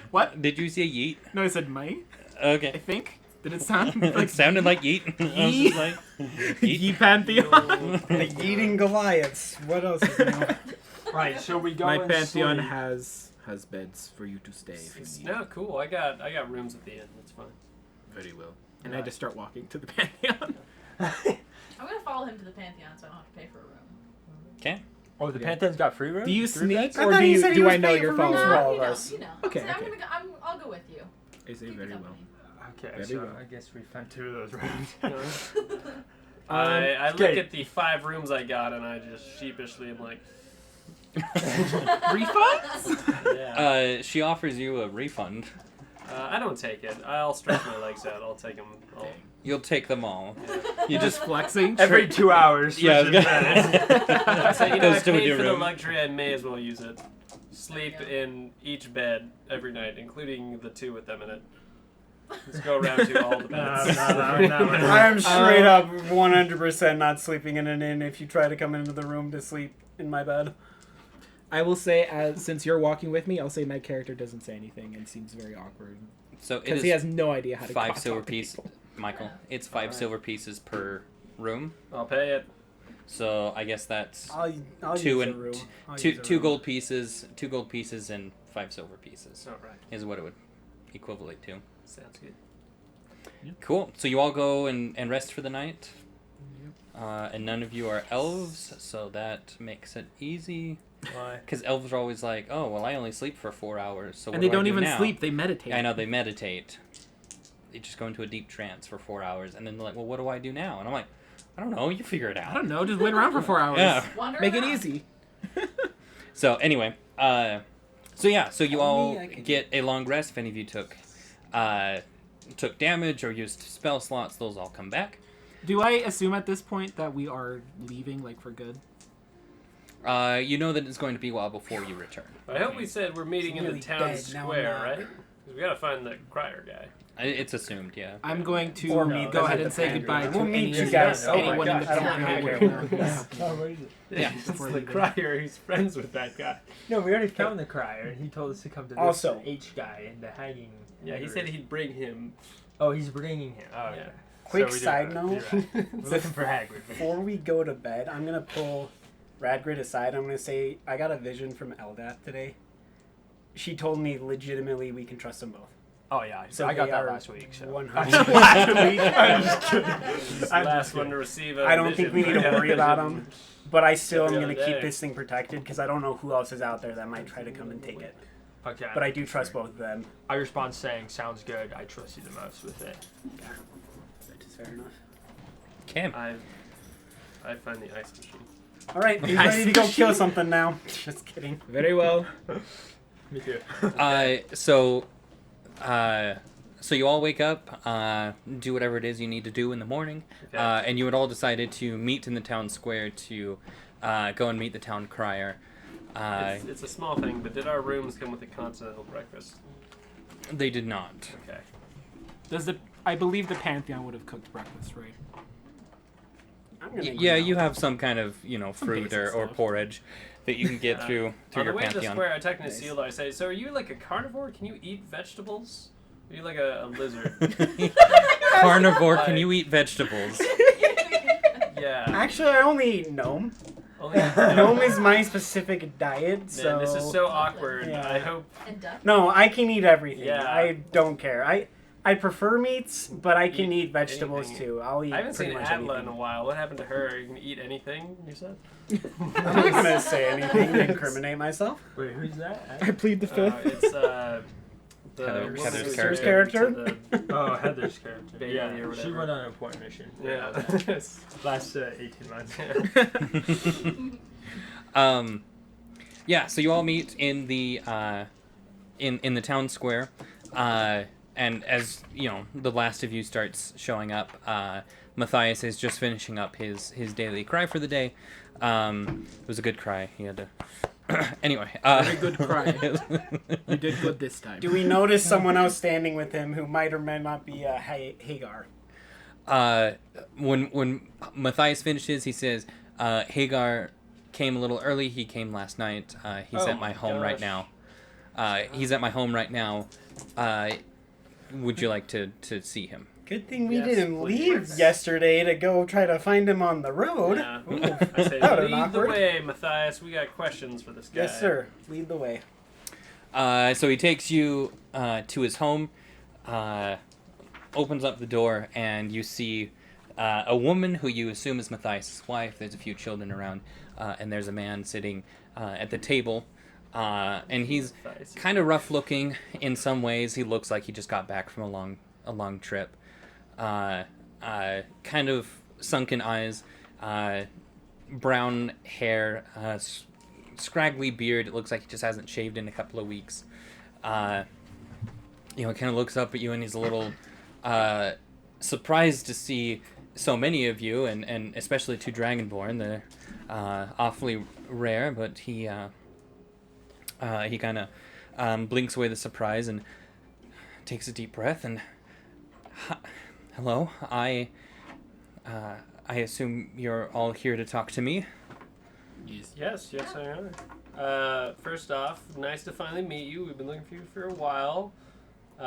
What? Did you say yeet? No, I said my, I Okay. think. Did it sound It like... sounded like yeet. I was just like, Ye Pantheon? The eating Goliaths. What else is new? Right, so we go My and Pantheon sleep. has beds for you to stay if you need. No, cool. I got rooms at the end. That's fine. Very well. And I just start walking to the Pantheon. I'm gonna follow him to the Pantheon so I don't have to pay for a room. okay. Oh, the Pantheon's got free rooms? Do you Three sneak, beds? I or thought do you you said he do was I know paying you're for rooms following? for No, all you of know, us. you know. Okay, I'm okay. gonna go, I'll go with you. I say Keep you very well. company. Okay, Very so well. I guess we found 2 of those rooms. I look okay. at the 5 rooms I got and I just sheepishly am like, Refunds? yeah. She offers you a refund. I don't take it. I'll stretch my legs out. I'll take them. You'll take them all. You Just just flexing? Every 2 hours. Yeah, I switch was beds. So, I Goes to paid your for the room. luxury. I may as well use it. Sleep in each bed every night, including the 2 with them in it. Let's go around to all the beds. No. I'm straight up 100% not sleeping in an inn if you try to come into the room to sleep in my bed. I will say, since you're walking with me, I'll say my character doesn't say anything and seems very awkward. so it Because he is has no idea how to 5 talk silver to pieces. people. Michael, it's 5 silver pieces per room. I'll pay it. So I guess that's I'll two use and a room. I'll two use a two room. gold pieces, 2 gold pieces, and 5 silver pieces All right. is what it would equivalent to. Sounds good. Cool. So you all go and rest for the night. And none of you are elves, so that makes it easy. Why? Because elves are always like, oh, well, I only sleep for 4 hours, so what And they do I don't do even now? sleep, they meditate. I know, they meditate. They just go into a deep trance for 4 hours, and then they're like, well, what do I do now? And I'm like, I don't know, you figure it out. I don't know, just wait around for 4 hours. Yeah. Wander Make it around. easy. So anyway, so you all me, I can- get a long rest. If any of you took damage or used spell slots, those all come back. Do I assume at this point that we are leaving, like, for good? You know that it's going to be a while before you return. I hope we said we're meeting in Nearly the town dead, now I'm square, not. right? 'Cause we gotta find the crier guy. It's assumed, yeah. I'm going to Or meet go them ahead at and the say Pandering. goodbye to We'll meet any, you guys. Oh my anyone in the gosh, I don't Pantheon care. right now. Oh, what is it? Yeah. It's Before the leaving. crier. He's friends with that guy. No, we already found the crier, and he told us to come to this Also- H guy in the hanging. Yeah, he said he'd bring him. Oh, he's bringing him. Oh, Yeah. yeah. Quick So we do side that. note. You're right. We're looking for Hagrid. Before we go to bed, I'm gonna pull Radgrid aside. I'm gonna say I got a vision from Eldath today. She told me legitimately we can trust them both. Oh yeah, So I got they that are last week. So 100%. last week. I'm just kidding. He's the I'm last just one kidding. to receive a I don't think we vision. need to worry about them, but I still am Every gonna other keep day. this thing protected because I don't know who else is out there that might try to come and take it. Okay. But I do trust both of them. I respond saying, "Sounds good. I trust you the most with it." That is fair enough. Okay. I find the ice machine. All right, he's ready to go kill something now. Just kidding. Very well. Me too. So you all wake up, do whatever it is you need to do in the morning, Okay. and you had all decided to meet in the town square to go and meet the town crier. It's a small thing, but did our rooms come with a continental breakfast? They did not. Okay. Does the I believe the Pantheon would have cooked breakfast, right? I'm gonna Yeah, go. you have some kind of Some fruit basic or stuff. porridge that you can get through On your the way to the Pantheon. square, I talked to Nice. Seal. I say, so are you like a carnivore? Can you eat vegetables? Are you like a lizard? Carnivore, can Like- you eat vegetables? Yeah. Actually, I only eat gnome. Only Gnome is my specific diet, Man, so this is so awkward. Yeah. I hope. And duck. no, I can eat everything. Yeah. I don't care. I prefer meats, but I can eat vegetables anything. too. I'll eat. I haven't pretty seen much Atla in a anything. while. What happened to her? You can eat anything, you said? I'm not gonna say anything to incriminate myself. Wait, who's that? I plead the fifth. It's the Heather's woman who's character. married to Oh, Heather's character. Bailey Yeah, or she whatever. went on an important mission. the- Yeah. Last 18 months. Yeah, so you all meet in the in the town square, and as the last of you starts showing up, Matthias is just finishing up his daily cry for the day. It was a good cry. He had to. Anyway, Very good cry. You did good this time. Do we notice someone else standing with him who might or may not be Hagar? When Matthias finishes, he says, Hagar came a little early. He came last night. He's Oh at my my home right gosh. now. He's at my home right now. Would you like to see him? Good thing we Yes, didn't please. leave yesterday to go try to find him on the road. Yeah. Ooh. I say, That would've lead been the awkward. way, Matthias. We got questions for this guy. Yes, sir. Lead the way. So he takes you to his home, opens up the door, and you see a woman who you assume is Matthias' wife. There's a few children around, and there's a man sitting at the table. And he's Matthias. kind of rough looking in some ways. He looks like he just got back from a long trip. Kind of sunken eyes, brown hair, scraggly beard. It looks like he just hasn't shaved in a couple of weeks. Kind of looks up at you and he's a little surprised to see so many of you, and especially two Dragonborn. They're awfully rare, but he kind of blinks away the surprise and takes a deep breath and hello, I assume you're all here to talk to me. Yes, I am. First off, nice to finally meet you. We've been looking for you for a while.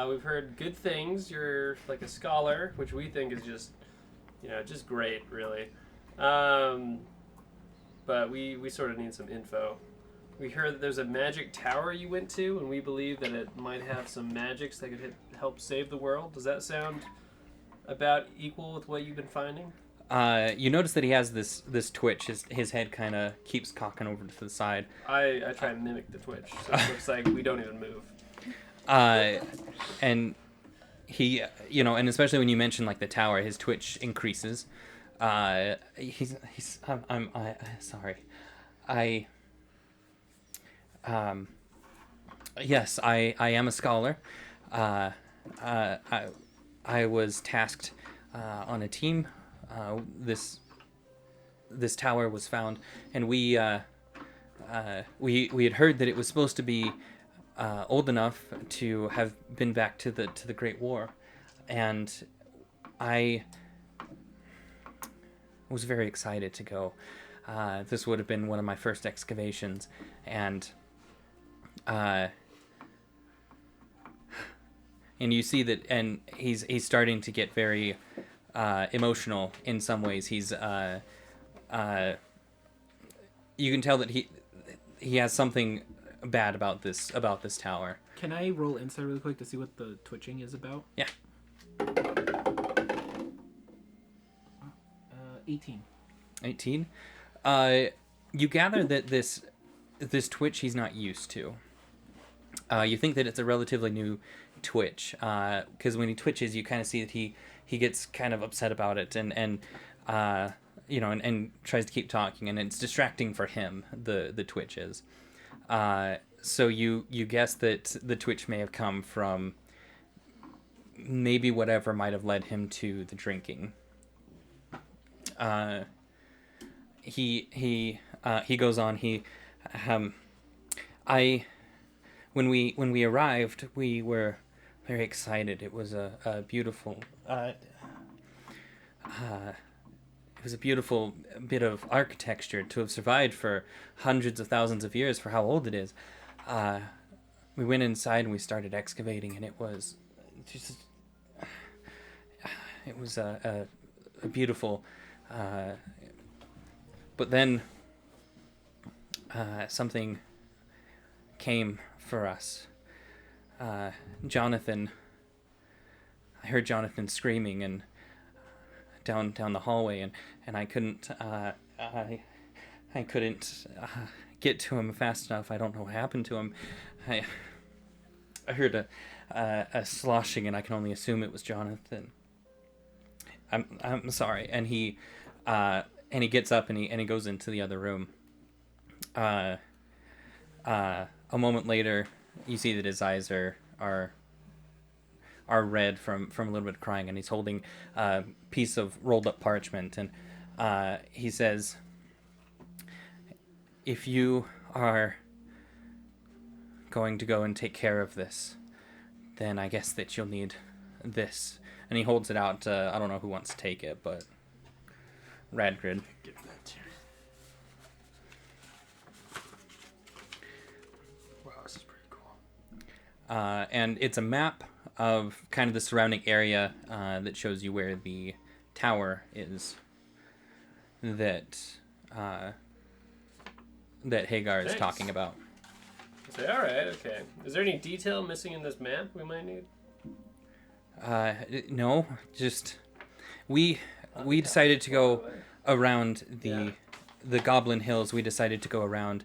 We've heard good things. You're like a scholar, which we think is just great, really. But we sort of need some info. We heard that there's a magic tower you went to, and we believe that it might have some magics that could help save the world. Does that sound about equal with what you've been finding? You notice that he has this twitch. His head kind of keeps cocking over to the side. I try and mimic the twitch, so it looks like we don't even move. And he, and especially when you mention like the tower, his twitch increases. He's I'm sorry. Yes, I am a scholar. I was tasked on a team. This tower was found, and we had heard that it was supposed to be old enough to have been back to the Great War, and I was very excited to go. This would have been one of my first excavations, and you see that, and he's starting to get very emotional in some ways. He's you can tell that he has something bad about this tower. Can I roll insight really quick to see what the twitching is about? Yeah. 18. 18. You gather that this twitch he's not used to. You think that it's a relatively new twitch, because when he twitches, you kind of see that he gets kind of upset about it, and tries to keep talking, and it's distracting for him. The twitch is. So you guess that the twitch may have come from maybe whatever might have led him to the drinking. He goes on. When we arrived, we were very excited. It was a beautiful. It was a beautiful bit of architecture to have survived for hundreds of thousands of years for how old it is. We went inside and we started excavating, and it was just. It was a beautiful. But then something came for us. Jonathan. I heard Jonathan screaming and down the hallway, and I couldn't I couldn't get to him fast enough. I don't know what happened to him. I heard a sloshing, and I can only assume it was Jonathan. I'm sorry. And he gets up and he goes into the other room. A moment later, you see that his eyes are red from a little bit of crying, and he's holding a piece of rolled up parchment, and he says, if you are going to go and take care of this, then I guess that you'll need this. And he holds it out. I don't know who wants to take it, but Radgrid. Give that to me. Wow, this is pretty cool. And it's a map of kind of the surrounding area that shows you where the tower is that Hagar is Thanks. talking about. Say, all right, okay. Is there any detail missing in this map we might need? No, just we decided to go around the Goblin Hills. We decided to go around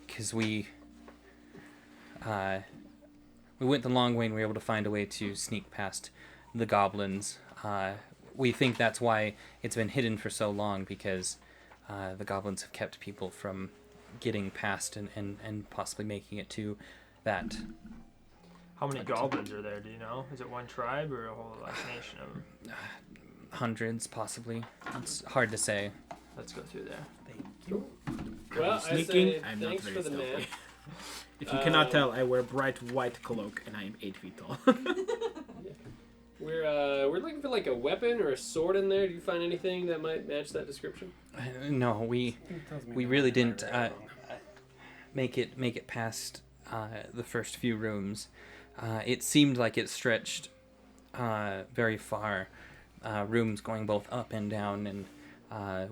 because we went the long way and we were able to find a way to sneak past the goblins. We think that's why it's been hidden for so long, because the goblins have kept people from getting past and possibly making it to that. How many goblins are there? Do you know? Is it one tribe or a whole nation of them? Hundreds, possibly. It's hard to say. Let's go through there. Thank you. Well, I Sneaking, say I'm not thanks very for the stealthy. map. If you cannot tell, I wear bright white cloak, and I am 8 feet tall. We're looking for like a weapon or a sword in there. Do you find anything that might match that description? No, we really didn't make it past the first few rooms. It seemed like it stretched very far, rooms going both up and down, and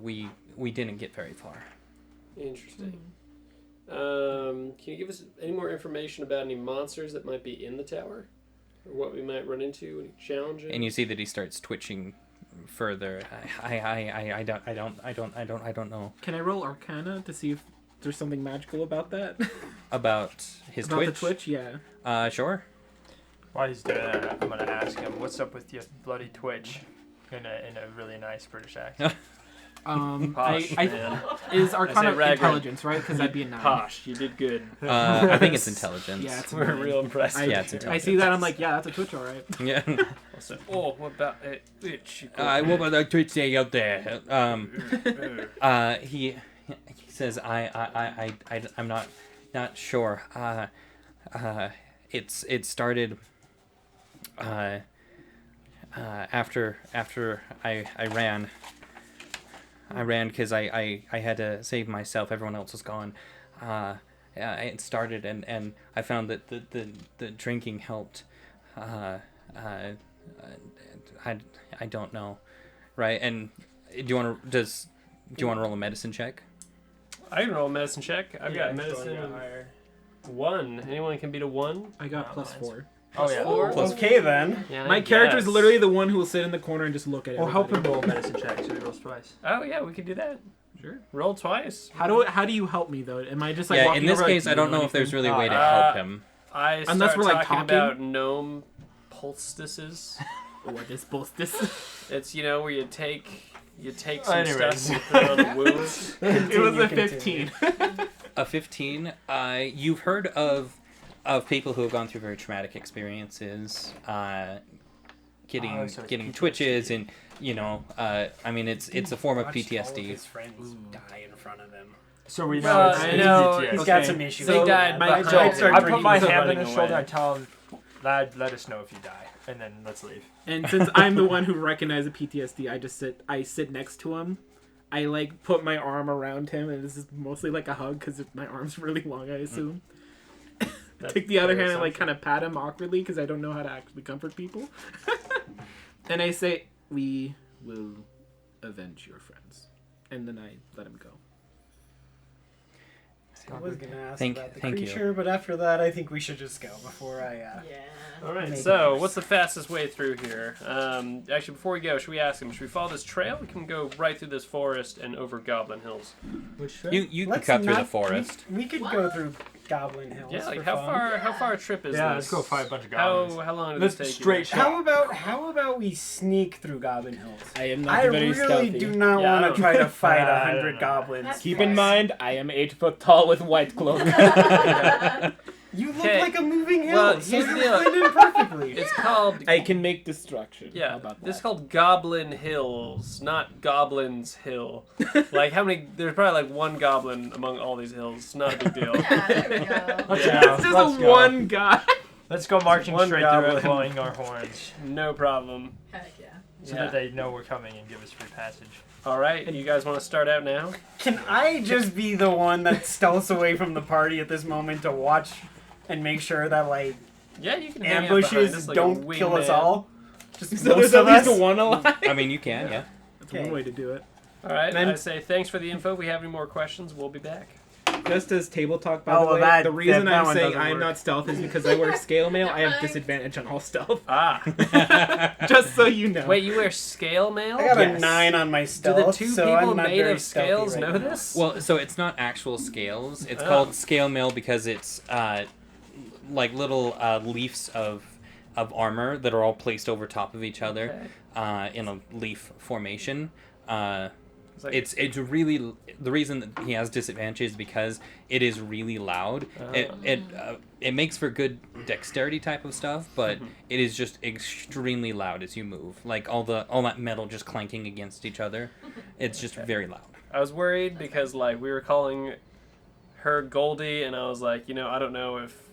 we didn't get very far. Interesting. Can you give us any more information about any monsters that might be in the tower, or what we might run into? Any challenges? And you see that he starts twitching further. I don't know Can I roll Arcana to see if there's something magical about that? about his about twitch. the Twitch, yeah. Sure. While he's doing that, I'm gonna ask him, "What's up with your bloody twitch?" In a really nice British accent. Posh, man. Is Arcana Ragnar. intelligence, right? Because that'd be a 9. Posh, you did good. I think it's intelligence. Yeah, it's a We're 9. real impressed. Yeah, it's I intelligence. see that, I'm like, yeah, that's a Twitch, alright. Yeah. Also, oh, what about it? Bitch. What about that twitch thing out there? He says, I'm not sure. It started after I ran. I ran because I had to save myself. Everyone else was gone. It started, and I found that the drinking helped. I don't know, right? And do you want to roll a medicine check? I can roll a medicine check. I've got I still medicine got higher. 1. Anyone can beat a 1? I got Oh, plus mine's- 4. Oh yeah. Plus Okay then. Yeah, My I character is guess. literally the one who will sit in the corner and just look at it. Or help him roll a medicine check so he rolls twice. Oh yeah, we could do that. Sure. Roll twice. How do you help me though? Am I just like Yeah. walking In this over, case, like, I don't do know if there's anything? really a way to help him. I Unless start we're, like, talking talking? about gnome poultices. What is both this? It's where you take some Anyways. stuff and you put it on the wounds. It was a Continue. 15. A 15. You've heard of people who have gone through very traumatic experiences, getting so it's getting PTSD. twitches, and I mean it's a form of Watched all of PTSD. his friends die in front of him. So we Well, know I it's know PTSD. He's Okay. got some issues. They died, my but joke I started put my drinking, hand on running his shoulder away. and tell him, Let us know if you die, and then let's leave. And since I'm the one who recognizes PTSD, I sit next to him. I like put my arm around him, and this is mostly like a hug because my arm's really long, I assume. Take the other hand and like kind of pat him awkwardly because I don't know how to actually comfort people. And I say, "We will avenge your friends," and then I let him go. I was gonna ask Thank about the you. creature, but after that, I think we should just go before I. Yeah. All right. Make So, it what's the fastest way through here? Actually, before we go, should we ask him? Should we follow this trail? We can go right through this forest and over Goblin Hills. Which You could Let's cut through the not- forest. We could go through Goblin Hills. Yeah. Like for how fun. far a trip is Yeah, this? let's go fight a bunch of goblins. How long did Let's this take straight you? shot. How about we sneak through Goblin Hills? I am not I very really stealthy. do not Yeah, I want don't- to try to fight I don't 100 know. goblins. That's Keep fair. in mind, I am 8 foot tall with white cloak. You look Okay. like a moving hill. Well, so here's the you deal. blend in perfectly. It's called. I can make destruction. Yeah, How about this is that? called Goblin Hills, not Goblin's Hill. Like how many? There's probably like one goblin among all these hills. Not a big deal. Yeah, there we go. Let's Yeah. go. It's just Let's a go. one guy. Let's go marching One straight goblin. through it, blowing our horns, No problem. Heck yeah. so Yeah. that they know we're coming and give us free passage. All right, you guys want to start out now? Can I just be the one that stealths away from the party at this moment to watch and make sure that like Yeah, you can hang out behind ambushes us like a don't kill us wingman. all? Just So most there's at of least us? one alive. I mean, you can, yeah. That's Okay. one way to do it. All right, And- I say thanks for the info. If we have any more questions, we'll be back. Just as table talk, by Oh, the well, way, that- the reason that I'm one saying doesn't I'm work. not stealth is because I wear scale mail. I have disadvantage on all stealth. Ah, Just so you know. wait, you wear scale mail? I got Yes. a 9 on my Do stealth, the two so people I'm not made very of stealthy scales right know now. this? Well, so it's not actual scales. It's Oh. called scale mail because it's like little leaves of armor that are all placed over top of each other in a leaf formation. It's like- It's really the reason that he has disadvantage is because it is really loud. It makes for good dexterity type of stuff, but it is just extremely loud as you move. Like all that metal just clanking against each other. It's just very loud. I was worried because like we were calling her Goldie, and I was like, I don't know if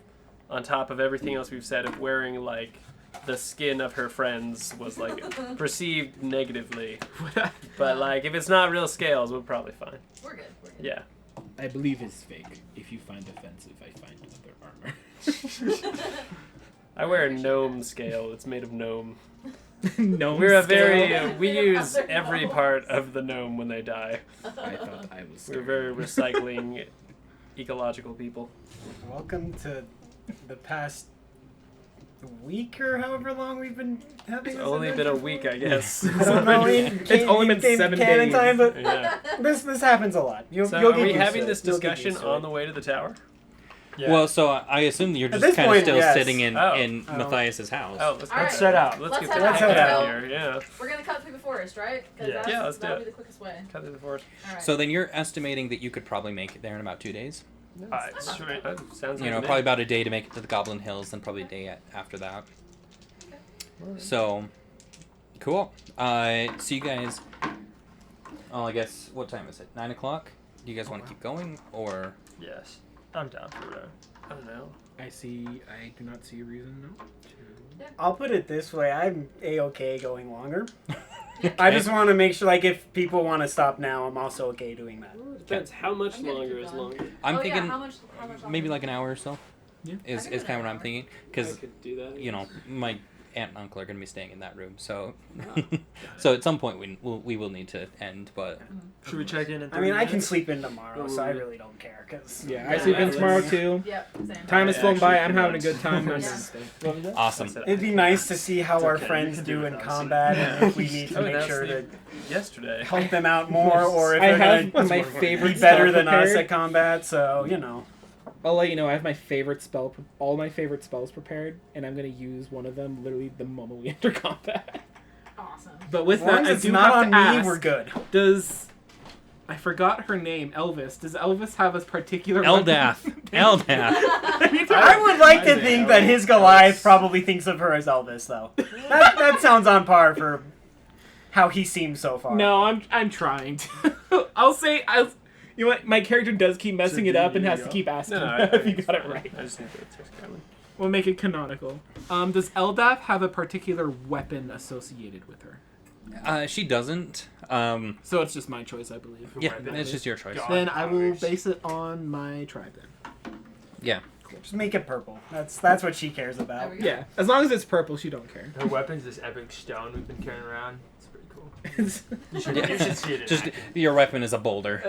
on top of everything else we've said, if wearing like the skin of her friends was like perceived negatively. But like if it's not real scales, we're probably fine. We're good. We're good. Yeah. I believe it's fake. If you find offensive, I find other armor. I wear a gnome scale. It's made of gnome. No, We're a very we Made of use other every gnomes. part of the gnome when they die. I thought I was. We're very recycling ecological people. Welcome to the past week or however long we've been having It's this only been a adventure week, for. I guess. I don't know. It's only been 7 days. Time, but Yeah. this happens a lot. You'll So get are we used having to this it. You'll get discussion used to on it. the way to the tower? Yeah. Well, so I assume that you're At just this kind of point, still yes. sitting in Oh. Matthias's house. Oh, let's, All right. set out. Let's Let's get head the out. heck Let's head out of out. here. Yeah. We're gonna cut through the forest, right? Yeah. Yeah, let's do that'll it. be the quickest way. Cut through the forest. All right. So then you're estimating that you could probably make it there in about 2 days. Sure. That sounds You know, good to probably me. about a day to make it to the Goblin Hills, and probably a day after that. So, cool. So you guys. Oh, I guess what time is it? 9 o'clock. Do you guys want to keep going, or? Yes. I'm down for that. I don't know. I do not see a reason no. I'll put it this way: I'm a-okay going longer. I just want to make sure, like, if people want to stop now, I'm also okay doing that. Depends how much I'm gonna longer keep is going. longer. I'm oh, thinking yeah, how much longer? maybe like an hour or so. Yeah. Is I can do kind of an what I'm hour. thinking, I because could do that. you know my aunt and uncle are going to be staying in that room, so Oh. so at some point we will need to end, but Should we check in? I mean, I can sleep in tomorrow, so I really don't care. Cause Yeah, I sleep in tomorrow too. Yep. Same. Time has I flown by. actually I'm having a cannot. good time. on Yeah. Wednesday. awesome. it'd be nice to see how It's our okay, we friends can do do it in without combat, and if we need to Oh, make that's sure the- to Yesterday. help them out more, or if I they're have gonna my be favorite better spell than us prepared. at combat. So I'll let you know. I have my favorite spell, all my favorite spells prepared, and I'm gonna use one of them literally the moment we enter combat. Awesome. But with as long that, as I it's do not have on to me, ask: we're good. Does I forgot her name? Elvis. Does Elvis have a particular Eldath. Eldath. I would like to think that his Goliath probably thinks of her as Elvis, though. That sounds on par for how he seems so far. No, I'm trying to. I'll say you know what? My character does keep messing it up and has to keep asking No, if you got it right. I just need to text Cameron. We'll make it canonical. Does Eldaf have a particular weapon associated with her? She doesn't. So it's just my choice, I believe. Yeah, it's just your choice. Then I will base it on my tribe then. Yeah. Just make it purple. That's what she cares There about. we go. Yeah, as long as it's purple, she don't care. Her weapon's this epic stone we've been carrying around. It's pretty cool. You should, Yeah. you should see it. In Just action. your weapon is a boulder.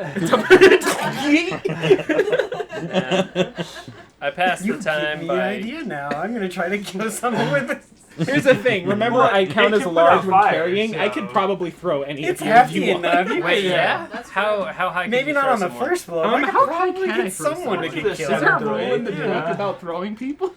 I passed You the give time me an by. idea now. I'm gonna try to kill someone with this. Here's the thing. Remember, What? I count It as can put large out when fire, carrying. I so- could probably throw any. It's of you hefty you want. enough. You Wait, could- yeah? That's How true. high? Can Maybe you not throw on the someone? first blow. How I could high probably can I get throw someone to someone? get Is Is killed. there a Scissor rule in the blade, book yeah. about throwing people?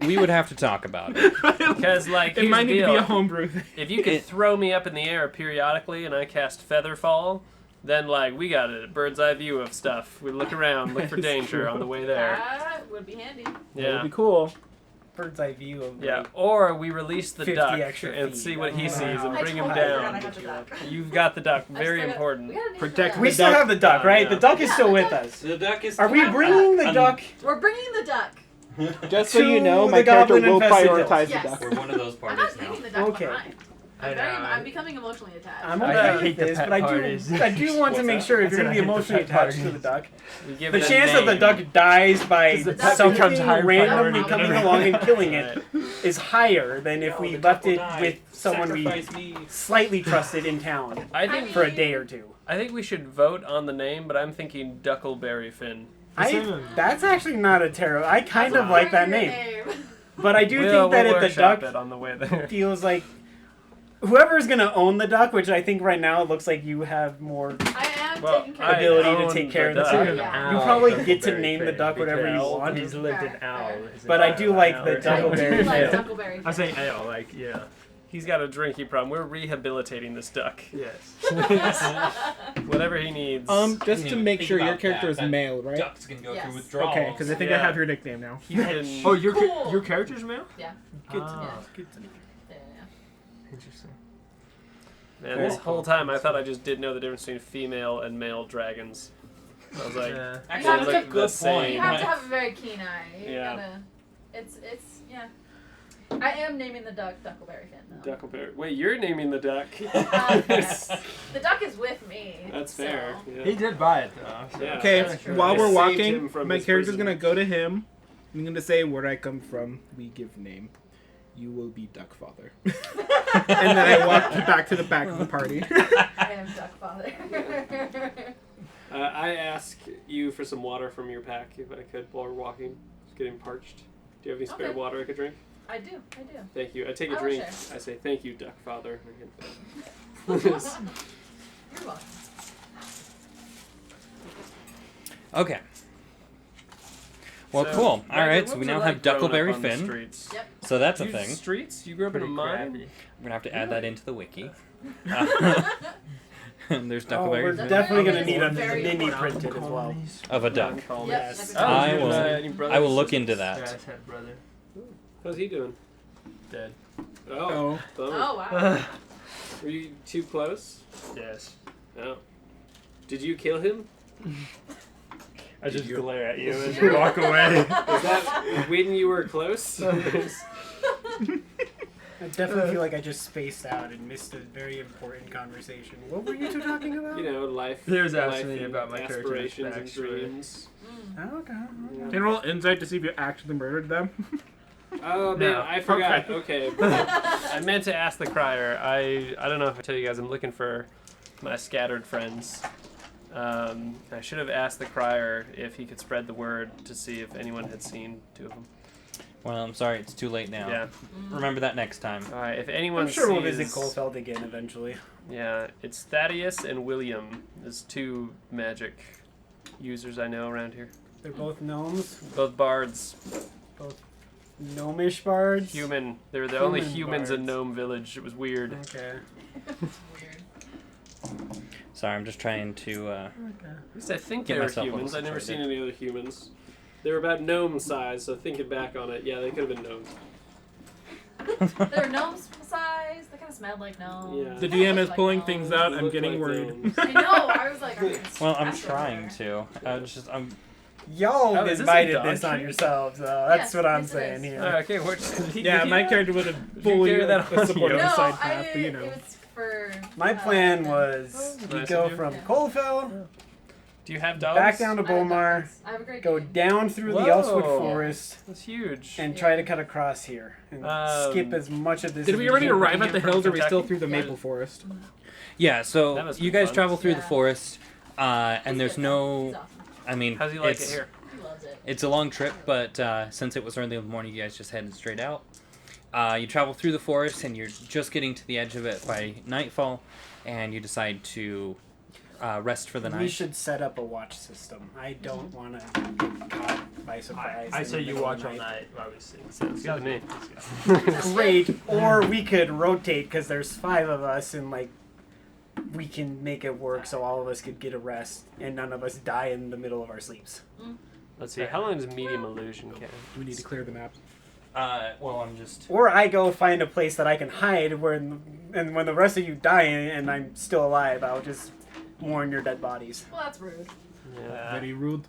We would have to talk about it. Because like It here's might the need to be deal. a homebrew thing. If you could throw me up in the air periodically and I cast Featherfall, then like we got a bird's eye view of stuff. We look around, look for That is danger true. on the way there. That would be handy. That would Yeah. be cool. Bird's eye view of Yeah, like, or we release the 50 duck extra and feet. see what he Oh, sees wow. and I bring him totally forgot down. I got the duck. You've got the duck. I Very still got- important. we gotta name Protect the We duck. still have the duck, right? The duck is Yeah, still the with duck. us. The duck is. Are we bringing the duck? We're bringing the duck. Just so To you know, my the character goblin will infested prioritize Yes. the duck. We're one of those I'm parties not now. naming the duck Okay. behind. I know. I'm becoming emotionally attached. I'm I okay with hate the this, pet but parties. I do want to What's make that? sure if I you're said going I to be hate the emotionally pet attached to parties. the duck, We give the it a chance that the name. duck dies by Because the pet something becomes higher randomly priority coming than along and everything. killing it is higher than if we left it with someone we me. slightly trusted in town I think for a day or two. I think we should vote on the name, but I'm thinking Duckleberry Finn. That's actually not a terrible. I kind of like that name, but I do We'll think that if the workshop duck it on the way there. feels like whoever's gonna own the duck, which I think right now it looks like you have more I am Well, taking care I of it. ability to own take care of the the duck. duck. Yeah. You probably get to name the duck whatever you Because want. He's lived in Fair, owl. fair. He's But I do like owl. the I Duckleberry do like Finn. Duckleberry. I'm saying ale, like, yeah. He's got a drinking problem. We're rehabilitating this duck. Yes. Whatever he needs. Just to make Think sure your about character is that. male, right? Ducks can go Yes. through withdrawals. Okay, because I think I Yeah. have your nickname now. He can, Oh, Cool. your character's male? Yeah. Good to Ah, know. Good to know. Yeah. Interesting. man, this whole time I thought I just didn't know the difference between female and male dragons. I was like, Yeah. Actually, You that's have a to- good the same. point. You have to have a very keen eye. You Yeah. gotta. It's yeah. I am naming the duck Duckleberry Finn though. Duckleberry. Wait, you're naming the duck. Yes. The duck is with me. That's so- fair. Yeah. He did buy it, though. So. Yeah. Okay, That's true. while I we're saved walking, him from my his character's prison. gonna go to him. I'm gonna say where I come from. We give name. You will be Duckfather. And then I walk back to the back of the party. I am Duckfather. I ask you for some water from your pack if I could while we're walking. It's getting parched. Do you have any spare Okay. water I could drink? I do. Thank you. I take a I will drink. share. I say thank you, Duck Father. You're welcome. Okay. Well, So, cool. All Megan, right, what so we was now it have like growing up Duckleberry on the Finn. streets? Yep. So that's a You thing. Streets? You grew up in a Pretty mine? crappy. We're gonna have to add that into the wiki. And there's Oh, we're Duckleberry Finn definitely gonna It's need a very mini important. printed as well. of a duck. Yep. Yes. every Oh, time. I you have, will- any brothers I will and look sisters? into Yeah, that. his head brother. How's he doing? Dead. Oh. Oh. bummer. Oh wow. Were you too close? Yes. No. Did you kill him? I just you- glare at you as You're- you walk away. Was that when you were close? I definitely feel like I just spaced out and missed a very important conversation. What were you two talking about? You know, life. He was life asking me and about my character's aspirations and backstory. dreams. Mm. Oh, okay. Yeah. Can you roll insight to see if you actually murdered them? Oh man, No. I forgot. Okay. I meant to ask the crier. I don't know if I tell you guys. I'm looking for my scattered friends. I should have asked the crier if he could spread the word to see if anyone had seen two of them. Well, I'm sorry, it's too late now. Yeah. Remember that next time. All right. If anyone I'm sure we'll sees- visit Colfeld again eventually. Yeah, it's Thaddeus and William. There's two magic users I know around here. They're both gnomes, Both bards. gnomish bards. Human. They were the only Human humans in bards. Gnome Village. It was weird. Okay. Weird. Sorry, I'm just trying to. At least I think Get they were myself a little humans. I've never seen situated. any other humans. They were about gnome size, so thinking back on it, yeah, they could have been gnomes. They're gnomes size. They kind of smelled like gnomes. Yeah. The They DM looked is like pulling gnomes. things out. They I'm look getting like worried. gnomes. I know. I was like, I'm gonna Well, I'm scratch trying over to. Y'all Oh, is this a invited dog this on treat? yourselves, though. That's Yes, what I'm yes, it saying is. here. Okay, which Yeah, my character would have you fully carry that on supported you? the No, side path, but you it know. was for. My plan Ethan. was Oh, we nice go of you. from Yeah. Colfell, Do you have dogs? back down to I have Bomar, dogs. I have a great go game. down through the Whoa. Elsewood Forest, That's huge. and try to cut across here and skip as much of this. Did as we already can. arrive at the hills, or are we still Kentucky? through the Yeah. maple forest? Yeah, That so must you be guys fun. travel through the Yeah. forest, and He's there's good. no. He's awesome. I mean, How do you like it it's, here? He loves it. It's a long trip, but since it was early in the morning, you guys just headed straight out. You travel through the forest, and you're just getting to the edge of it by nightfall, and you decide to rest for the We night. should set up a watch system. I don't want to get caught by surprise. I in say the you middle of watch the all night. night, obviously. Sounds good to me. Great. Or we could rotate because there's 5 of us and like we can make it work so all of us could get a rest and none of us die in the middle of our sleeps. Let's see. How long does medium illusion count? We need to clear the map. Well, I'm just. Or I go find a place that I can hide where, and when the rest of you die and I'm still alive, I'll just mourn your dead bodies. Well, that's rude. Yeah. Very rude.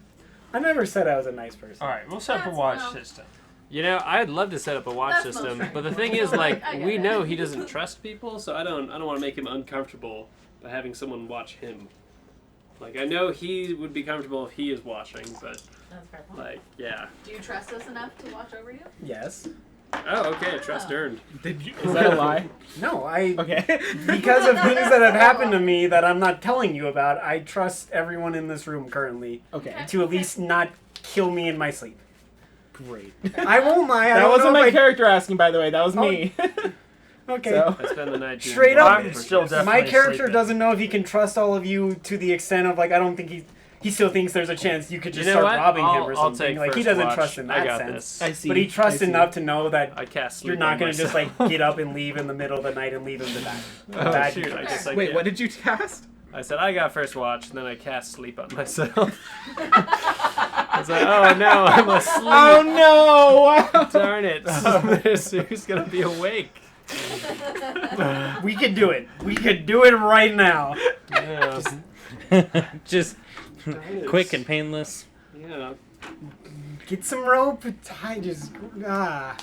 I never said I was a nice person. All right, we'll set up a That's- watch no. system. You know, I'd love to set up a watch That's system, most but the right. thing is, like, I get we it. know he doesn't trust people, so I don't want to make him uncomfortable by having someone watch him. Like, I know he would be comfortable if he is watching, but That's a fair point. like, yeah. Do you trust us enough to watch over you? Yes. Oh, okay, trust earned. Did you? Is that a lie? No, I. Okay. Because of things that have happened to me that I'm not telling you about, I trust everyone in this room currently Okay. to at least not kill me in my sleep. Great. I won't lie. I That don't wasn't know my if character asking, by the way. That was me. Okay. So. I spend the night doing Straight up, watch I'm still pursuits. definitely My character sleeping. doesn't know if he can trust all of you to the extent of like I don't think he still thinks there's a chance you could You just know start what? robbing him I'll or something. take Like he first doesn't watch. trust in I that got sense. this. I see. But he trusts I see. enough to know that I cast sleep you're not on going to just myself. like get up and leave in the middle of the night and leave him to die. Oh, That shoot, you I trust. guess I Wait, can. what did you cast? I said I got first watch, and then I cast sleep on myself. I was like, oh no, I'm asleep. Oh no! Darn it. Who's gonna be awake? We could do it. We could do it right now. Yeah. just Darn it. quick and painless. Yeah. Get some rope. I just Are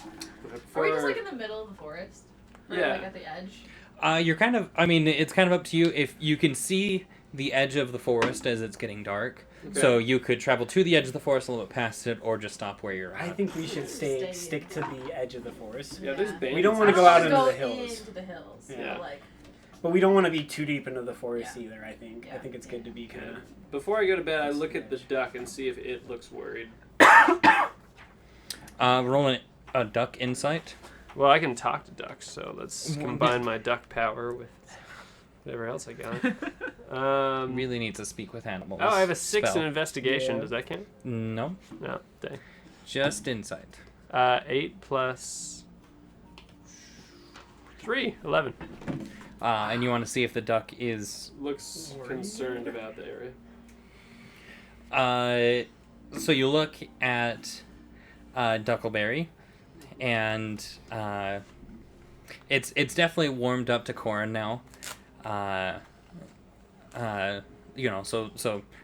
we just like in the middle of the forest? Or Yeah. like at the edge? You're kind of. I mean, it's kind of up to you. If you can see the edge of the forest as it's getting dark, so you could travel to the edge of the forest a little bit past it, or just stop where you're I at. think we should stick to the edge of the forest. Yeah, there's Yeah. bands. We don't I wanna don't go out wanna into go the hills. Into the hills. Yeah. So, like, But we don't want to be too deep into the forest Yeah. either, I think. I Yeah. think it's good to be kind of... Before I go to bed, I look at the duck and see if it looks worried. Rolling a duck insight. Well, I can talk to ducks, so let's combine my duck power with whatever else I got. Really need to speak with animals. Oh, I have a 6 spell. in investigation. Yeah. Does that count? No, No, dang. just insight. 8 plus 3, 11. And you want to see if the duck is. Looks concerned about the area. So you look at Duckleberry, and it's definitely warmed up to Corin now. So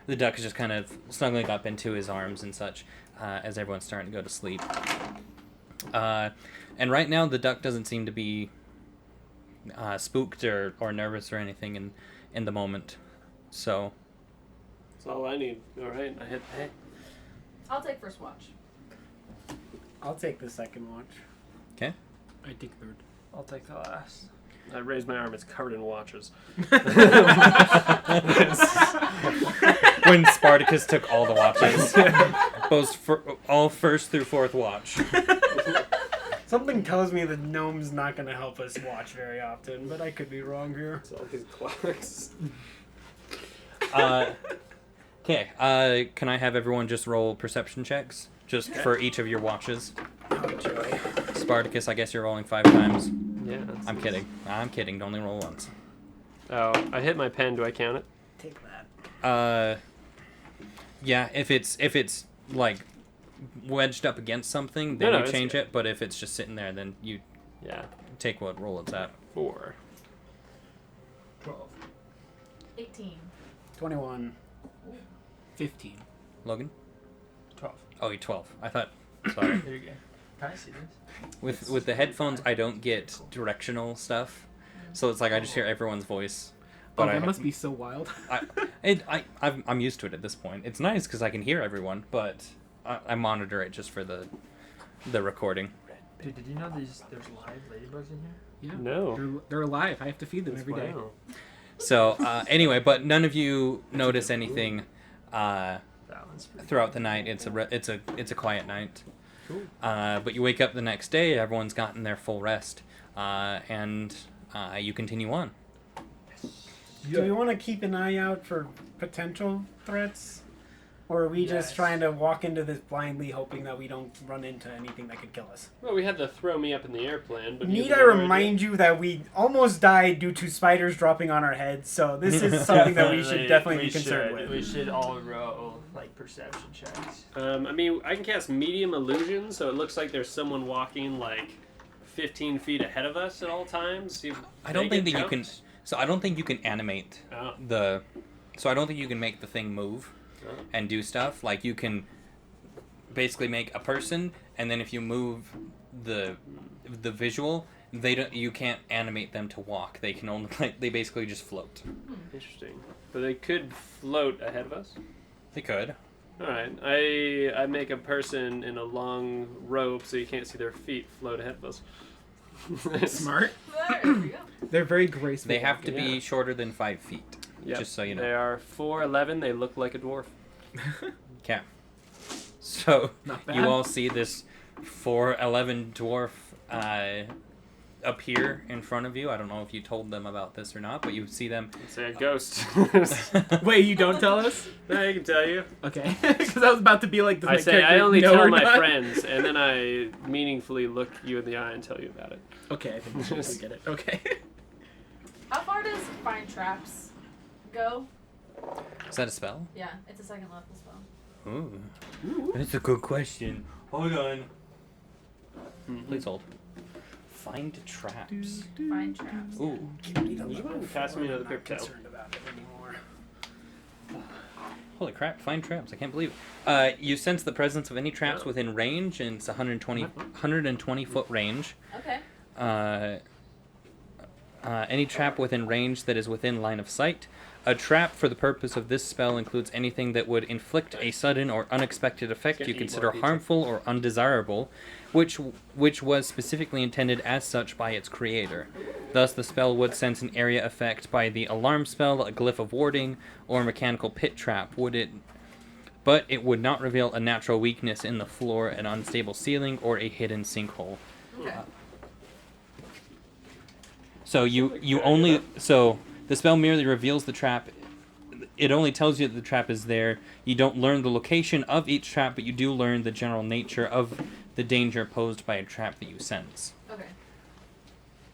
the duck is just kind of snuggling up into his arms and such as everyone's starting to go to sleep. And right now the duck doesn't seem to be spooked or nervous or anything in the moment. So That's all I need. All right, I hit pay. I'll take first watch. I'll take the second watch. okay. I take third. I'll take the last. I raise my arm. It's covered in watches. When Spartacus took all the watches, all first through fourth watch. Something tells me the gnome's not going to help us watch very often, but I could be wrong here. It's all his clocks. Okay. Can I have everyone just roll perception checks just for each of your watches? Oh, joy. Spartacus, I guess you're rolling 5 times. Yeah. That's I'm kidding. I'm kidding. Only roll once. Oh, I hit my pen. Do I count it? Take that. Yeah. If it's like wedged up against something, then No, you it's change good. it. But if it's just sitting there, then you Yeah. take what roll it's at. 4. 12. 18. 21. 15. Logan. 12. Oh, you're 12. I thought. Sorry. There you go. Can I see this? With the headphones, I don't get directional stuff, so it's like I just hear everyone's voice. Oh, But that must be so wild. I'm used to it at this point. It's nice because I can hear everyone, but I monitor it just for the recording. Dude, did you know there's live ladybugs in here? Yeah. No. They're alive. I have to feed them every day. Wow. So anyway, but none of you notice anything Balance. throughout the night. It's a quiet night. Cool. But you wake up the next day. Everyone's gotten their full rest, and you continue on. Do we want to keep an eye out for potential threats? Or are we Yes. just trying to walk into this blindly hoping that we don't run into anything that could kill us? Well, we had the throw me up in the air plan, but Need I remind you that we almost died due to spiders dropping on our heads, so this is something that we should definitely be concerned with. We should all roll like perception checks. I mean, I can cast medium illusion, so it looks like there's someone walking like 15 feet ahead of us at all times. See if I don't they think get that you can. counts. So I don't think you can animate Oh. the. So I don't think you can make the thing move Oh. and do stuff. Like you can basically make a person, and then if you move the visual, they don't. You can't animate them to walk. They can only they basically just float. Interesting. But they could float ahead of us. They could. All right. I make a person in a long robe so you can't see their feet float ahead of us. Smart. There we go. They're very graceful. They have to Yeah. be shorter than 5 feet. Yep. Just so you know. They are 4'11". They look like a dwarf. Okay. So Not bad. you all see this 4'11" dwarf appear in front of you. I don't know if you told them about this or not, but you see them. It's a ghost. Wait, you don't tell us? I can tell you. Okay. Because I was about to be like, does I my say character I only know tell or my not? friends, and then I meaningfully look you in the eye and tell you about it. Okay, I think we get it. Okay. How far does find traps go? Is that a spell? Yeah, it's a second level spell. Ooh. That's a good question. Hold on. Please hold. Find traps. Find traps. Ooh. Would you mind passing me another I'm not crypto? concerned about it anymore. Holy crap, find traps. I can't believe it. You sense the presence of any traps within range, and it's 120 foot range. Okay. Any trap within range that is within line of sight. A trap for the purpose of this spell includes anything that would inflict a sudden or unexpected effect you consider harmful or undesirable, which was specifically intended as such by its creator. Thus, the spell would sense an area effect by the alarm spell, a glyph of warding, or mechanical pit trap. But it would not reveal a natural weakness in the floor, an unstable ceiling, or a hidden sinkhole. Okay. So the spell merely reveals the trap. It only tells you that the trap is there. You don't learn the location of each trap, but you do learn the general nature of the danger posed by a trap that you sense. Okay.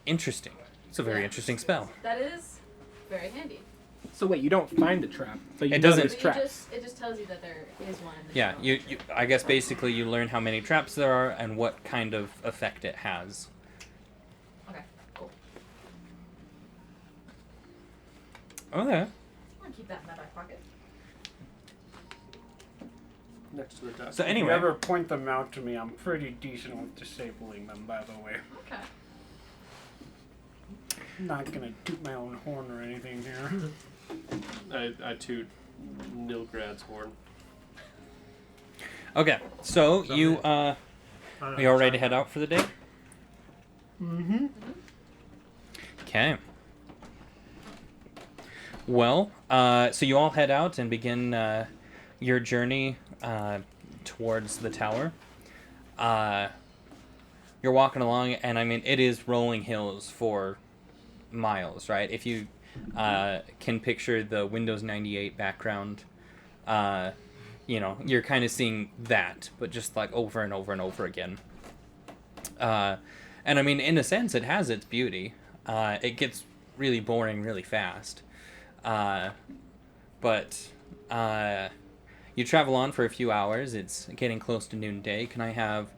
Interesting. It's a very Yeah. interesting spell. That is very handy. So wait, you don't find the trap, but you It know doesn't- there's But traps. it just tells you that there is one in the Yeah, show. you I guess basically you learn how many traps there are and what kind of effect it has. Okay, cool. Okay. I'm gonna keep that in my back pocket. Next to the duck. So If anyway, you ever point them out to me, I'm pretty decent with disabling them, by the way. Okay. I'm not gonna toot my own horn or anything here. I toot Nilgrad's horn. okay. So you are you all ready to head out for the day? Mm-hmm. Okay. Well, so you all head out and begin your journey towards the tower. You're walking along, and I mean, it is rolling hills for miles, right? If you can picture the Windows 98 background, you're kind of seeing that, but just like over and over and over again. And I mean, in a sense, it has its beauty. It gets really boring really fast. But you travel on for a few hours. It's getting close to noonday. Can I have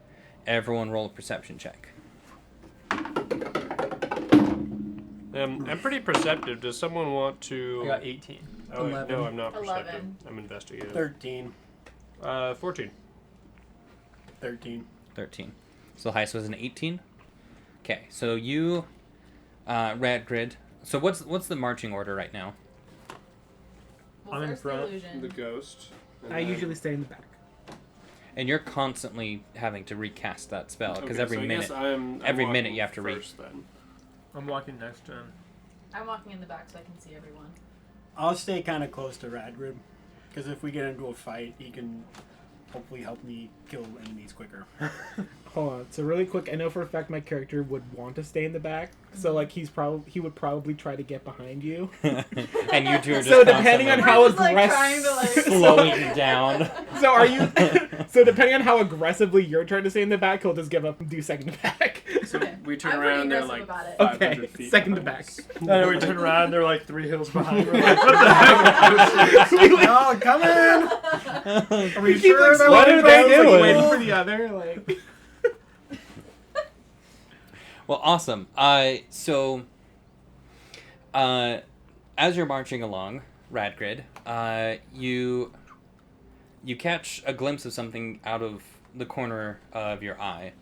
everyone roll a perception check? I'm pretty perceptive. Does someone want to? I got 18. Oh, 11. no, I'm not perceptive. 11. I'm investigative. 13. 14. 13. 13. So the highest was an 18. Okay, so you, Radgrid. So what's the marching order right now? Well, I'm in first front. the illusion. The ghost. and I then- usually stay in the back. And you're constantly having to recast that spell because Okay, every so I minute. guess I'm every walking minute you have to read. first, then. I'm walking next to him. I'm walking in the back so I can see everyone. I'll stay kind of close to Radgrid, because if we get into a fight, he can hopefully help me kill enemies quicker. Hold on. So really quick, I know for a fact my character would want to stay in the back. So like he would probably try to get behind you. And you two are just So depending on constantly how We're just, like, aggressive, trying to, like- slowing down. So are you? So depending on how aggressively you're trying to stay in the back, he'll just give up and do second to back. So Okay. we turn I'm pretty around, they're aggressive like about it. 500 Okay, feet second to behind back. us. And then we turn around, they're like 3 hills behind. We're like, what the heck? Oh, come in! Are we We keep sure like that what slowing are we're they down, like, doing? waiting for the other. Like Well, awesome. So, as you're marching along, Radgrid, you catch a glimpse of something out of the corner of your eye,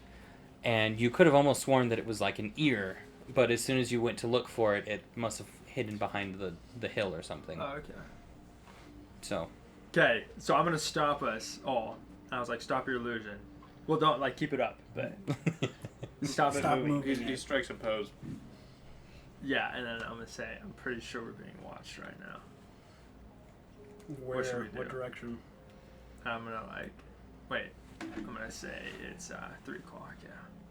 and you could have almost sworn that it was like an ear, but as soon as you went to look for it, it must have hidden behind the hill or something. Oh, okay. So, Okay, so I'm gonna stop us all. I was like, stop your illusion. Well, don't like keep it up, but stop it Stop moving. moving. He strikes a pose. Yeah, and then I'm gonna say I'm pretty sure we're being watched right now. Where, What should we what do? direction? I'm gonna wait. I'm gonna say it's 3 o'clock.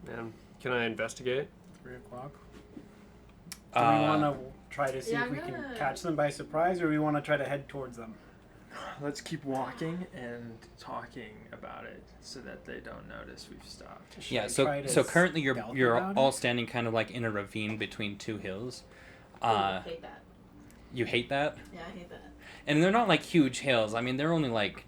Yeah. Can I investigate? 3 o'clock? Do we uh, want to try to see Yeah, if we I'm can gonna- catch them by surprise, or we want to try to head towards them? Let's keep walking and talking about it so that they don't notice we've stopped. Should yeah. I So try to so currently you're stealth you're about all it? standing kind of like in a ravine between two hills. I hate that. You hate that? Yeah, I hate that. And they're not like huge hills. I mean, they're only like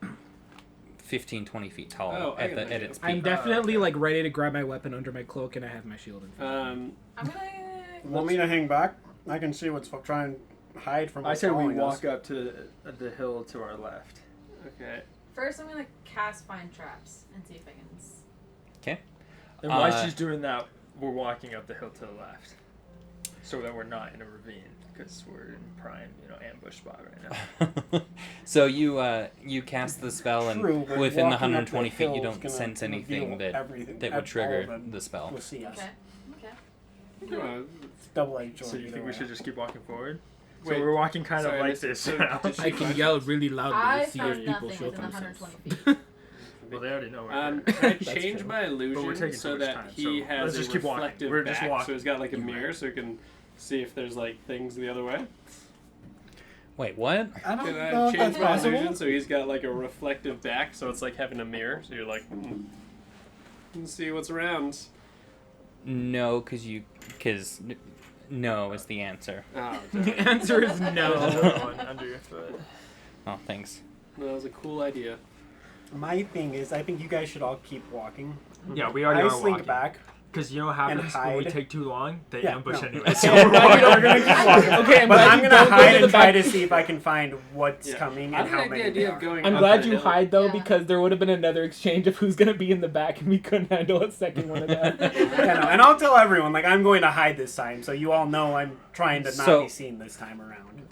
15, 20 feet tall Oh, I at can at think its of- I'm peak. definitely like ready to grab my weapon under my cloak, and I have my shield in front. I'm gonna. Want me to hang back? I can see what's try and hide from. I what's say we following us. walk up to the hill to our left. Okay. First, I'm gonna cast find traps and see if I can. And while Uh, she's doing that, we're walking up the hill to the left, so that we're not in a ravine because we're in prime, ambush spot right now. So you cast the spell, and True, but within the walking up 120 the feet, you hill don't is gonna sense anything reveal that everything, would all trigger of them the spell. will see us. Okay. Okay. It's double-edged sword. So you either think we way. should just keep walking forward? Wait, so we're walking kind sorry, of I like missed it. this. So now. did she I can find- yell really loudly I to see if found people nothing show within themselves. 120 feet. Well, they already know we're Can here. I That's change true. my But we're illusion taking so too much that time, he so has let's a just keep walking. reflective We're just back, walking. so he's got like a You're mirror, right. so he can see if there's like things the other way. Wait, what? I don't Can know I if change that's my possible. illusion so he's got like a reflective back, so it's like having a mirror, so you're like, let's see what's around. No, because no is the answer. Oh, The answer is There's no. another one under your foot. Oh, thanks. that was a cool idea. My thing is, I think you guys should all keep walking. Yeah, we already I are slink walking. back. Because you know what happens when we hide. take too long? They Yeah, ambush no. anyway. Okay, So we're we're walking. gonna keep walking. Okay, I'm But glad I'm you gonna don't go hide to the and try back. to see if I can find what's Yeah. coming I and how like the many idea there of are. going I'm up glad the you hill. hide though, Yeah. because there would have been another exchange of who's gonna be in the back, and we couldn't handle a second one of that. Yeah, no, and I'll tell everyone, like, I'm going to hide this time, so you all know I'm trying to not So- be seen this time around.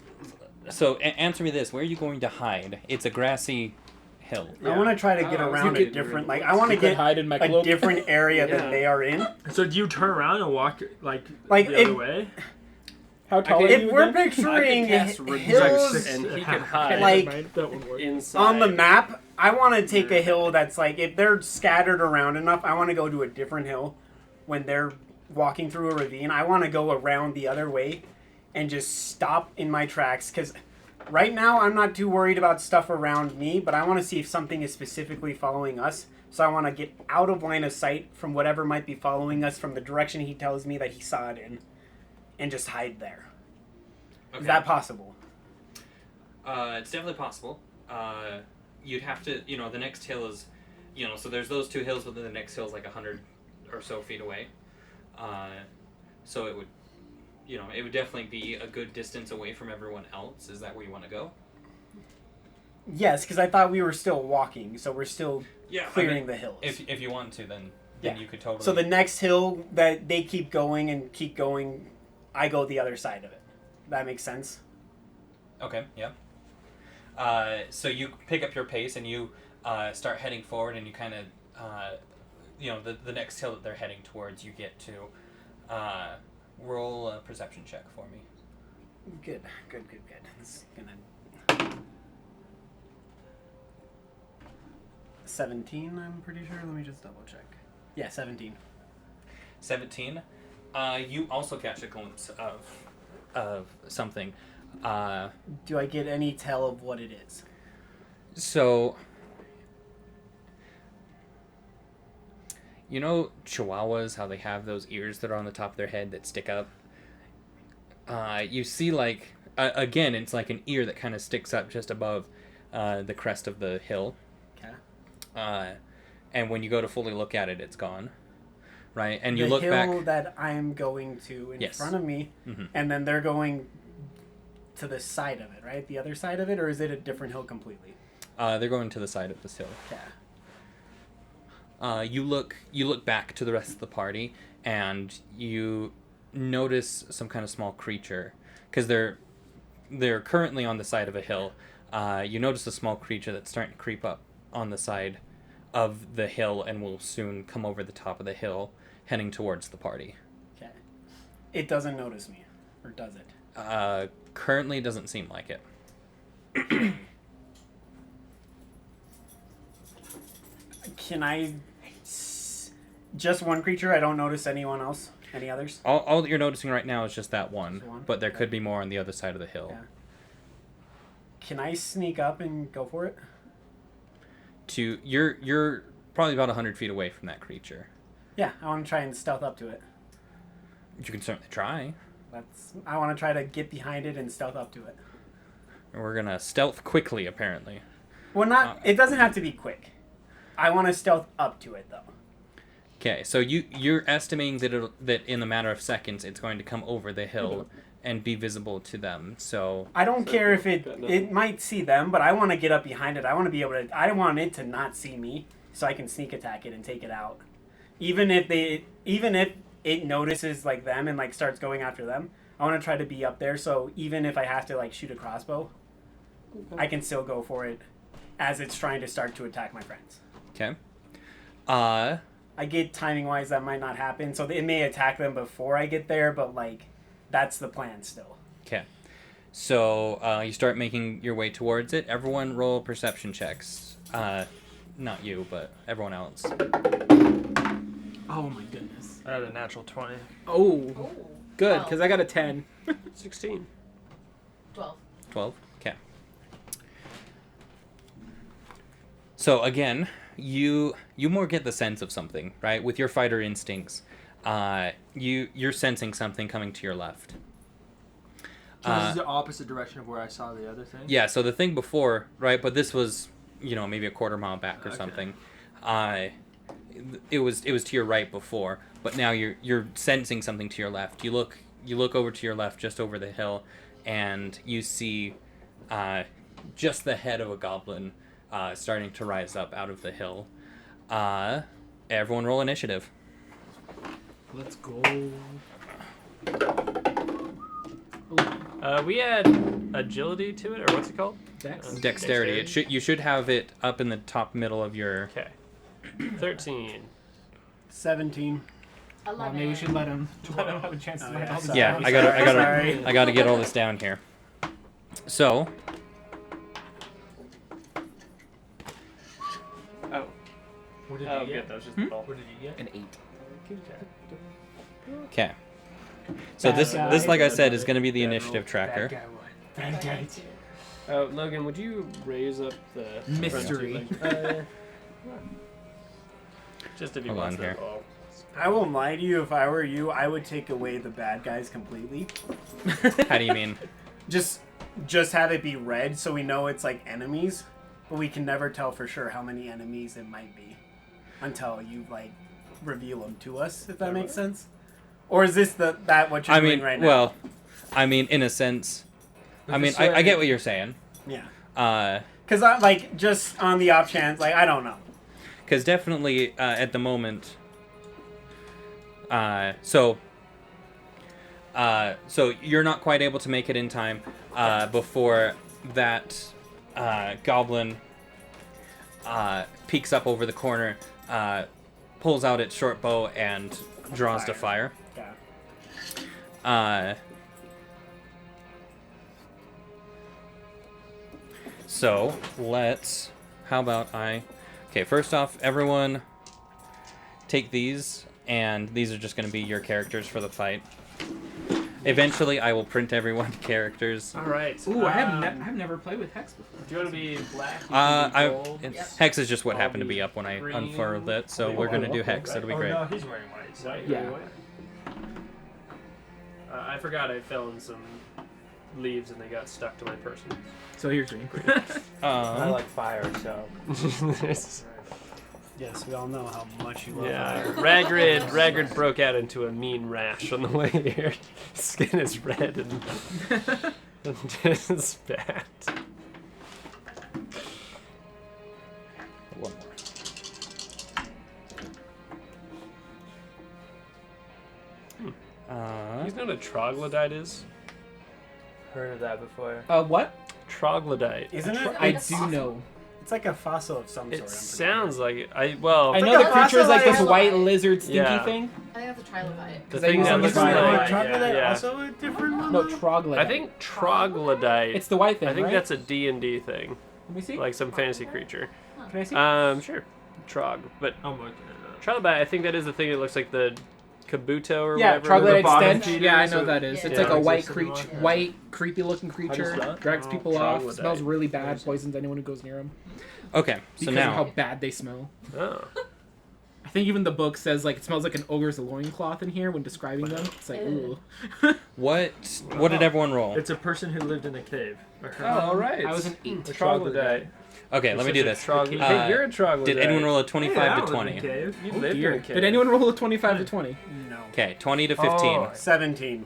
So answer me this: where are you going to hide? It's a grassy hill. I want to try to get Oh, around you a could- different, like, I want to You could get hide in my a cloak. different area Yeah. that they are in. So do you turn around and walk like Like, the if- other way? How tall can- are If you we're again? picturing I could cast hills six- and he half- can hide like- Never mind, that one worked. inside. on the map, I want to take a hill that's like, if they're scattered around enough, I want to go to a different hill when they're walking through a ravine. I want to go around the other way and just stop in my tracks, because right now I'm not too worried about stuff around me, but I want to see if something is specifically following us. So I want to get out of line of sight from whatever might be following us from the direction he tells me that he saw it in, and just hide there. Is that possible? It's definitely possible. You'd have to, the next hill is, so there's those two hills, but then the next hill is like 100 or so feet away. So it would, it would definitely be a good distance away from everyone else. Is that where you want to go? Yes, because I thought we were still walking, so we're still Yeah, clearing the hills. If you want to, then Yeah. you could totally. So the next hill that they keep going, I go the other side of it. That makes sense. Okay, yeah. So you pick up your pace and you start heading forward, and you kind of, the next hill that they're heading towards, you get to. Roll a perception check for me. Good. This is gonna 17. I'm pretty sure. Let me just double check. Yeah, 17. 17. You also catch a glimpse of something. Do I get any tell of what it is? So, you know Chihuahuas, how they have those ears that are on the top of their head that stick up? You see, like, again, it's like an ear that kind of sticks up just above the crest of the hill. Okay. And when you go to fully look at it, it's gone. Right? And you the look hill back. that I'm going to in Yes. front of me, Mhm. and then they're going to the side of it, right? The other side of it, or is it a different hill completely? They're going to the side of this hill. Okay. You look back to the rest of the party, and you notice some kind of small creature, because they're currently on the side of a hill. You notice a small creature that's starting to creep up on the side of the hill and will soon come over the top of the hill, heading towards the party. Okay. It doesn't notice me, or does it? Currently, doesn't seem like it. Can I? Just one creature. I don't notice anyone else. Any others? All that you're noticing right now is just that one, Just one? but there Okay. could be more on the other side of the hill. Yeah. Can I sneak up and go for it? You're probably about 100 feet away from that creature. Yeah, I want to try and stealth up to it. You can certainly try. I want to try to get behind it and stealth up to it. We're gonna stealth quickly, apparently. Well, not. It doesn't have to be quick. I want to stealth up to it though. Okay, so you're estimating that in a matter of seconds it's going to come over the hill and be visible to them. So I don't care if got nothing. it might see them, but I want to get up behind it. I want to be able to. I want it to not see me, so I can sneak attack it and take it out. Even if it notices like them and like starts going after them, I want to try to be up there. So even if I have to like shoot a crossbow, I can still go for it as it's trying to start to attack my friends. okay. I get timing wise that might not happen, so it may attack them before I get there, but like that's the plan still. Okay. So you start making your way towards it. Everyone roll perception checks. Not you, but everyone else. Oh my goodness. I had a natural 20. Oh, Oh. good, because I got a 10. 16. 12. 12. Okay. So again, you more get the sense of something, right? With your fighter instincts, you're sensing something coming to your left. So this is the opposite direction of where I saw the other thing? Yeah. So the thing before, right? But this was, maybe a quarter mile back or Okay. something. It was to your right before, but now you're sensing something to your left. You look over to your left, just over the hill, and you see just the head of a goblin starting to rise up out of the hill. Everyone roll initiative. Let's go. We add agility to it, or what's it called? Dex. Dexterity. You should have it up in the top middle of your. Okay. 13. 17. 11. Well, maybe we should let him have a chance to Oh, write yeah, all this sorry. Yeah, down. Sorry. I gotta get all this down here. So, Oh. What did Oh, you good. get? That was just the ball. What did you get? An 8. okay. So Bad this, guy. like I said, is going to be the Bad initiative roll. tracker. Bad guy. Oh, Logan, would you raise up the Mystery. Just if you Hold want on to. here. I won't lie to you. If I were you, I would take away the bad guys completely. How do you mean? Just have it be red, so we know it's like enemies, but we can never tell for sure how many enemies it might be until you like reveal them to us. If that makes sense. Or is this that what you're I doing mean, right now? well, I mean, in a sense. I mean, I get what you're saying. Yeah. Uh, Because I like just on the off chance, like I don't know. because definitely at the moment. So you're not quite able to make it in time before that goblin peeks up over the corner, pulls out its short bow, and draws to fire. Yeah. So let's. How about Okay, first off, everyone take these, and these are just going to be your characters for the fight. Eventually, I will print everyone characters. All right. Ooh, I've never played with Hex before. Do you want to be black? You can be gold. Yep. Hex is just what I'll happened to be be up when I green. unfurled it, so Okay, we're going to do okay, Hex. right. It'll be Oh, great. no, he's wearing white. So Yeah. I forgot I fell in some leaves and they got stuck to my person. So here's green. I like fire, so. Yes, we all know how much you love Yeah, fire. Ragrid broke out into a mean rash on the way here. Skin is red and it's bad. One more. You know what a troglodyte is? Heard of that before. What? Troglodyte. Isn't it? I It's do awesome. know. It's like a fossil of some sort. It sounds like it. I know I know like the a creature is like this fossilized- white lizard stinky Yeah. thing. I think that's a trilobite. the they thing use that them looks as Is Right. like troglodyte yeah. also a different one? No, though? troglodyte. I think troglodyte. it's the white thing. I think right? that's a D&D thing, Let me see. like some fantasy creature. Can I see? Sure, trog. But I'm looking at troglodyte, I think that is the thing that looks like the kabuto or Yeah, whatever. troglodyte The bottom stench. feeder, Yeah, I so- know that is. Yeah. It's Yeah. like a white Exists creature, anymore? white creepy looking creature. spell it? Drags Oh, people off. troglodyte. Smells really bad. Poisons anyone who goes near them Okay, so because of now. how bad they smell. Oh. I think even the book says like it smells like an ogre's loincloth in here when describing them. It's like Ew. ooh. What did everyone roll? It's a person who lived in a cave. Oh, all right. I was an 8. A troglodyte. Okay, let me do this. Hey, Uh, you're a troglodyte. Did anyone roll a 25 I to was in a 20? cave. You Oh, lived dear. in a cave. Did anyone roll a 25 to 20? No. Okay, 20 to 15. Oh. 17.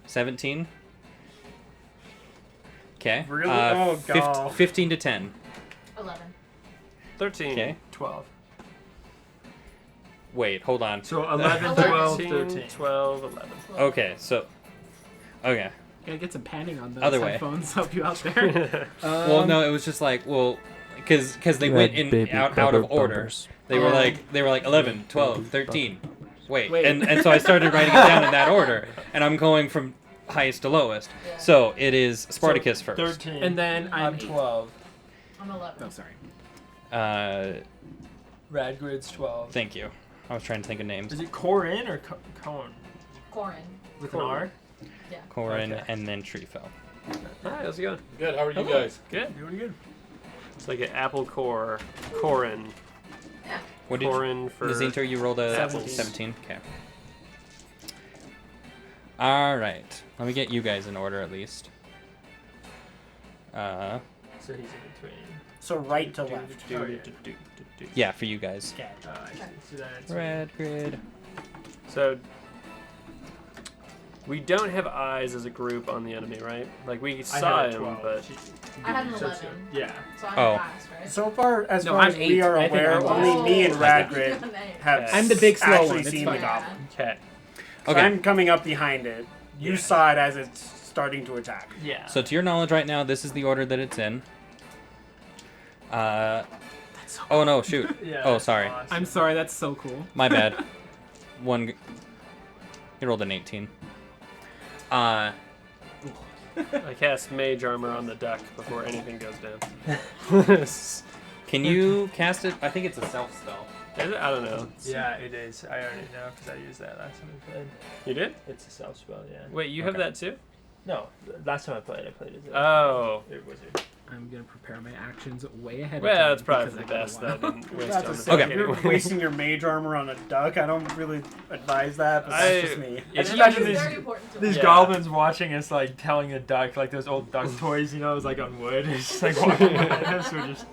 17. Okay. Really? Oh, God. 15 to 10. 11. 13. Okay. 12. Wait, hold on. So 11, 11. 12, 13, 13. 12, 11. Okay, so. Okay. Gotta get some panning on those Other way. headphones. Help you out there. Well, no, it was just like, well, because they went in out of order. They were like 11, 12, 13. Wait. Wait. And so I started writing it down in that order, and I'm going from highest to lowest. Yeah. So it is Spartacus first. 13. And then I'm 8. 12. I'm 11. Oh, sorry. Radgrid's 12. Thank you. I was trying to think of names. Is it Corin or Cone? Corin. With an R? Corin Okay. and then Treefell. Hi, how's it going? Good. How are you guys? Good. Doing good. It's like an apple core. Corin. What did you, Corin for... Nazinter, you rolled a 17. 17? Okay. Alright. Let me get you guys in order at least. So he's in between. So right to left. Oh, yeah. Yeah, for you guys. Okay. I see. So that's Red grid. So... We don't have eyes as a group on the enemy, right? Like, we I saw had a him, 12. but... I had an So 11. yeah. So I'm Oh. last, right? So far, as No, far I'm as 8. we are I think aware, I'm only last. me and Oh. Radgrid have I'm the big slow actually one, it's seen fine. the goblin. Okay. So Okay. I'm coming up behind it. You Yeah. saw it as it's starting to attack. Yeah. So to your knowledge right now, this is the order that it's in. Oh no, shoot. Yeah, Oh, that's sorry. awesome. I'm sorry, that's so cool. My bad. You rolled an 18. I cast Mage Armor on the duck before anything goes down. Is Can you cast it? I think it's a self spell. it? I don't know. Yeah, it is. I already know because I used that last time I played. You did? It's a self spell, yeah. Wait, you have Okay. that too? No, last time I played it as a Oh. wizard. I'm gonna prepare my actions way ahead of Well, time that's probably because for the I got a best. while. That I didn't waste That's on a the second. Okay. duck You're anyway. wasting your mage armor on a duck. I don't really advise that, but I- that's just me. If It's you- imagine It's these, very important to these me. Yeah. goblins watching us like telling a duck, like those old duck toys, you know, it was like on wood. It's just like walking behind us. We're just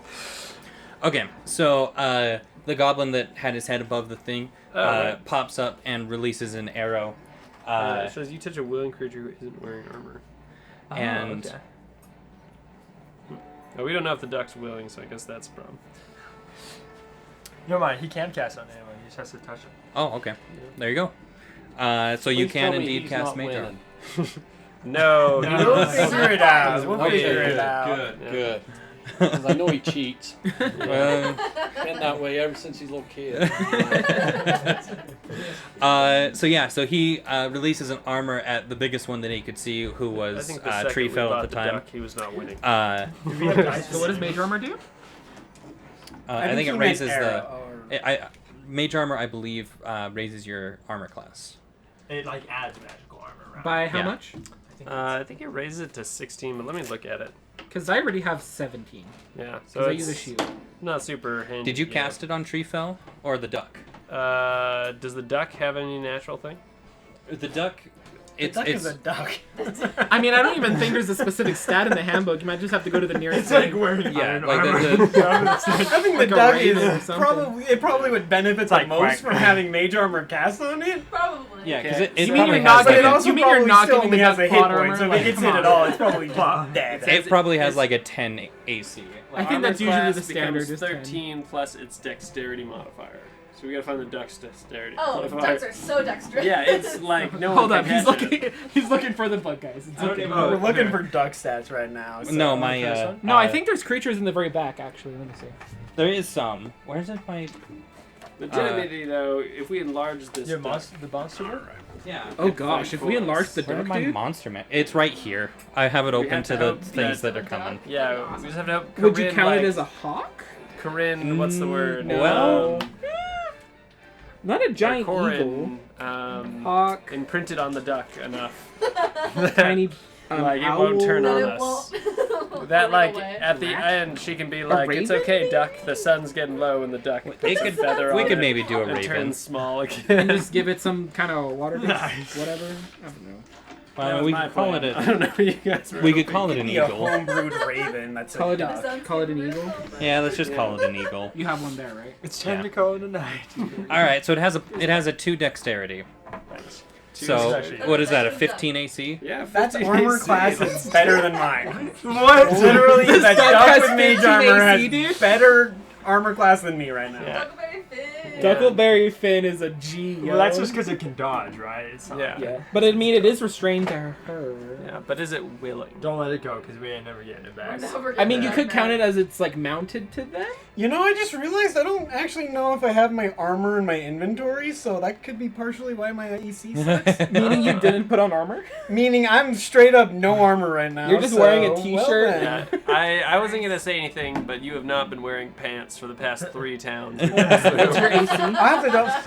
Okay, so the goblin that had his head above the thing Oh, right. pops up and releases an arrow. it says you touch a willing creature who isn't wearing armor. And- okay. Oh, we don't know if the duck's willing, so I guess that's a problem. Never mind, he can cast on anyone. He just has to touch it. Oh, okay. There you go. So you Please can tell me indeed he's cast not Mage Armor. winning. No. he We'll doesn't. figure it out. We'll Okay, figure it good, out. good, Yeah. good. Because I know he cheats. Uh, Been that way ever since he's a little kid. so he releases an armor at the biggest one that he could see, who I was think the second we Treefell bought at the the time. duck, he was not winning. So what does Mage Armor do? I think he it meant raises arrow, or- Mage Armor, I believe, raises your armor class. It like adds magical armor, right? By how Yeah. much? I think it raises it to 16, but let me look at it. Because I already have 17. Yeah, so Because I it's use a shield. not super handy. Did you cast it on Treefell or the duck? Does the duck have any natural thing? The duck. The duck is a duck. I mean, I don't even think there's a specific stat in the handbook. You might just have to go to the nearest. It's like thing. wearing Yeah, iron like armor. I think Like the a duck raven or is something. probably would benefit the like most quack. from having Mage Armor cast on it. Probably. Yeah, because Okay. it You mean probably you're not has But like it gonna- a, also you mean you're probably not still giving only the has duck a hit plot point, armor? so if Like, it gets come hit on. at all, it's probably dead. it probably has like a 10 AC. I think that's usually the standard Becomes is 10. 13 plus its dexterity modifier. So we gotta find the duck's dexterity Oh, modifier. ducks are so dexterous. Yeah, it's like no Hold one up, can he's catch it. looking. He's looking for the book, guys. It's okay. We're looking for duck stats right now. So. No, my No, I think there's creatures in the very back. Actually, let me see. there is some. Where's it? My Legitimately, though, if we enlarge this, Your duck- monster, the monster book? yeah. Oh gosh, if we enlarge the Where duck, did my dude, monster man? It's right here. I have it We open have to to the hope things that- that are coming. Yeah, we just have to have would you Corinne, count like, it as a hawk? Corinne, what's the word? Well- Not a giant eagle. Corinne, Hawk, imprinted on the duck enough. tiny Like, it owl. won't turn That on it us. won't. That, like, away. at the end, she can be like, it's raven, okay, maybe? duck, the sun's getting low, and the duck We puts a could- feather we on could it maybe do a and raven. turns small and again. just give it some kind of water based Nice. whatever. I don't know. That was we my could call plan. it I a. don't know what you guys were We could hoping. call it an Be a eagle. homebrewed raven. That's Call a it a- duck. Sounds Call it an good. eagle? Yeah, let's just call it an eagle. You have one there, right? It's time Yeah. to call it a night. All right, so it has a 2 dexterity. Nice. So actually- what is that? A 15 AC? Yeah, That's 15 armor AC. class is better than mine. What? Literally, that duck duck has with mage 15 armor AC, has dude? better armor class than me right now. Yeah. Huckleberry Finn. Duckleberry Finn is a G. Well, that's just because it can dodge, right? It's not Yeah. Yeah, but I mean, it is restrained to her. Yeah, but is it willing? Don't let it go, because we ain't never getting it We're back. never I mean, you getting could that count back. it as it's like mounted to them. You know, I just realized I don't actually know if I have my armor in my inventory, so that could be partially why my EC sucks. Meaning you didn't put on armor. Meaning I'm straight up no armor right now. You're just so, wearing a well t-shirt. then. Yeah, I wasn't gonna say anything, but you have not been wearing pants for the past 3 towns. That's your AC. I have to go. 'Cause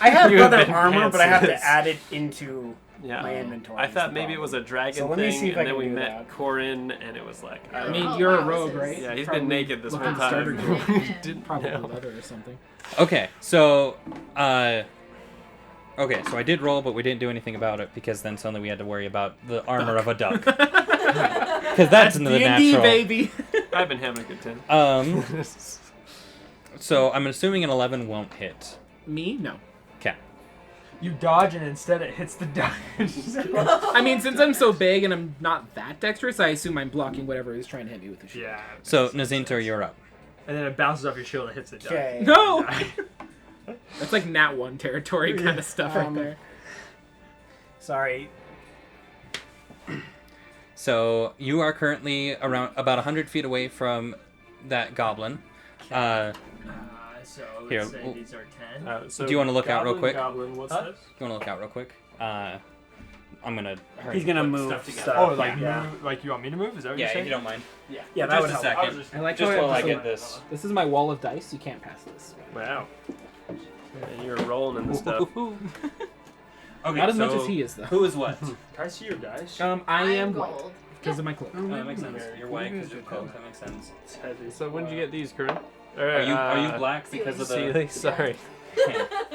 I have You have other been armor, but I have to pantsless. add it into Yeah. my inventory. I is thought the maybe it problem. was a dragon So let me thing, see if I and then can we do met that. Corin, and it was like, I I don't mean, know. Oh, you're a wow, rogue, this is- right? Yeah, he's Probably been naked this looking whole time. starter group. Didn't- Probably yeah. leather or something. Okay, so okay, so I did roll, but we didn't do anything about it because then suddenly we had to worry about the armor of a duck because that's in the D&D, natural. baby. I've been having a good time. So I'm assuming an 11 won't hit. Me? No. Okay. You dodge, and instead it hits the duck. I mean, since I'm so big and I'm not that dexterous, I assume I'm blocking whatever is trying to hit me with the shield. Yeah. So Nazintor, you're up. And then it bounces off your shield and hits the duck. Okay. No! That's like Nat 1 territory kind of stuff right Um, there. Sorry. So you are currently around about 100 feet away from that goblin. So let's Here, say well- these are 10. So Do you wanna look out real quick? Goblin, what's Huh? this? You want to look out real quick? I'm gonna. hurry He's gonna put move stuff together. stuff. Oh, like yeah. move, like you want me to move? Is that what Yeah, you're if saying? you don't mind. Yeah, Just that would a help. second. I was just- I like Just how while I so get this. This is my wall of dice. You can't pass this. Wow. And you're rolling in the stuff. Okay, Not as much so as he is, though. Who is what? Can I see your dice? I I'm am white gold. because of my cloak. Oh, that makes sense. You're white because you're coat. That makes sense. It's heavy. So when did you get these, Corin? Are you black because of the? Sealy? Sorry.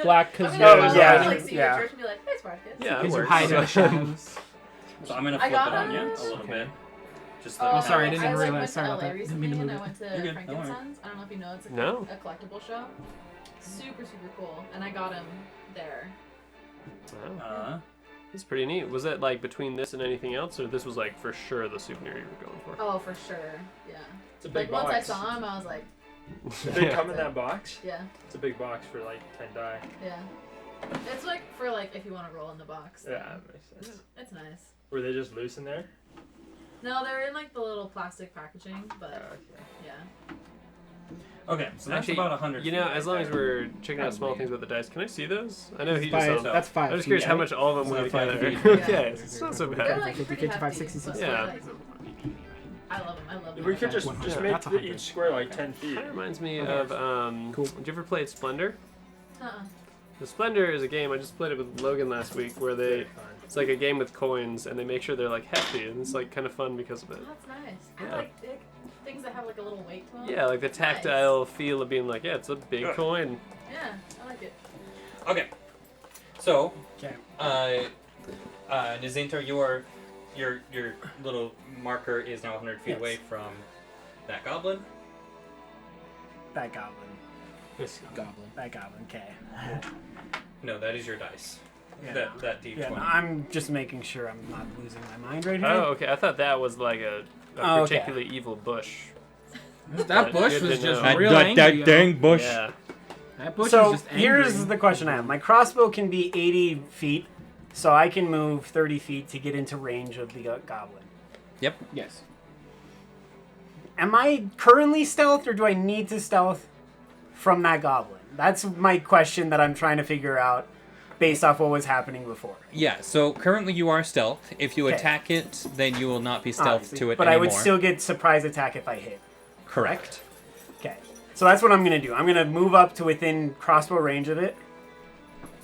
Black I because mean, you're I was yeah, like, see yeah. your church and be like, hey, Spartacus. Yeah, it because you're works. hiding in the shadows. So I'm gonna I flip it got on you him. a little bit. Just the Oh, sorry, I didn't I even like, realize. went Sorry to about LA that. Didn't recently mean to and move I it. went to You're good, don't worry. Frankenstein's. I don't know if you know, it's a, No. a collectible show. Super, super cool. And I got him there. Wow. That's pretty neat. Was it like between this and anything else, or this was like for sure the souvenir you were going for? Oh, for sure. Yeah. It's a Like, big once I box. saw him, I was like, Did they come in that box? Yeah, It's a big box for like 10 die. yeah. It's like for like if you want to roll in the box. Yeah, that makes sense. It's nice. Were they just loose in there? No, they're in like the little plastic packaging, but Okay. yeah. Okay, so that's Actually, about 100. You know, as long as we're checking out small things about the dice, can I see those? I know he just Five, saw them. that's 5 I'm just feet, curious how right? much all of them So weigh 5 together. feet. Okay, it's not so They're bad. like 50, pretty 55, hefty, 60, but 60. Yeah. like, I love them. I love them. We could just Yeah, make that's the, 100. each square like 10 feet. Kind of reminds me Okay. of, Cool. did you ever play Splendor? Uh-uh. The Splendor is a game, I just played it with Logan last week, where it's like a game with coins, and they make sure they're like hefty, and it's like kind of fun because of it. Oh, that's nice. Yeah. I like big things that have like a little weight to them. Yeah, like the tactile feel of being like, yeah, it's a big coin. Yeah, I like it. Okay. So, Okay. Nizinto, your little marker is now 100 feet Yes. away from that goblin. That goblin. Goblin. That goblin. Okay. No, that is your dice. Yeah. That D20. Yeah, no, I'm just making sure I'm not losing my mind right here. Oh, okay, I thought that was like a Oh, okay. particularly evil bush. That bush Good was to just know. real angry. yo. Yeah. That bush So was just angry. here's the question I have. My crossbow can be 80 feet, so I can move 30 feet to get into range of the goblin. Yes. Am I currently stealth, or do I need to stealth from that goblin? That's my question that I'm trying to figure out based off what was happening before. Yeah, so currently you are stealth. If you Okay. attack it, then you will not be stealth Obviously. to it but anymore. I would still get surprise attack if I hit. Correct. Okay. So that's what I'm going to do. I'm going to move up to within crossbow range of it,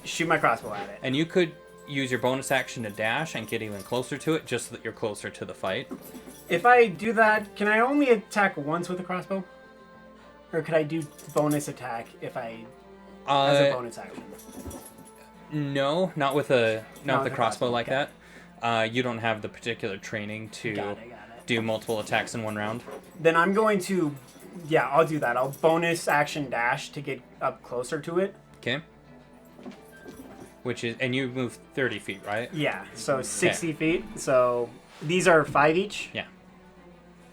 shoot my crossbow at it. And you could use your bonus action to dash and get even closer to it, just so that you're closer to the fight. If I do that, can I only attack once with a crossbow? Or could I do bonus attack if I as a bonus action? No, not with a Not with a crossbow crossbow, like okay. that. You don't have the particular training to Got it. do multiple attacks in one round. Then I'm going to, yeah, I'll do that. I'll bonus action dash to get up closer to it. Okay. Which is, and you move 30 feet, right? Yeah, so 60 feet. So these are 5 each. Yeah.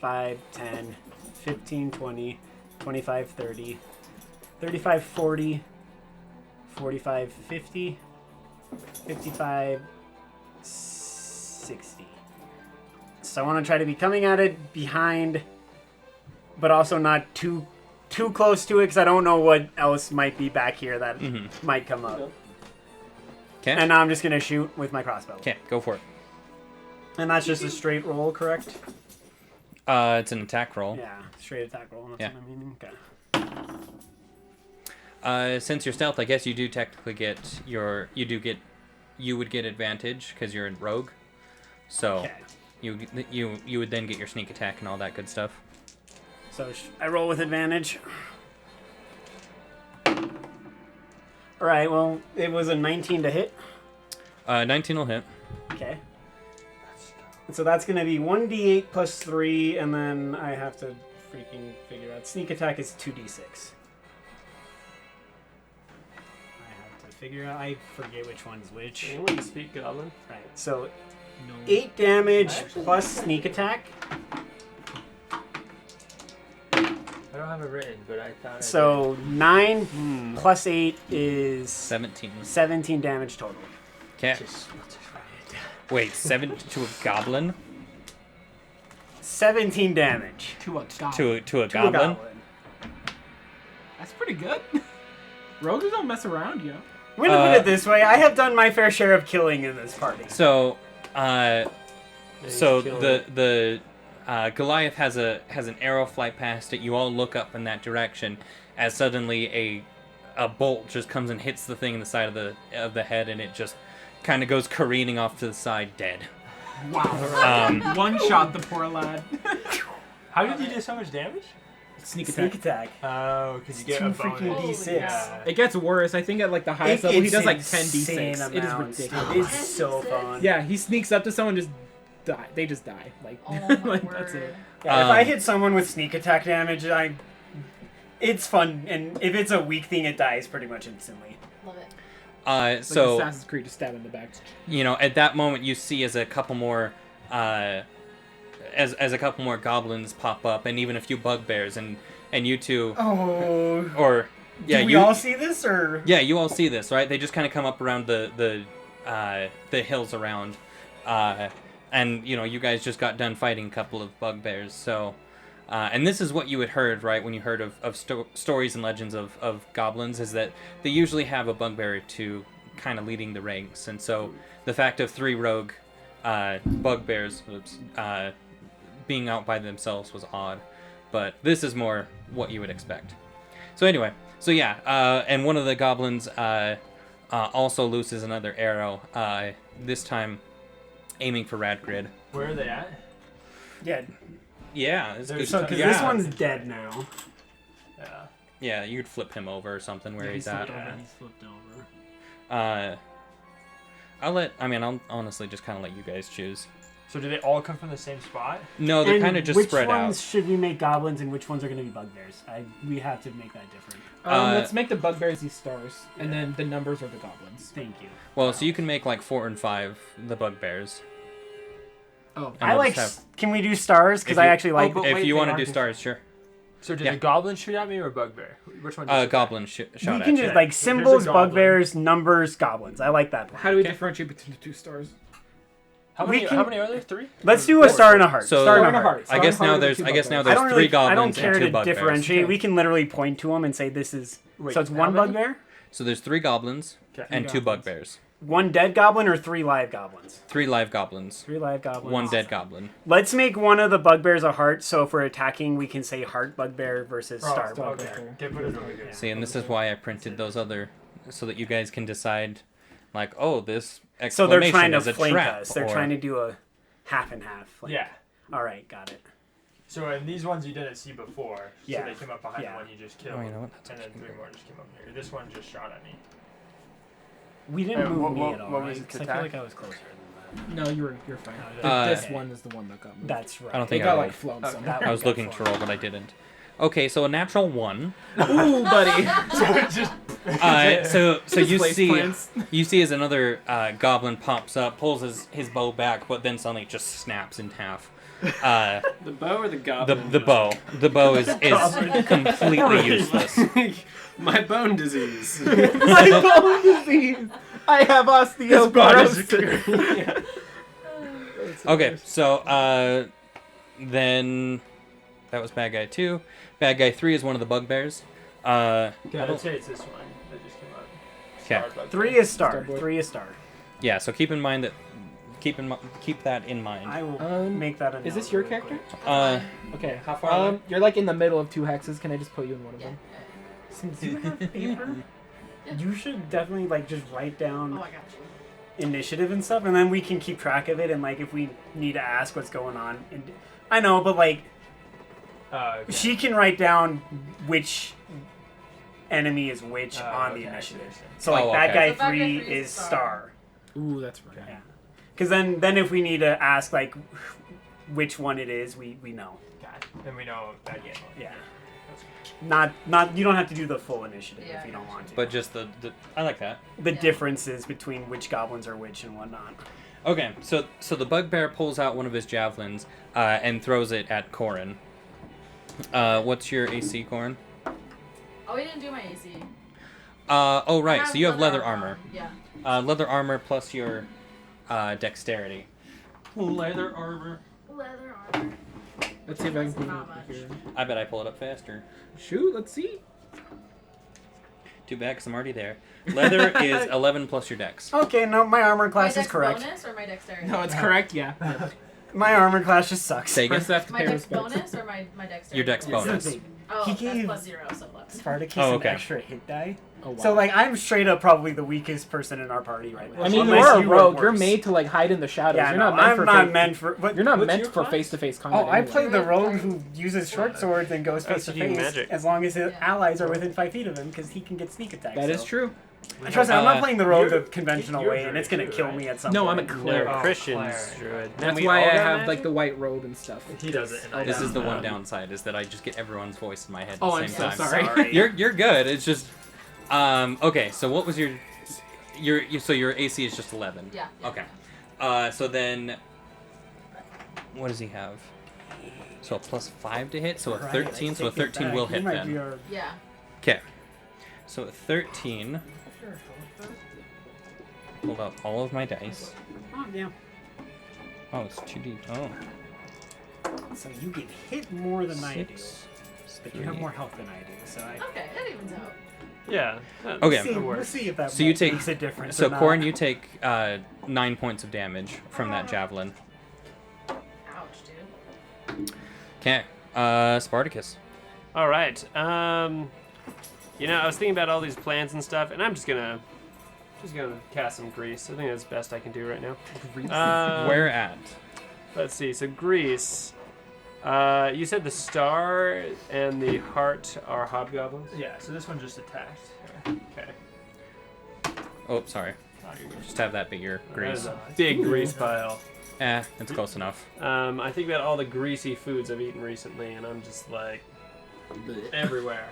5, 10, 15, 20, 25, 30, 35, 40, 45, 50, 55, 60. So I want to try to be coming at it behind, but also not too close to it, because I don't know what else might be back here that might come up. Okay. And now I'm just going to shoot with my crossbow. Okay, go for it. And that's just a straight roll, correct? It's an attack roll. Yeah, straight attack roll. That's Yeah. what I mean. Okay. Since you're stealth, I guess you do technically get you would get advantage because you're in rogue. So Okay. you would then get your sneak attack and all that good stuff. So I roll with advantage. All right. Well, it was a 19 to hit. 19 will hit. Okay. So that's going to be 1d8 plus 3, and then I have to freaking figure out. Sneak attack is 2d6. I have to figure out. I forget which one's which. Anyone speak Goblin? Right. So No. 8 damage plus sneak attack. I don't have it written, but I thought. So 9 plus 8 is 17. 17 damage total. Okay. Wait, 7 to a goblin? 17 damage. To a goblin. To a To a goblin? That's pretty good. Rogues don't mess around, yo. I'm gonna put it this way: I have done my fair share of killing in this party. So, kill the Goliath has an arrow fly past it. You all look up in that direction, as suddenly a bolt just comes and hits the thing in the side of the head, and it just kind of goes careening off to the side, dead. Wow. One shot the poor lad. How did you do so much damage? Sneak attack. Sneak attack. Oh, because you get Two a freaking bonus. d6. Yeah. It gets worse. I think at like the highest level, he does like 10 insane d6. It is amounts. ridiculous. It's so fun. Yeah, he sneaks up to someone, just die. They just die. Like, Oh my like word. that's it. Yeah, if I hit someone with sneak attack damage, it's fun, and if it's a weak thing, it dies pretty much instantly. Love it. Like So Assassin's Creed, just stab in the back. at that moment you see as a couple more as a couple more goblins pop up, and even a few bugbears, and you two, Oh. or yeah, Do we you all see this, or? yeah, you all see this, right? They just kind of come up around the hills around, and you guys just got done fighting a couple of bugbears, so. And this is what you had heard, right, when you heard of stories and legends of goblins, is that they usually have a bugbear or two kind of leading the ranks. And so the fact of 3 rogue bugbears being out by themselves was odd. But this is more what you would expect. So anyway, and one of the goblins also looses another arrow, this time aiming for Radgrid. Where are they at? Yeah. Yeah, it's good. So, because Yeah. this one's dead now. Yeah. Yeah, you'd flip him over or something where he's at. He's flipped over. I'll honestly just kind of let you guys choose. So do they all come from the same spot? No, they're And kind of just which spread ones out. should we make goblins and which ones are going to be bugbears? We have to make that different. Let's make the bugbears these stars, and then the numbers are the goblins. Thank you. Well, so you can make like 4 and 5 the bugbears. Oh, And I we'll like. just Can we do stars? Because If I you- actually like. but if wait, you they want to are do different. stars, sure. So did Yeah. the goblin shoot at me or bugbear? Which one? Did you say? Goblin shot we at can you. just like There's a symbols, goblin. bugbears, numbers, goblins. I like that plan. how do we Okay. differentiate between the 2 stars? How we many? can- How many are there? 3? Let's do a star and a heart. So- star Star and a heart. I Star guess and heart now are the there's 2 I guess now bugbears. there's 3 I goblins don't care and 2 to bugbears. differentiate. Okay. We can literally point to them and say this is. Wait, so it's how 1 many? bugbear, So there's 3 goblins Okay. and 2 goblins. bugbears. 1 dead goblin, or 3 live goblins. 3 live goblins. 3 live goblins. 1 dead goblin. Let's make one of the bugbears a heart. So if we're attacking, we can say heart bugbear versus Oh, star okay. bugbear. Okay, put it over here. See, and this is why I printed those other, so that you guys can decide, like, oh, this So they're exclamation trying to is a flank trap. us. They're or- trying to do a half and half. Yeah. All right, got it. So and these ones you didn't see before. Yeah. So they came up behind Yeah. the one you just killed. Oh, you know what? That's And then actually 3 more just came up here. This one just shot at me. We didn't move what- me what- at all. what right? was its 'Cause I attack? feel like I was closer than No, you're fine. This okay. one is the one that got moved. That's right. I don't They think I got rolled. like flown Okay. somehow. That I was got looking to fun. roll, but I didn't. Okay, so a natural 1. Ooh, buddy. So you Place see plants. you see as another goblin pops up, pulls his bow back, but then suddenly just snaps in half. The bow or the goblin? The bow. The bow is completely useless. My bone disease. My bone disease. I have osteoporosis. Okay, so then that was bad guy 2. Bad guy 3 is one of the bugbears. Yeah, I'd say it's this one that just came up. Okay. Star bugbear. 3 is star. Starboard. 3 is star. Yeah, so keep in mind that keep that in mind. I will Um, make that a Is note this your really character? Uh, Okay. How far away? You're like in the middle of 2 hexes. Can I just put you in one of Yeah. them? Since you have paper, you should definitely like just write down Oh, I got you. initiative and stuff, and then we can keep track of it. And like if we need to ask what's going on, and I know, but like Okay. she can write down which enemy is which Oh, on the okay, I see initiative. what you're saying. So like Oh, bad okay. guy So bad guy 3 3 is is star. star. Ooh, that's right. Yeah. Because then if we need to ask like which one it is, we know. God. And we know that game. Yeah. Not you don't have to do the full initiative Yeah, if you don't want to. but just the I like that. the Yeah. differences between which goblins are which and whatnot. Okay, so the bugbear pulls out one of his javelins and throws it at Corin. What's your AC, Corin? Oh, we didn't do my AC. Oh right, I so you have leather armor. Yeah. Leather armor plus your dexterity. Leather armor. Leather armor. Let's see if I can put Not it much. here. I bet I pull it up faster. Shoot, let's see. Too bad, because I'm already there. Leather is 11 plus your dex. Okay, no, my armor My class is dex correct. bonus or my dexterity? No, it's correct. Yeah. My armor class just sucks. Say again? First, I have to My pay dex respects. bonus or my dexterity? Your dex bonus. Oh, He that's gave- plus 0, so 11. Spartacus Oh, an okay. extra hit die. Oh, wow. So like I'm straight up probably the weakest person in our party right now. I mean, Unless you're a you were rogue. You're worse. made to like hide in the shadows. Yeah, you're no, not meant I'm for not face- meant for. But You're not What's meant your for class? face-to-face combat. oh, I anyway. play the rogue who uses short swords and goes face to so you do face magic. as long as his Yeah. allies are within 5 feet of him because he can get sneak attacks. That is so. true. Trust me, I'm not Uh, playing the rogue the you're- conventional you're way, and it's gonna druid, kill right? me at some No, point. I'm a cleric. Oh, Christian's cleric. druid. That's we why all I got have magic? like the white robe and stuff. He does it. And I This don't. is the one downside, is that I just get everyone's voice in my head at Oh, the I'm same so time. sorry. You're good. It's just okay, so what was your so your AC is just 11. Yeah. Okay. So then what does he have? So a +5 to hit, so a Right, 13, I so a take it 13 back. will You hit might then. be our- Yeah. Okay. So a 13. Pulled out all of my dice. Oh, yeah. Oh, it's 2D. Oh. So you get hit more than I do. 6. But you have more health than I do, so I... Okay, that evens out. Yeah. Okay. We'll see if that So you take- makes a difference. So, or not. Corin, you take 9 points of damage from that javelin. Ouch, dude. Okay. Spartacus. All right. You know, I was thinking about all these plans and stuff, and I'm just gonna cast some grease. I think that's the best I can do right now. Where at? Let's see. So grease. You said the star and the heart are hobgoblins. Yeah, so this one just attacked. Okay. Oh, sorry. Oh, you're good. Just have that be your That grease. is a big grease pile. It's close enough. I think about all the greasy foods I've eaten recently, and I'm just like everywhere.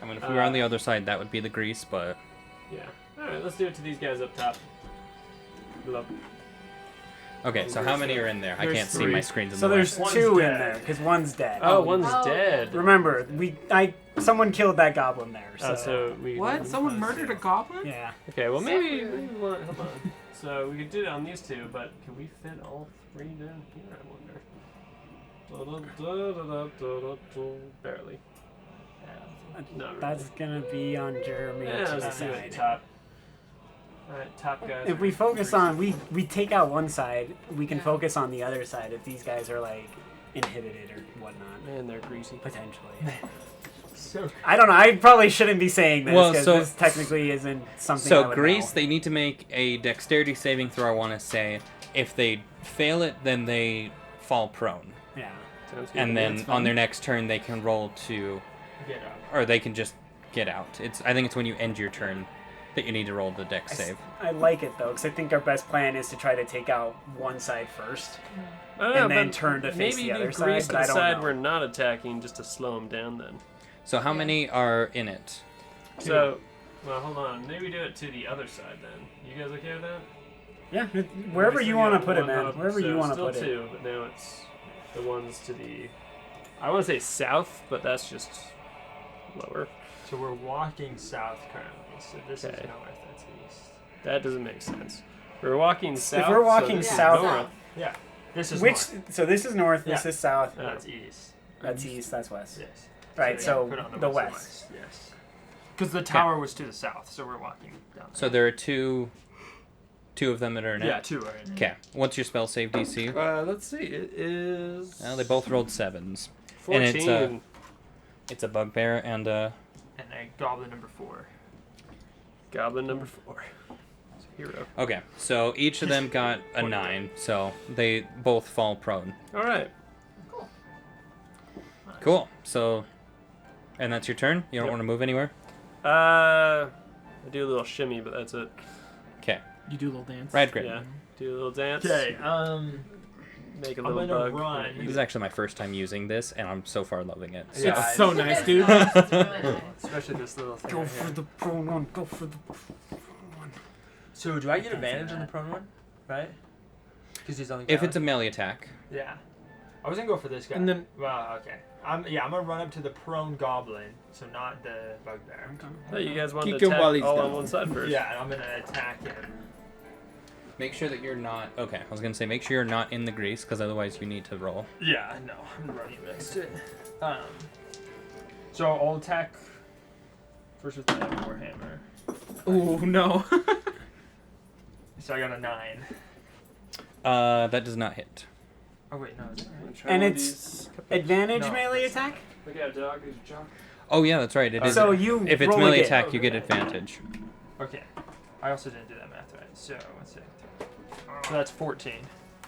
I mean, if we were on the other side, that would be the grease, but... Yeah. All right, let's do it to these guys up top. Love. Okay, so how many are in there? I There's can't see my 3. screens in So the there's way. One's 2 in dead. there, because one's dead. Oh, one's Oh, dead. Remember, someone killed that goblin there, so... So we. What? Someone murdered a goblin? Yeah. Okay, well maybe Exactly. we want. Hold on. So we could do it on these 2, but can we fit all 3 down here? I wonder. Barely. Yeah, not really. That's gonna be on Jeremy Yeah, to let's do it decide. top. Alright, top guys. If we focus on, we take out one side, we can Yeah. focus on the other side if these guys are like inhibited or whatnot, Man, they're greasy. potentially. So I don't know. I probably shouldn't be saying this Well, because so- this technically isn't something. I So would grease, know. they need to make a dexterity saving throw, I want to say. If they fail it, then they fall prone. Yeah. Sounds good. And then that's on fine. their next turn, they can roll to... get up. Or they can just get out. I think it's when you end your turn that you need to roll the dex save. I like it though because I think our best plan is to try to take out one side first. I don't know, and then but turn to face maybe the do other grease side, to I the don't side know. we're not attacking just to slow them down then. So how Yeah. many are in it? So, well, hold on. Maybe do it to the other side then. You guys okay with that? Yeah, wherever We you still want to got put it, one man. up, Wherever so you want to still put it. 2, but now it's the ones to the. I want to say south, but that's just lower. So we're walking south currently. So this Okay. is north. That's east. That doesn't make sense. We're walking south. we're walking so this is south- north. Yeah. This is Which north. so this is north. This Yeah. is south. That's east. That's east. That's west. Yes. Right. yeah, So put it on the west. west. Yes. Because the tower was to the south, so we're walking down. So there are two of them that are in yeah, it. 2 are in. Okay. What's your spell save DC? Let's see. It is. Well, they both rolled 7s. 14. and it's, It's a bugbear and a... And a goblin number 4. Goblin number 4. It's a hero. Okay, so each of them got a 9, so they both fall prone. All right. Cool. Cool. So, and that's your turn? You don't Yep. want to move anywhere? I do a little shimmy, but that's it. Okay. You do a little dance. Radgrid. Yeah. Do a little dance. Okay. Make a I'm little gonna bug. run. This is actually my first time using this, and I'm so far loving it. So. Yeah. It's so nice, dude. It's really nice. Especially this little thing. Go right for here. the prone one. Go for the prone one. So do I get Can't say advantage on the that. prone one? Right? Because he's on the If ground. it's a melee attack, Yeah. I was gonna go for this guy. And then- Well, okay. I'm gonna run up to the prone goblin, so not the bugbear. Oh, you guys want Kick to him attack while he's all on down. one side first? Yeah, and I'm gonna attack him. make sure that you're not... Okay, I was going to say make sure you're not in the grease, because otherwise you need to roll. Yeah, no, I'm running next to it. So I'll attack first with the warhammer. Oh no. So I got a 9. That does not hit. Oh wait, no. Is it right? And it's advantage No, melee that's attack. Look at dog. He's a jock. Oh, yeah, that's right. It is. So you if it's roll melee again. attack, you get advantage. Okay. I also didn't do that math right. So let's see. So that's 14.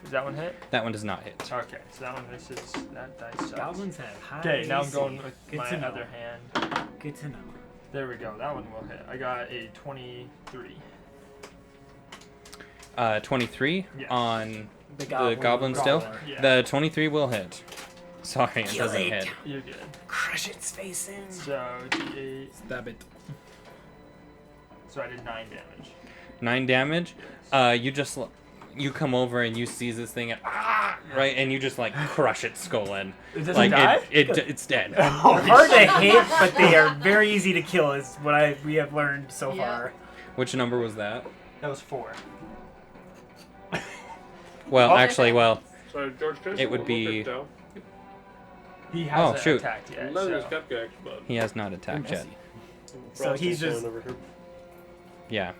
Does that one hit? That one does not hit. Okay, so that one misses. That dice sucks. Goblins have high. Okay, now I'm AC. going with Good my to know. other hand. Good to know. There we go. That one will hit. I got a 23. 23 Yes. on The the goblin still. Goblin, yeah. The 23 will hit. Sorry, it Kill doesn't it. hit. You're good. Crush its face in. So D8. Stab it. So I did 9 damage. 9 damage. Yes. You come over and you seize this thing and right, and you just like crush its skull in. It doesn't Like die? it's dead. Hard to hit, but they are very easy to kill. Is what we have learned so Yeah. far. Which number was that? That was 4. Well, Oh. actually, well, So George Christian It would will be- look at Doe. He Oh, hasn't shoot. attacked yet. None of his So. cupcakes, but he has not attacked yet. So he's Frosting's just- down over here. Yeah.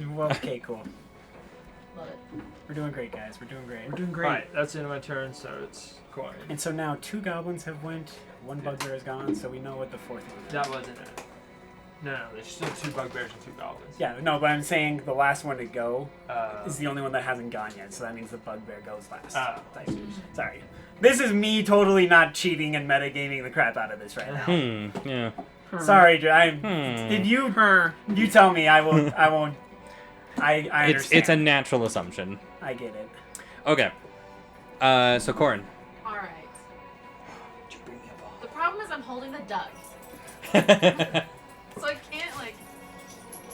Well, okay, cool. Love it. We're doing great, guys. We're doing great. We're doing great. Alright, that's the end of my turn, so it's Corin. And so now 2 goblins have went, 1 bugbear is gone, so we know what the 4th one is. That wasn't it. No, there's still 2 bugbears and 2 goblins. Yeah, no, but I'm saying the last one to go Uh, is the only one that hasn't gone yet, so that means the bugbear goes last. I see. Sorry. This is me totally not cheating and metagaming the crap out of this right now. Yeah. Sorry, I'm. Hmm. Did you tell me? I will. I won't. I understand. It's a natural assumption. I get it. Okay. So Corin. All right. The problem is I'm holding the duck, the so I can't like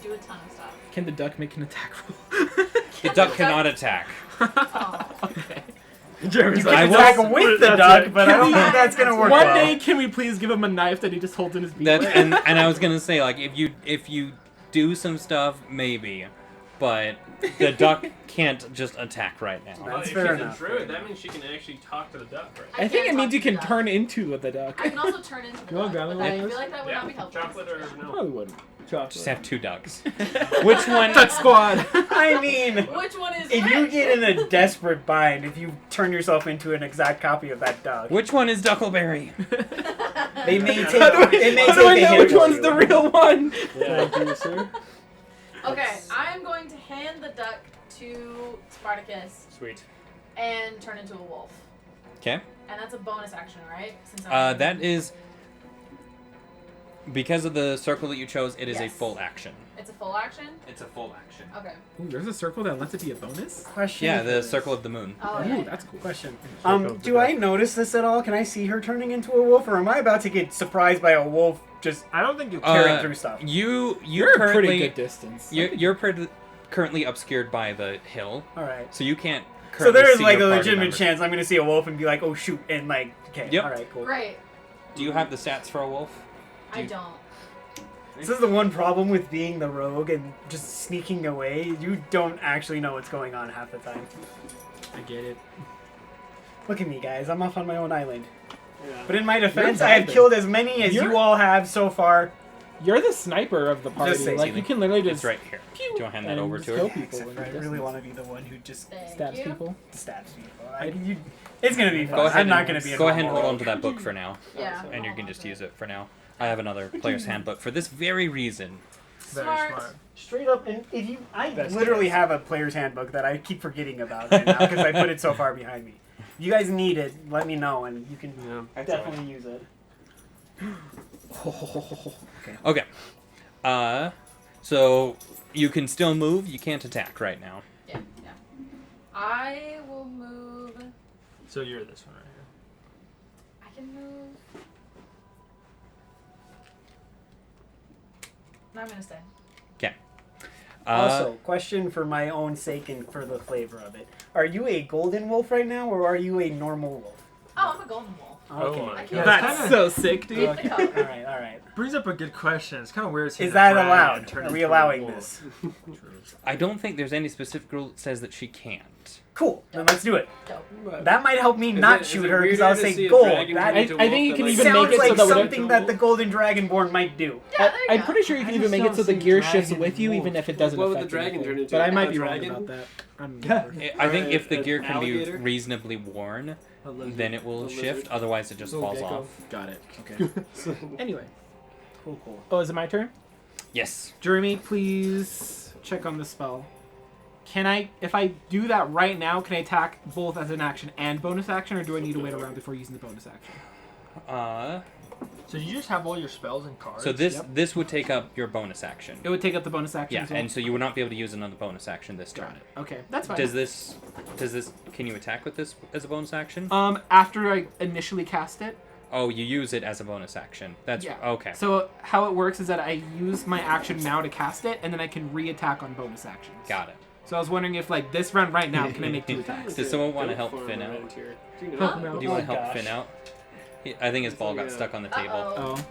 do a ton of stuff. Can the duck make an attack roll? duck cannot attack. Oh. Okay. You can I will- attack with the That's duck, it. but I don't think that's gonna work. One well. day, can we please give him a knife that he just holds in his beak? That's and I was gonna say like if you do some stuff maybe, but the duck can't just attack right now. Well, That's if fair she's enough. a druid, that means she can actually talk to the duck, right? I think it can't means you talk to can the turn duck. into the duck. I can also turn into the You want duck, grandma but I with feel us? like that would not be helpful. Chocolate or no? Probably wouldn't. Chocolate. Just have 2 ducks. Which one? Duck squad. I mean, Which one is if you which? get in a desperate bind, if you turn yourself into an exact copy of that duck, Which one is Duckleberry? they may take. How do It may How do I take a know hit which for one's you. the real one? Yeah. Thank you, sir. Okay, I am going to hand the duck to Spartacus Sweet. and turn into a wolf. Okay. And that's a bonus action, right? Since I'm That is because of the circle that you chose. It is a Yes. full action. It's a full action? It's a full action. Okay. Ooh, there's a circle that lets it be a bonus? Question. Yeah, the circle of the moon. Oh, Ooh, yeah. that's cool. Question. Circle of the Do I duck. notice this at all? Can I see her turning into a wolf, or am I about to get surprised by a wolf just I don't think you carrying through stuff? You You're a currently pretty good distance. you're currently obscured by the hill, All right. so you can't. So currently there is see like a your party legitimate members. chance I'm going to see a wolf and be like, oh shoot, and like, okay, Yep. all right, cool. Great. Do you have the stats for a wolf? I don't. This is the one problem with being the rogue and just sneaking away. You don't actually know what's going on half the time. I get it. Look at me, guys. I'm off on my own island. Yeah. But in my defense, I have vibing. killed as many as You're- you all have so far. You're the sniper of the party. say, Like, Seeley. you can literally It's just right here. Do you want to hand that and over just to kill her? people Except in for I the really distance. want to be the one who just Thank Stabs you. people. stabs people. It's going to be fun. Go ahead. I'm not going to be a Go ahead and normal hold on rogue. to that book for now, Yeah. and you can just use it for now. I have another player's handbook for this very reason. Very Smart. smart. Straight up, and if you, I Best literally guess. have a player's handbook that I keep forgetting about right now because I put it so far behind me. If you guys need it, let me know, and you can Yeah. definitely use it. Okay. So you can still move. You can't attack right now. Yeah, yeah. I will move. So you're this one right here. I can move. No, I'm gonna stay. Also, question for my own sake and for the flavor of it: are you a golden wolf right now, or are you a normal wolf? Oh, I'm a golden wolf. Okay. Oh my I god. can't- That's Kinda so sick, dude. Get the cover. All right. All right. brings up a good question. It's kind of weird. seeing Is a that frag allowed? and turn Are we into a allowing wolf. this? I don't think there's any specific rule that says that she can't. Cool. Then let's do it. Dope. That might help me not is shoot it her because weirder I'll to say see a gold. dragon That turn into a I think you wolf can than, even sounds make it so like that whatever- something that the golden dragonborn might do. Yeah, there you I'm go. pretty sure you can I even just make it so the don't gear see shifts dragon with you, wolf. even if it doesn't What would affect the dragon anything. turn into? But I A might be wrong dragon? about that. I'm I think Or if the an gear can be alligator? reasonably worn, A lizard. then it will A shift. lizard. Otherwise, it just Little falls gecko. off. Got it. Okay. Anyway. Cool, cool. Oh, is it my turn? Yes. Jeremy, please check on the spell. Can I, if I do that right now, can I attack both as an action and bonus action, or do I need to wait around before using the bonus action? So you just have all your spells and cards. So this Yep. this would take up your bonus action. It would take up the bonus action Yeah, as well? and so you would not be able to use another bonus action this turn. Got it. Okay, that's fine. Does this? Can you attack with this as a bonus action? After I initially cast it, Oh, you use it as a bonus action. That's yeah. okay. So how it works is that I use my action now to cast it, and then I can re-attack on bonus actions. Got it. So I was wondering if, like, this round right now, can I make 2 attacks? Does someone want to Goat help farm Finn out? around here. Do you know? Help him out. Do you want to Oh, help gosh. Finn out? I think his ball got Yeah. stuck on the table. Uh-oh. Oh.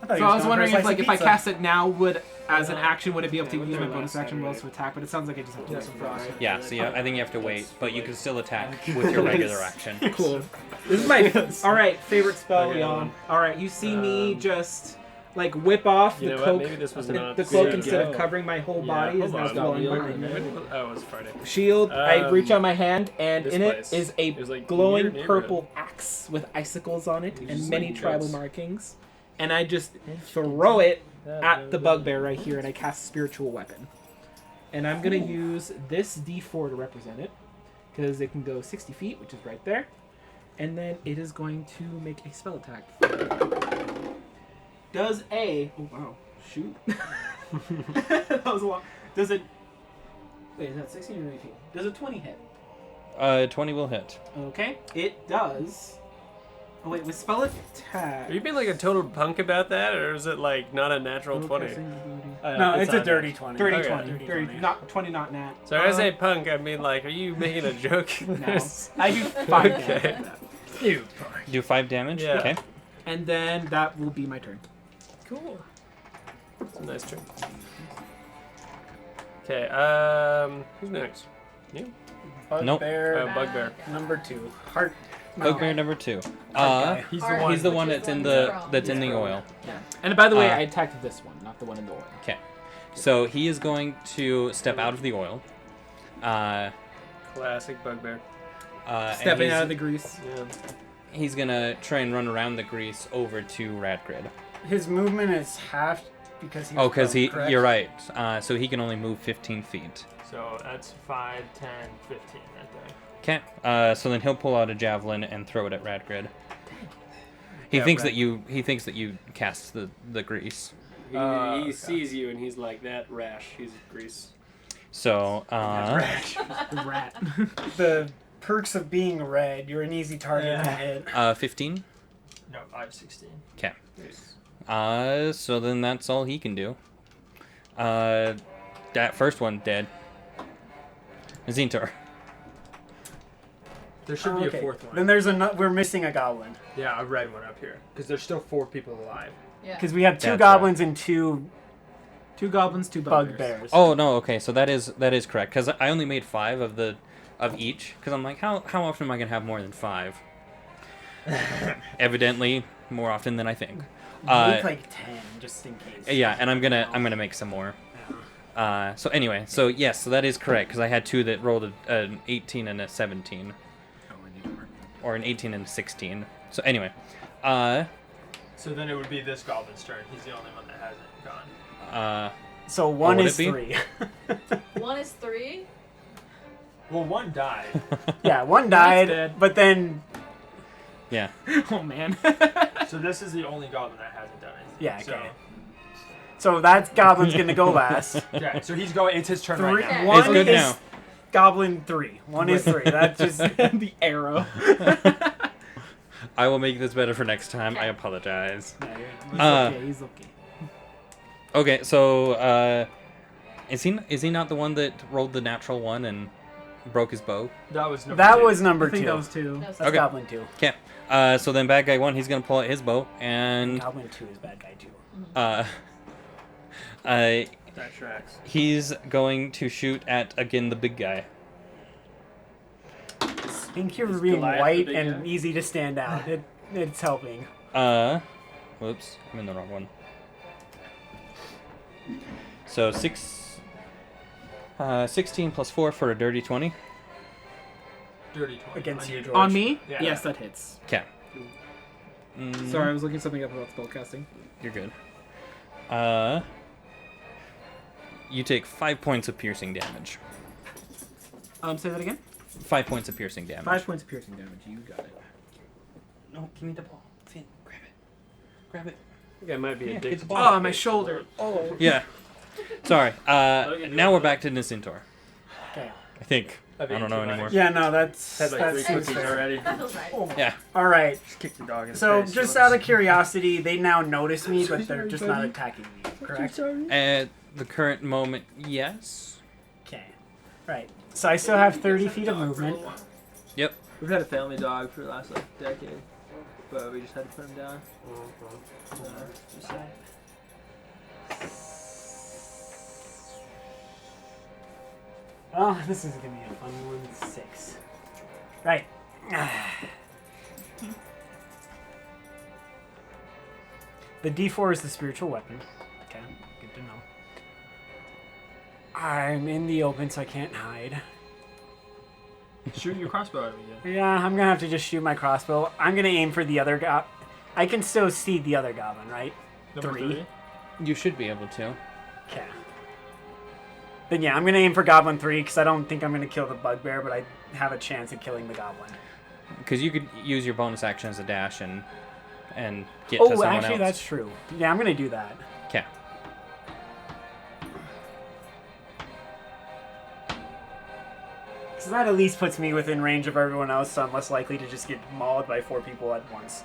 I thought he So I was going for a wondering if, slice like, of if I pizza. cast it now, would, as an action, would it be able to Yeah, use my we'll do it bonus last action time, rolls to attack? But it sounds like I just have to wait for it. Yeah, so yeah, I think you have to wait, but you can still attack with your regular action. Cool. This is my alright favorite spell, Okay, y'all. hold on. Alright, you see me just like whip off You the know what? cloak. Maybe this was The, not the cloak good. instead of Go. covering my whole Yeah, body is hold now on. falling When behind me. was- Oh, it was Friday. Shield. I reach out my hand, and this in place. it is a It was like glowing near neighborhood. purple axe with icicles on it and just many like tribal goats. markings. And I just throw it at the bugbear right here, and I cast spiritual weapon. And I'm gonna use this D4 to represent it, because it can go 60 feet, which is right there. And then it is going to make a spell attack. Does a oh wow shoot that was a lot. Does it? Wait, is that 16 or 18? Does a 20 hit? 20 will hit. Okay, it does. Oh wait, with spell attack. Are you being like a total punk about that, or is it like not a natural 20? No, it's a not dirty nat. 20. 30, Okay. 20, 30, 30, 20. not 20, not nat. So when I say punk, I mean like, are you making a joke? No. I do 5 Okay. damage. You. Do 5 damage? Yeah. Okay. And then that will be my turn. Cool. It's a nice turn. Okay. Who's next? You? Bugbear Bugbear. number 2. Heart. Bugbear number 2. guy. He's Alright. the one. He's the one Which is that's the in one the he's that's in from. the oil. And by the way, Uh, I attacked this one, not the one in the oil. Okay. So he is going to step out of the oil. Classic bugbear. And Stepping out of the grease. Yeah. he's gonna try and run around the grease over to Radgrid. His movement is halved because he's Oh, because prone, correct? you're right. So he can only move 15 feet. So that's 5, 10, 15 right there. Okay. So then he'll pull out a javelin and throw it at Radgrid. He Yeah, thinks Rad- that you cast the grease. He okay. sees you and he's like, that rash. He's grease. So The rat. The perks of being red, you're an easy target to hit. 15. No, I have 16. Okay. So then that's all he can do. That first one dead. Zintor. There should be Okay. a fourth one. Then there's we're missing a goblin Yeah, a red one up here. Because there's still 4 people alive. Yeah. because we have 2 That's goblins and 2 2 goblins, 2 bugbears. bugbears. Oh no, okay, so that is correct because I only made 5 of each because I'm like how often am I gonna have more than 5? Evidently more often than I think. Make like 10 just in case. Yeah, and I'm gonna make some more. So anyway, so yes, so that is correct because I had 2 that rolled an 18 and a 17, or an 18 and a 16. So anyway, So then it would be this goblin's turn. He's the only one that hasn't gone. So 1 would is it be? 3. 1 is 3. Well, one died. Yeah, 1 died, dead. but then yeah. Oh man. So this is the only goblin that hasn't done anything. Yeah, So, okay. So that goblin's gonna go last. yeah, so he's going. It's his turn 3, right now. Okay. 1 It's good is now. goblin 3. 1 is 3. That just The arrow. I will make this better for next time. I apologize. He's Uh, okay, he's okay. Okay, so is he not the one that rolled the natural 1 and broke his bow? That was that two. was number I think 2. that was 2. No, That's Okay. goblin 2. Okay. So then bad guy 1, he's gonna pull out his bow and Goblin 2 is bad guy 2. That tracks. he's going to shoot at again the big guy. Thank you for Is being Goliath the white big and guy? easy to stand out. It's helping. Whoops, I'm in the wrong one. So 16 plus 4 for a dirty 20. Dirty 20. Against On you, you. George. On me? Yeah. Yes, that hits. Okay. Sorry, I was looking something up about spellcasting. You're good. You take 5 points of piercing damage. Say that again? 5 points of piercing damage. 5 points of piercing damage. You got it. No, give me the ball. Finn, grab it. Grab it. I think I might be Yeah, addicted. get the ball. Oh, my shoulder. Oh. Yeah. Sorry. Now we're back to Nisintor. Okay. I think. I I've don't eaten know too much. anymore. Yeah, no, that's Had like that 3 seems cookies fair. already. That feels right. Yeah. All right. Just kicked the dog in the So face. just out of curiosity, they now notice me, but they're just not attacking me. Correct? At the current moment, yes. Okay. Right. So I still have 30 feet of movement. Yep. We've had a family dog for the last like decade, but we just had to put him down. Just saying. Oh, this is gonna be a fun one. 6. Right. The D4 is the spiritual weapon. Okay, good to know. I'm in the open, so I can't hide. Shoot your crossbow at me again. Yeah, I'm gonna have to just shoot my crossbow. I'm gonna aim for the other I can still see the other goblin, right? Number 3. You should be able to. Okay. Then yeah, I'm gonna aim for Goblin 3 because I don't think I'm gonna kill the bugbear, but I have a chance of killing the goblin. Because you could use your bonus action as a dash and get to Oh, someone actually, else. that's true. Yeah, I'm gonna do that. Okay. So that at least puts me within range of everyone else, so I'm less likely to just get mauled by 4 people at once.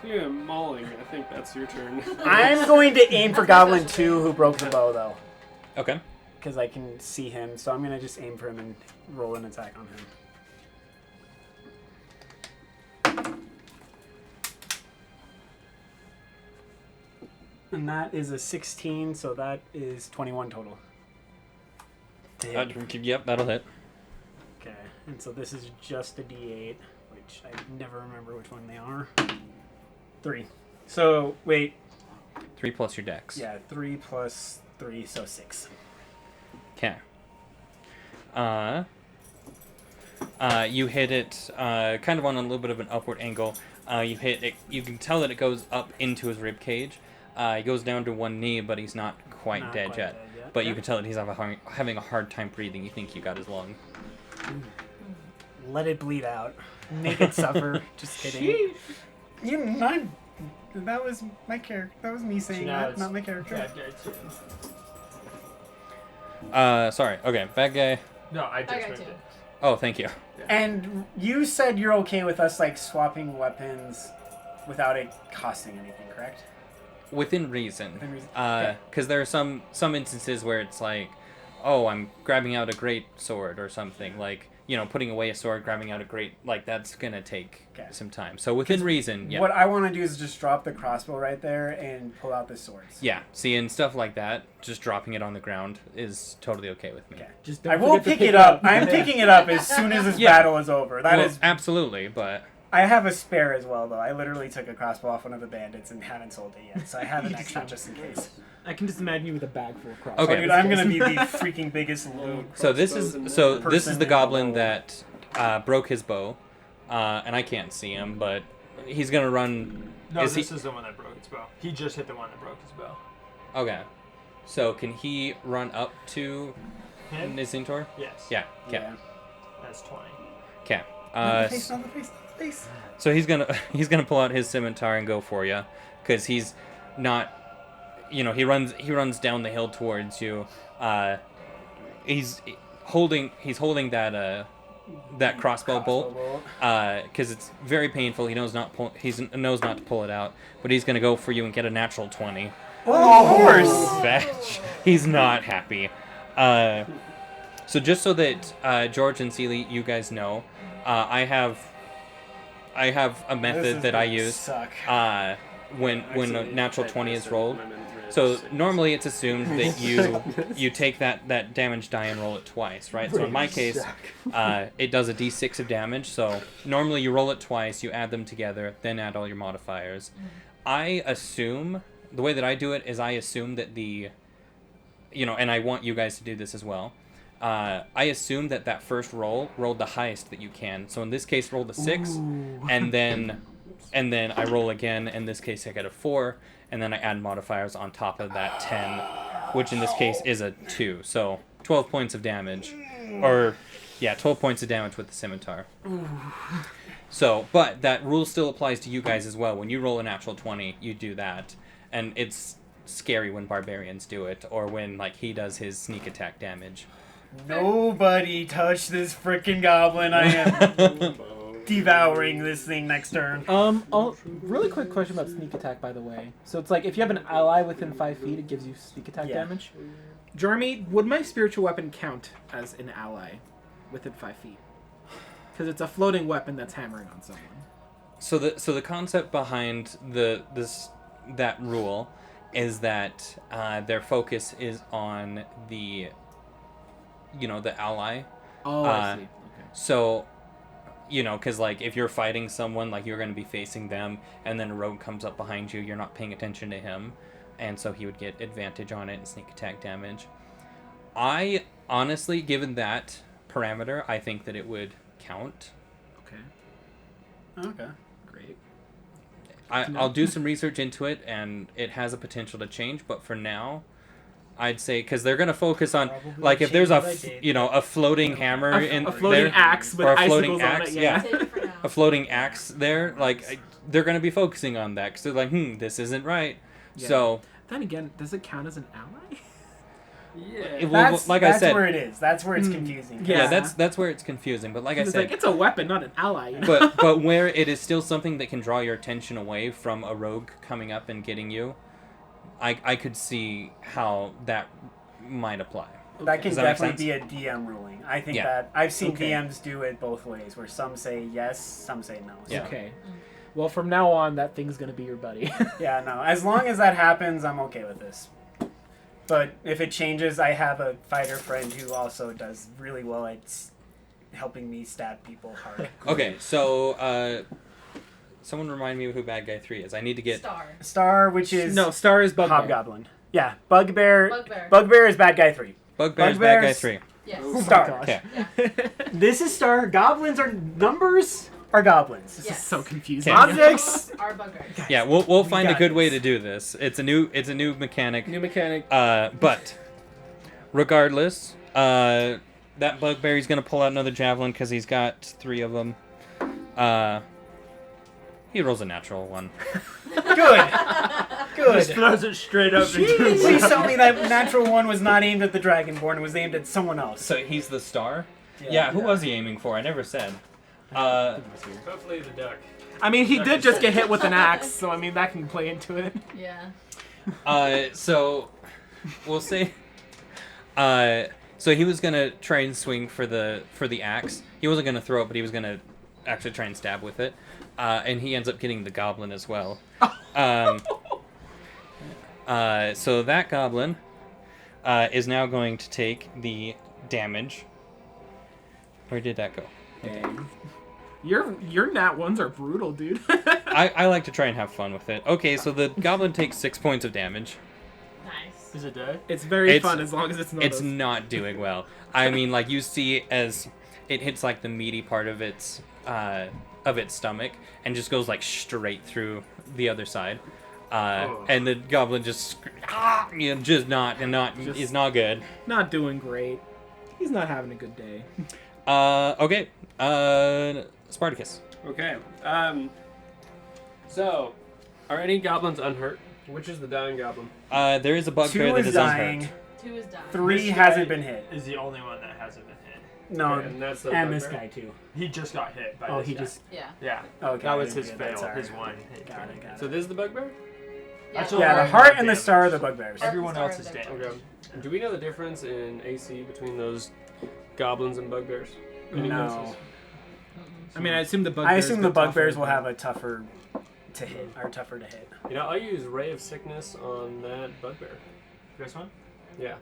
Yeah, mauling. I think that's your turn. I'm going to aim for Goblin 2, who broke the bow, though. Okay. Because I can see him, so I'm going to just aim for him and roll an attack on him. And that is a 16, so that is 21 total. To hit. Yep, that'll hit. Okay, and so this is just a D8, which I never remember which one they are. 3. So, wait. 3 plus your dex. Yeah, 3 plus 3, so 6. Okay. You hit it kind of on a little bit of an upward angle. You hit it. You can tell that it goes up into his rib cage. He goes down to one knee, but he's not quite Not dead quite yet. dead yet. But you can tell that he's having a hard time breathing. You think you got his lung. Let it bleed out. Make it suffer. Just kidding. You're not. That was my character. That was me saying now that, it's not my character. Bad guy too. Sorry. Okay, bad guy. No, I I just got moved 2. it. Oh, thank you. And you said you're okay with us like swapping weapons without it costing anything, correct? Within reason. Within reason. Okay. Because there are some instances where it's like, oh, I'm grabbing out a great sword or something. Like, you know, putting away a sword, grabbing out a great, like, that's going to take Okay. some time. So within reason, yeah. What I want to do is just drop the crossbow right there and pull out the swords. Yeah, see, and stuff like that, just dropping it on the ground is totally okay with me. Okay. Just I don't will forget to pick it up. I am Yeah. picking it up as soon as this Yeah. battle is over. That is. Well, absolutely, but I have a spare as well, though. I literally took a crossbow off one of the bandits and haven't sold it yet, so I have an extra just in case. I can just imagine you with a bag full of crossbows. Okay. Dude, I'm gonna be the freaking biggest loot. so this Crossbows and is weapons. this is the Person goblin in the that broke his bow, and I can't see him, but he's gonna run. No, is this he is the one that broke his bow. He just hit the one that broke his bow. okay? So can he run up to Him? Nizintor? Yes. Yeah. Okay. Yeah. That's 20. Okay. Not the face, not the face, not the face. So he's gonna pull out his scimitar and go for you, because he's not, you know, he runs down the hill towards you. He's holding that crossbow bolt, because it's very painful. He knows not to pull it out, but he's gonna go for you and get a natural 20. Oh, of course! Fetch. He's not happy. So just so that George and Seely, you guys know, I have a method that I use Suck. when a natural 20 is rolled. So normally it's assumed that you take that damage die and roll it twice, right? So in my case, it does a d6 of damage. So normally you roll it twice, you add them together, then add all your modifiers. I assume, the way that I do it is I assume that and I want you guys to do this as well. I assume that first rolled the highest that you can. So in this case, roll the 6, and then I roll again. In this case, I get a 4, and then I add modifiers on top of that 10, which in this case is a 2. So 12 points of damage, 12 points of damage with the scimitar. So, but that rule still applies to you guys as well. When you roll a natural 20, you do that, and it's scary when barbarians do it, or when like he does his sneak attack damage. Nobody touch this freaking goblin. I am devouring this thing next turn. Really quick question about sneak attack, by the way. So it's like if you have an ally within 5 feet, it gives you sneak attack Yeah. damage. Jeremy, would my spiritual weapon count as an ally within 5 feet? Because it's a floating weapon that's hammering on someone. So the concept behind that rule is that their focus is on the ally. Oh, I see. Okay. So, because like if you're fighting someone, like you're going to be facing them, and then a rogue comes up behind you, you're not paying attention to him, and so he would get advantage on it and sneak attack damage. I honestly, given that parameter, I think that it would count. Okay. Okay. Great. I'll do some research into it, and it has a potential to change. But for now, I'd say because they're gonna focus on Probably like if there's change what I did. a floating hammer A in floating there, axe with or a floating icicles axe, on it. yeah. Take it for now. a floating axe there, like they're gonna be focusing on that because they're like, this isn't right. Yeah. So Then again, does it count as an ally? it will, That's like I said, where it is. That's where it's confusing. yeah, Yeah. that's where it's confusing. But like I It's said, like it's a weapon, not an ally. You know? but where it is still something that can draw your attention away from a rogue coming up and getting you, I could see how that might apply. That can Does that make definitely be a DM ruling. I think Yeah. that I've seen Okay. DMs do it both ways, where some say yes, some say no. So, Yeah. Okay. Well, from now on, that thing's gonna be your buddy. yeah, no. As long as that happens, I'm okay with this. But if it changes, I have a fighter friend who also does really well at helping me stab people hard. Okay, so someone remind me who Bad Guy 3 is. I need to get. Star. Star, which is No, Star is Bugbear. Hobgoblin. Yeah, Bugbear. Bugbear. Bugbear is bad guy 3. Bugbear's Bad Guy Bugbear's- 3. Yes. Oh my Star. gosh. Okay. This is Star. Goblins are numbers. Are goblins. This Yes. is so confusing. Okay. Objects. Our bugbears. Yeah, we'll find a got good way this. to do this. It's a new mechanic. New mechanic. But regardless, that Bugbear's gonna pull out another javelin because he's got 3 of them. He rolls a natural 1. Good. Good. Throws it straight up into Please tell me that natural one was not aimed at the Dragonborn. It was aimed at someone else. So he's the star. Yeah, who was he aiming for? I never said. Hopefully the duck. I mean, he did just get hit with an axe, so I mean that can play into it. Yeah. So we'll say. So he was gonna try and swing for the axe. He wasn't gonna throw it, but he was gonna actually try and stab with it. And he ends up getting the goblin as well. So that goblin is now going to take the damage. Where did that go? Dang. Your nat ones are brutal, dude. I like to try and have fun with it. Okay, so the goblin takes 6 points of damage. Nice. Is it dead? It's very It's- fun as long as it's not. It's not doing well. I mean, like you see as it hits like the meaty part of its stomach and just goes like straight through the other side. And the goblin just is not good. Not doing great. He's not having a good day. Okay. Spartacus. Okay. So, are any goblins unhurt? Which is the dying goblin? There is a bugbear 2 that is is dying. unhurt. 2 is dying. 3 This hasn't guy been hit. Is the only one that hasn't been hit. No, Okay, and that's the and this bugbear? guy too. He just got hit by Oh, this he guy. just. Yeah. Yeah. Okay. That was I his didn't get that, fail. sorry. His one hit. Got it. Got So it. this is the bugbear? Yeah, Actually, Yeah, the Heart heart and the damage. star are the bugbears. Heart- Everyone Star else is of dead. the- Okay. Do we know the difference in AC between those goblins and bugbears? Any No. guesses? I mean, I assume the bugbears. I assume the go tougher, bugbears will but- have a tougher to hit, or tougher to hit. You know, I use Ray of Sickness on that bugbear. This one? Yeah.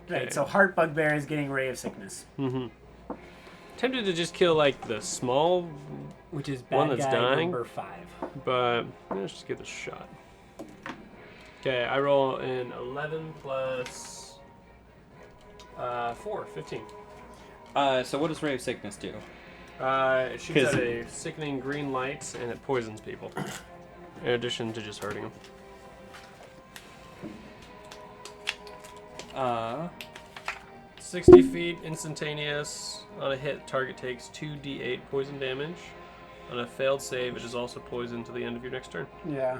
Right. Okay. So heart bugbear is getting ray of sickness, Mm-hmm. Tempted to just kill like the small, which is bad One that's guy dying? number 5. but let's just give it a shot. Okay, I roll an 11 plus 4, 15. So what does Ray of Sickness do? It shoots 'Cause- out a sickening green light and it poisons people. In addition to just hurting them. 60 feet, instantaneous. On a hit, target takes 2d8 poison damage. On a failed save, it is also poisoned to the end of your next turn. Yeah.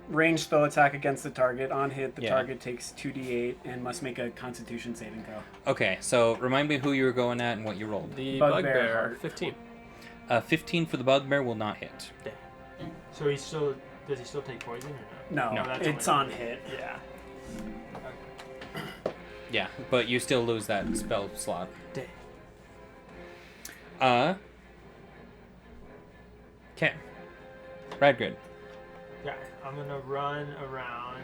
Range spell attack against the target. On hit, the Yeah. target takes 2d8 and must make a Constitution saving throw. Okay, so remind me who you were going at and what you rolled. The Bugbear bugbear, heart. 15. 15 for the bugbear will not hit. So does he still take poison or not? No, No. That's it's only- on hit. Yeah. Yeah, but you still lose that spell slot. Dang. Okay. Radgrid. Yeah, I'm gonna run around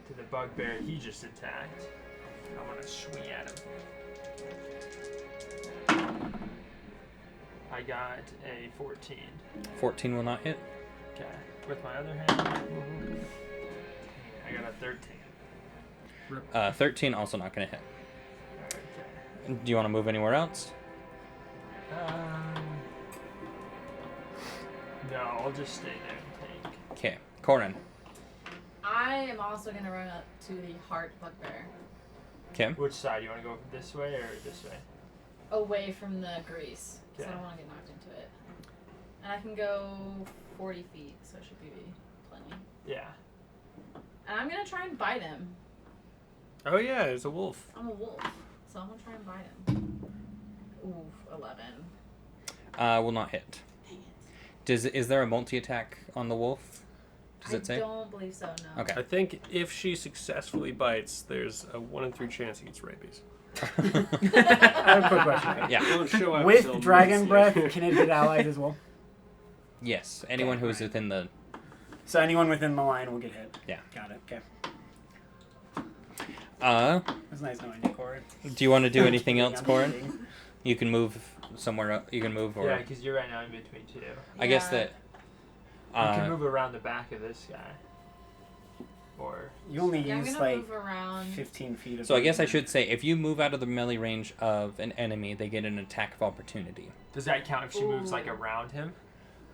to the bugbear he just attacked. I want to swing at him. I got a 14. 14 will not hit. Okay, with my other hand, I got a 13. 13 also not going to hit. Okay. Do you want to move anywhere else? No, I'll just stay there and tank. Okay. Corin. I am also gonna run up to the heart bugbear, Okay. Which side? You want to go this way or this way? away from the grease, because I Okay. don't want to get knocked into it. And I can go 40 feet, so it should be plenty. Yeah. And I'm gonna try and bite him. Oh yeah, it's a wolf. I'm a wolf, so I'm gonna try and bite him. Ooh, 11. Will not hit. Dang it. Is there a multi-attack on the wolf? Does it say? I don't believe so, no. Okay. I think if she successfully bites, there's a 1 in 3 chance he gets rabies. I have a quick question. Yeah. Don't show up With till dragon next breath, year. can it hit allies as well? Yes. Anyone who's within the. So anyone within the line will get hit. Yeah. Got it. Okay. It's nice knowing you, Corin. Do you want to do anything else, I'm Corin? kidding. You can move somewhere. You can move, or Yeah, because you're right now in between two. I guess Yeah. that. You can move around the back of this guy. Or You only Yeah, I'm use gonna like move around. 15 feet of So I guess I movement. should say, if you move out of the melee range of an enemy, they get an attack of opportunity. does that count if she moves like Ooh. around him?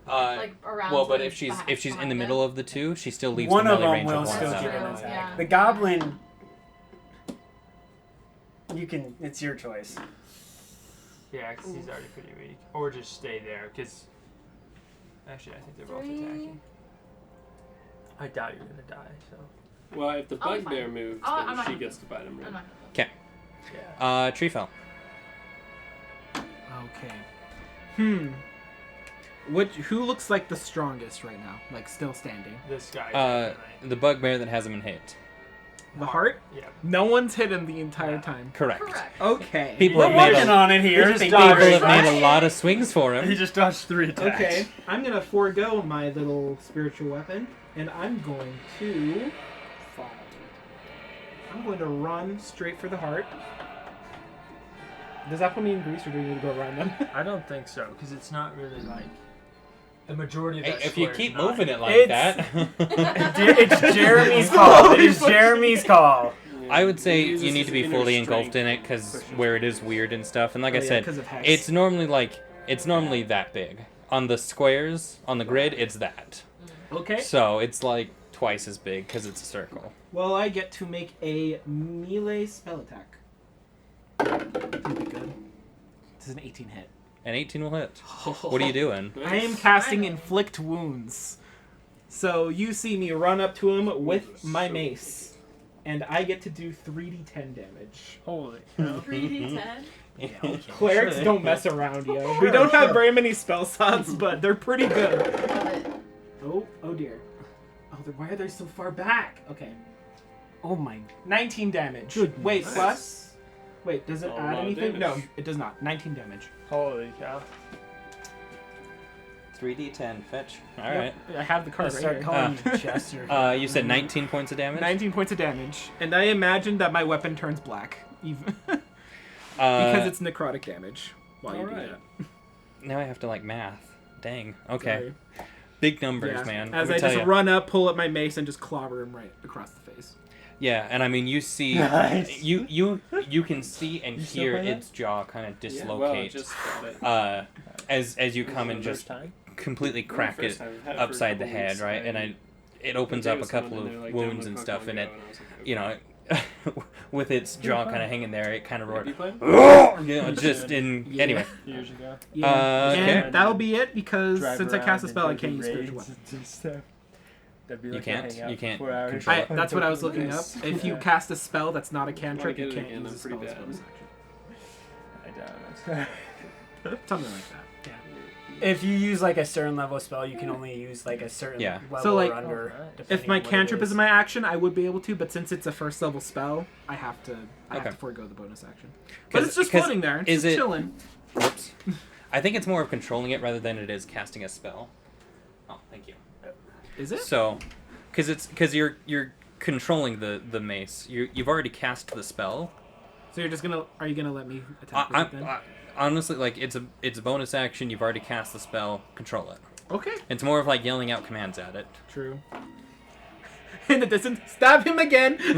Like around. well, to but the if she's back in the behind middle him. of the two, she still leaves One the of melee them range will of one. still That's get true, an attack. yeah. The goblin, you can. It's your choice. Yeah, because he's already pretty weak. Or just stay there, because... Actually, I think they're both 3. attacking. I doubt you're going to die, so... Well, if the I'll be bugbear fine. moves, I'm then not she gonna gets to bite him. I'm Right? not Yeah. Tree fell. Okay. Who looks like the strongest right now? Like still standing? This guy, The bugbear that hasn't been hit. The heart? Yeah. No one's hit him the entire Yeah. time. Correct. Correct. Okay. People We're have made working a, on it here. He just Thank dodged. you very people have much. made a lot of swings for He him. just dodged 3 attacks. Okay, I'm gonna forego my little spiritual weapon, and I'm going to run straight for the heart. Does that put me in grease, or do we need to go around them? I don't think so, because it's not really like... The majority of Hey, that if you square keep is not. moving it like It's- that. It's Jeremy's call. It is Jeremy's call. I would say He uses you need his to be inner fully strength engulfed in it, to because push it. where it is weird and stuff. And like I Oh, yeah, said, 'cause of hex. it's normally that big. On the squares, on the grid, it's that. Okay. So it's like twice as big because it's a circle. Well, I get to make a melee spell attack. That'll be good. This is an 18 hit. And 18 will hit. What are you doing? I am casting Inflict Wounds. So you see me run up to him with my mace, and I get to do 3d10 damage. Holy cow. 3d10. Clerics don't mess around, yo. We don't have very many spell slots, but they're pretty good. Love it. Oh dear. Oh, why are they so far back? Okay. Oh my. 19 damage. Goodness. Wait, Nice. plus? Wait, does it A add lot of anything? No, damage. it does not. 19 damage. Holy cow. 3d10, fetch. Yep, Alright. I have the card Let's right start here. calling you Chester. You said 19 points of damage? 19 points of damage. And I imagine that my weapon turns black. Even because it's necrotic damage while you Alright. do that. Now I have to, math. Dang. Okay. Sorry. Big numbers, Yeah. man. As Let me I tell just ya. run up, pull up my mace, and just clobber him right across the face. Yeah, and I mean, you see... Nice. You can see and You still hear play that? its jaw kind of Yeah, dislocate. well, I just got it. As you come and First just time? completely crack it First time. I've had it for a upside the couple head, weeks. right? And it opens up a couple of wounds and stuff, and it, you know, with its jaw kind of hanging there, it kind of roared. Have you played? You know, just in Yeah. anyway. Years ago. Yeah. Okay. And that'll be it because Drive since I cast a around spell, I and can't do use spiritual raids weapon. and stuff. That'd be You like a can't? hangout You can't for 4 hours. control it. That's what I was looking up. Nice. If you Yeah. cast a spell that's not a cantrip, get you it can't again, use a I'm spell pretty as bad. bonus action. I doubt it. Something like that. Yeah. If you use like a certain level spell, you can only use like a certain Yeah. level So, like, or under. Oh, nice. If depending my on what it cantrip is is. my action, I would be able to, but since it's a first level spell, I have to Okay. forego the bonus action. But 'Cause- it's just 'cause floating there. It's is just it- chilling. Whoops. I think it's more of controlling it rather than it is casting a spell. Oh, thank you. Is it? So, because you're controlling the mace. You've already cast the spell. So you're just gonna? Are you gonna let me attack I, with it then? I, honestly, like it's a bonus action. You've already cast the spell. Control it. Okay. It's more of like yelling out commands at it. True. In the distance, stab him again. Do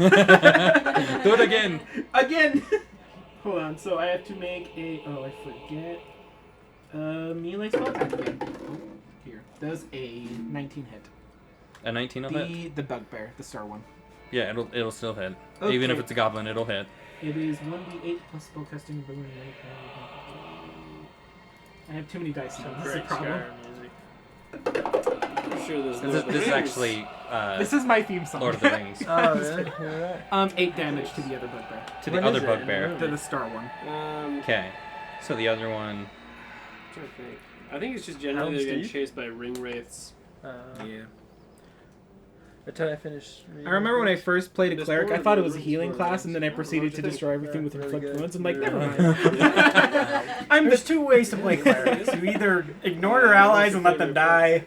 it again. Again. Hold on. So I have to make a. Oh, I forget. Melee spell attack again. Oh, here. Does a 19 hit. A 19 will hit. The bugbear, the star one. Yeah, it'll still hit. Okay. Even if it's a goblin, it'll hit. It is 1d8 plus spellcasting ability. I have too many dice now. This is a Great problem. Skyrim music. I'm sure there's This is actually This is my theme song. Lord of the Rings. Oh, really? You're right. 8 damage to the other bugbear. To the What other is it in the bugbear. movie? To the star one. Okay. So the other one. trying to think. I think it's just generally they're getting Steve? chased by ring wraiths. Yeah. Until I finish. I remember when I first played a This cleric, I one thought it is was a healing really class, and then I nice. proceeded to What do you destroy think? everything with Yeah, inflict really wounds. good. I'm like, never Yeah. mind. I'm There's two ways to play clerics. You either ignore your allies and let them die,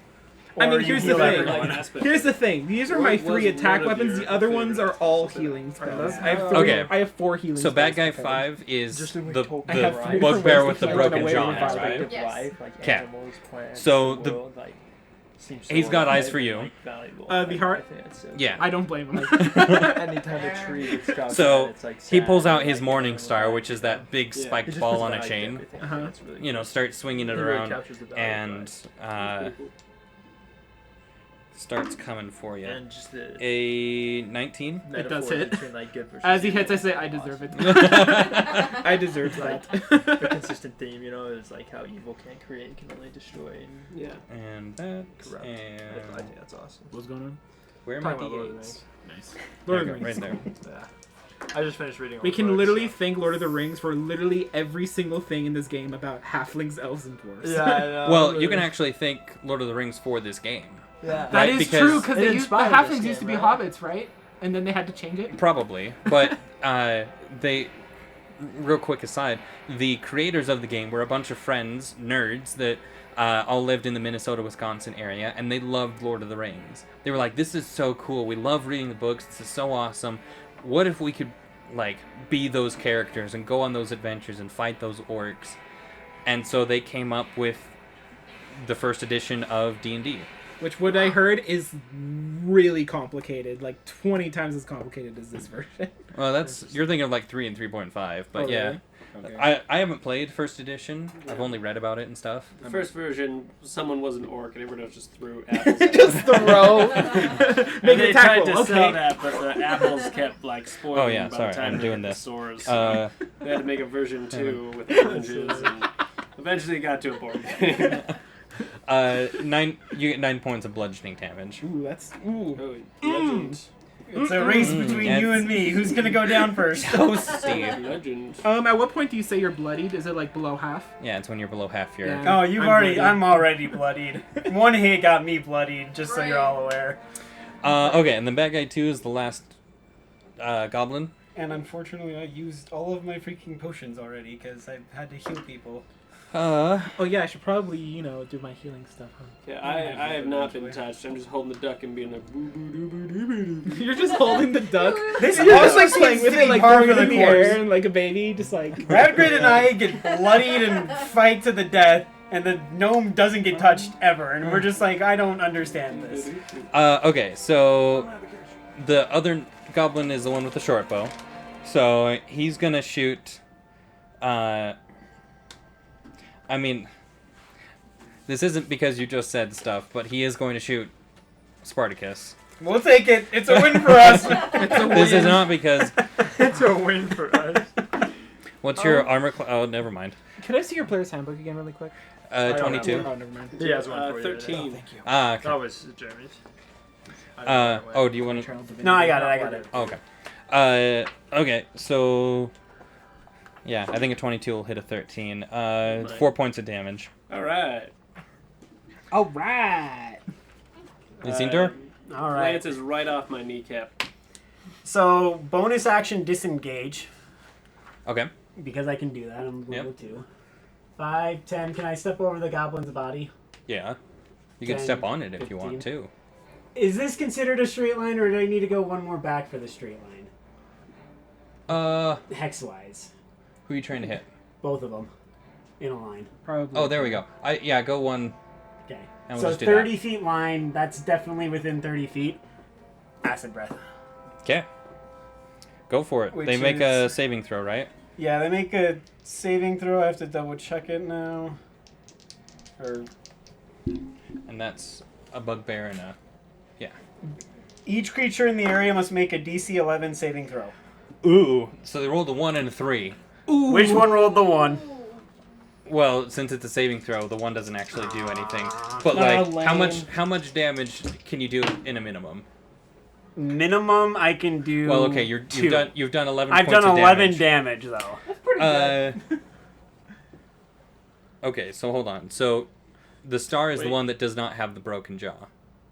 I mean, or you here's the heal thing. everyone. Here's the thing. These are my What 3 was attack one of weapons. your The other ones are favorites? all healing spells. I have 3. Okay. I have 4 healing So spells. bad guy prepared. 5 is Just the, like the total I have Right. 3 different bugbear ways with to the run broken away jaw, with right? fire. Yes. Life, like 'Kay. animals, plants, So the the- world, like, seems so He's got eyes alive for and, you. like, valuable. The Like, heart- I think it's, Yeah. I don't blame him. Anytime a tree gets struck, So, it's, like, He sad, pulls out like, his Morning like, Star, which is that big Yeah. It spiked just ball puts on a value to chain. everything. I Uh-huh. think it's really You know, cool. starts swinging it It really around, captures the value, and starts coming for you. and just the A 19. It does metaphor hit. between, like, good versus As he evil hits, I is say, I awesome. deserve it. yeah, I deserve The that. consistent theme, you know, is like how evil can't create, it can only destroy and Yeah. and that, corrupt. and I think that's awesome. What's going on? where are my Talking about Lord of the d8s? Rings. Nice. There Lord we of go, the Rings. right there. Yeah. I just finished reading all We the can books, literally so- thank Lord of the Rings for literally every single thing in this game about halflings, elves, and dwarves. Yeah, I know. Well, you can actually thank Lord of the Rings for this game. Yeah. That Right, is because true, because it the inspired halflings this used to be game, right? hobbits, right? And then they had to change it. Probably, but they. Real quick aside, the creators of the game were a bunch of friends, nerds that all lived in the Minnesota, Wisconsin area, and they loved Lord of the Rings. They were like, "This is so cool. We love reading the books. This is so awesome. What if we could, like, be those characters and go on those adventures and fight those orcs?" And so they came up with the first edition of D&D. Which, what I heard, is really complicated. Like 20 times as complicated as this version. Well, that's you're thinking of like 3 and 3.5, but Oh, yeah. really? Okay. I haven't played first edition. I've only read about it and stuff. The first version, someone was an orc and everyone else just threw apples at Just them. throw. And Make they it tried tackle. to sell Okay. that, but the apples kept like spoiling Oh, yeah, by sorry, the time I'm they doing hit this. the stores. Uh, They had to make a version 2 with oranges, and eventually it got to a board game. 9. You get 9 points of bludgeoning damage. Ooh, that's ooh. Oh, legend. It's a race between you and me. Who's gonna go down first? Toasty. Legend. At what point do you say you're bloodied? Is it like below half? Yeah, it's when you're below half your. Yeah. Oh, you've I'm already. bloodied. I'm already bloodied. One hit got me bloodied, just so you're all aware. Okay, and then bad guy 2 is the last goblin. And unfortunately, I used all of my freaking potions already because I had to heal people. Uh, Oh yeah, I should probably do my healing stuff. Huh? Yeah, I have not been touched. I'm just holding the duck and being like, boo boo doo boo doo boo doo. You're just holding the duck. This You're just like also playing seems with to it, be like par throwing for it in the the course. air, and like a baby, just like. Radgrid and I get bloodied and fight to the death, and the gnome doesn't get touched ever, and we're just like, I don't understand this. okay, so the other goblin is the one with the short bow. So he's gonna shoot. I mean, this isn't because you just said stuff, but he is going to shoot Spartacus. We'll take it. It's a win for us. This is not because. It's a win for us. What's your armor? Oh, never mind. Can I see your player's handbook again, really quick? 22. Oh, never mind. He has one for you. 13. Thank you. Ah, okay. That was Jeremy's. Oh, do you want to? No, I got it. I got it. Oh, okay. Okay, so. Yeah, I think a 22 will hit a 13. 4 points of damage. Alright. All right. Isildur? All right. Lance is right off my kneecap. So bonus action disengage Okay. because I can do that. I'm Yep. level 2. 5, 10. Can I step over the goblin's body? Yeah. You can 10, step on it if you 15. want to. Is this considered a straight line, or do I need to go one more back for the straight line? Hex-wise. Who are you trying to hit? Both of them. In a line. Probably. Oh, there we go. Go one. Okay. And we'll So just do 30 feet line, that's definitely within 30 feet. Acid breath. Okay. Go for it. Which They make a is- saving throw, right? Yeah, they make a saving throw. I have to double check it now. Or And that's a bugbear and a. each creature in the area must make a DC 11 saving throw. Ooh. So they rolled a 1 and a 3. Ooh. Which one rolled the 1? Well, since it's a saving throw, the 1 doesn't actually do anything. But Ah, like, how lame. much damage can you do in a minimum? Minimum I can do. Well, okay, two. you've done 11 I've points done of 11 damage. damage though. Okay, so hold on. So the star is the Wait. one that does not have the broken jaw. I think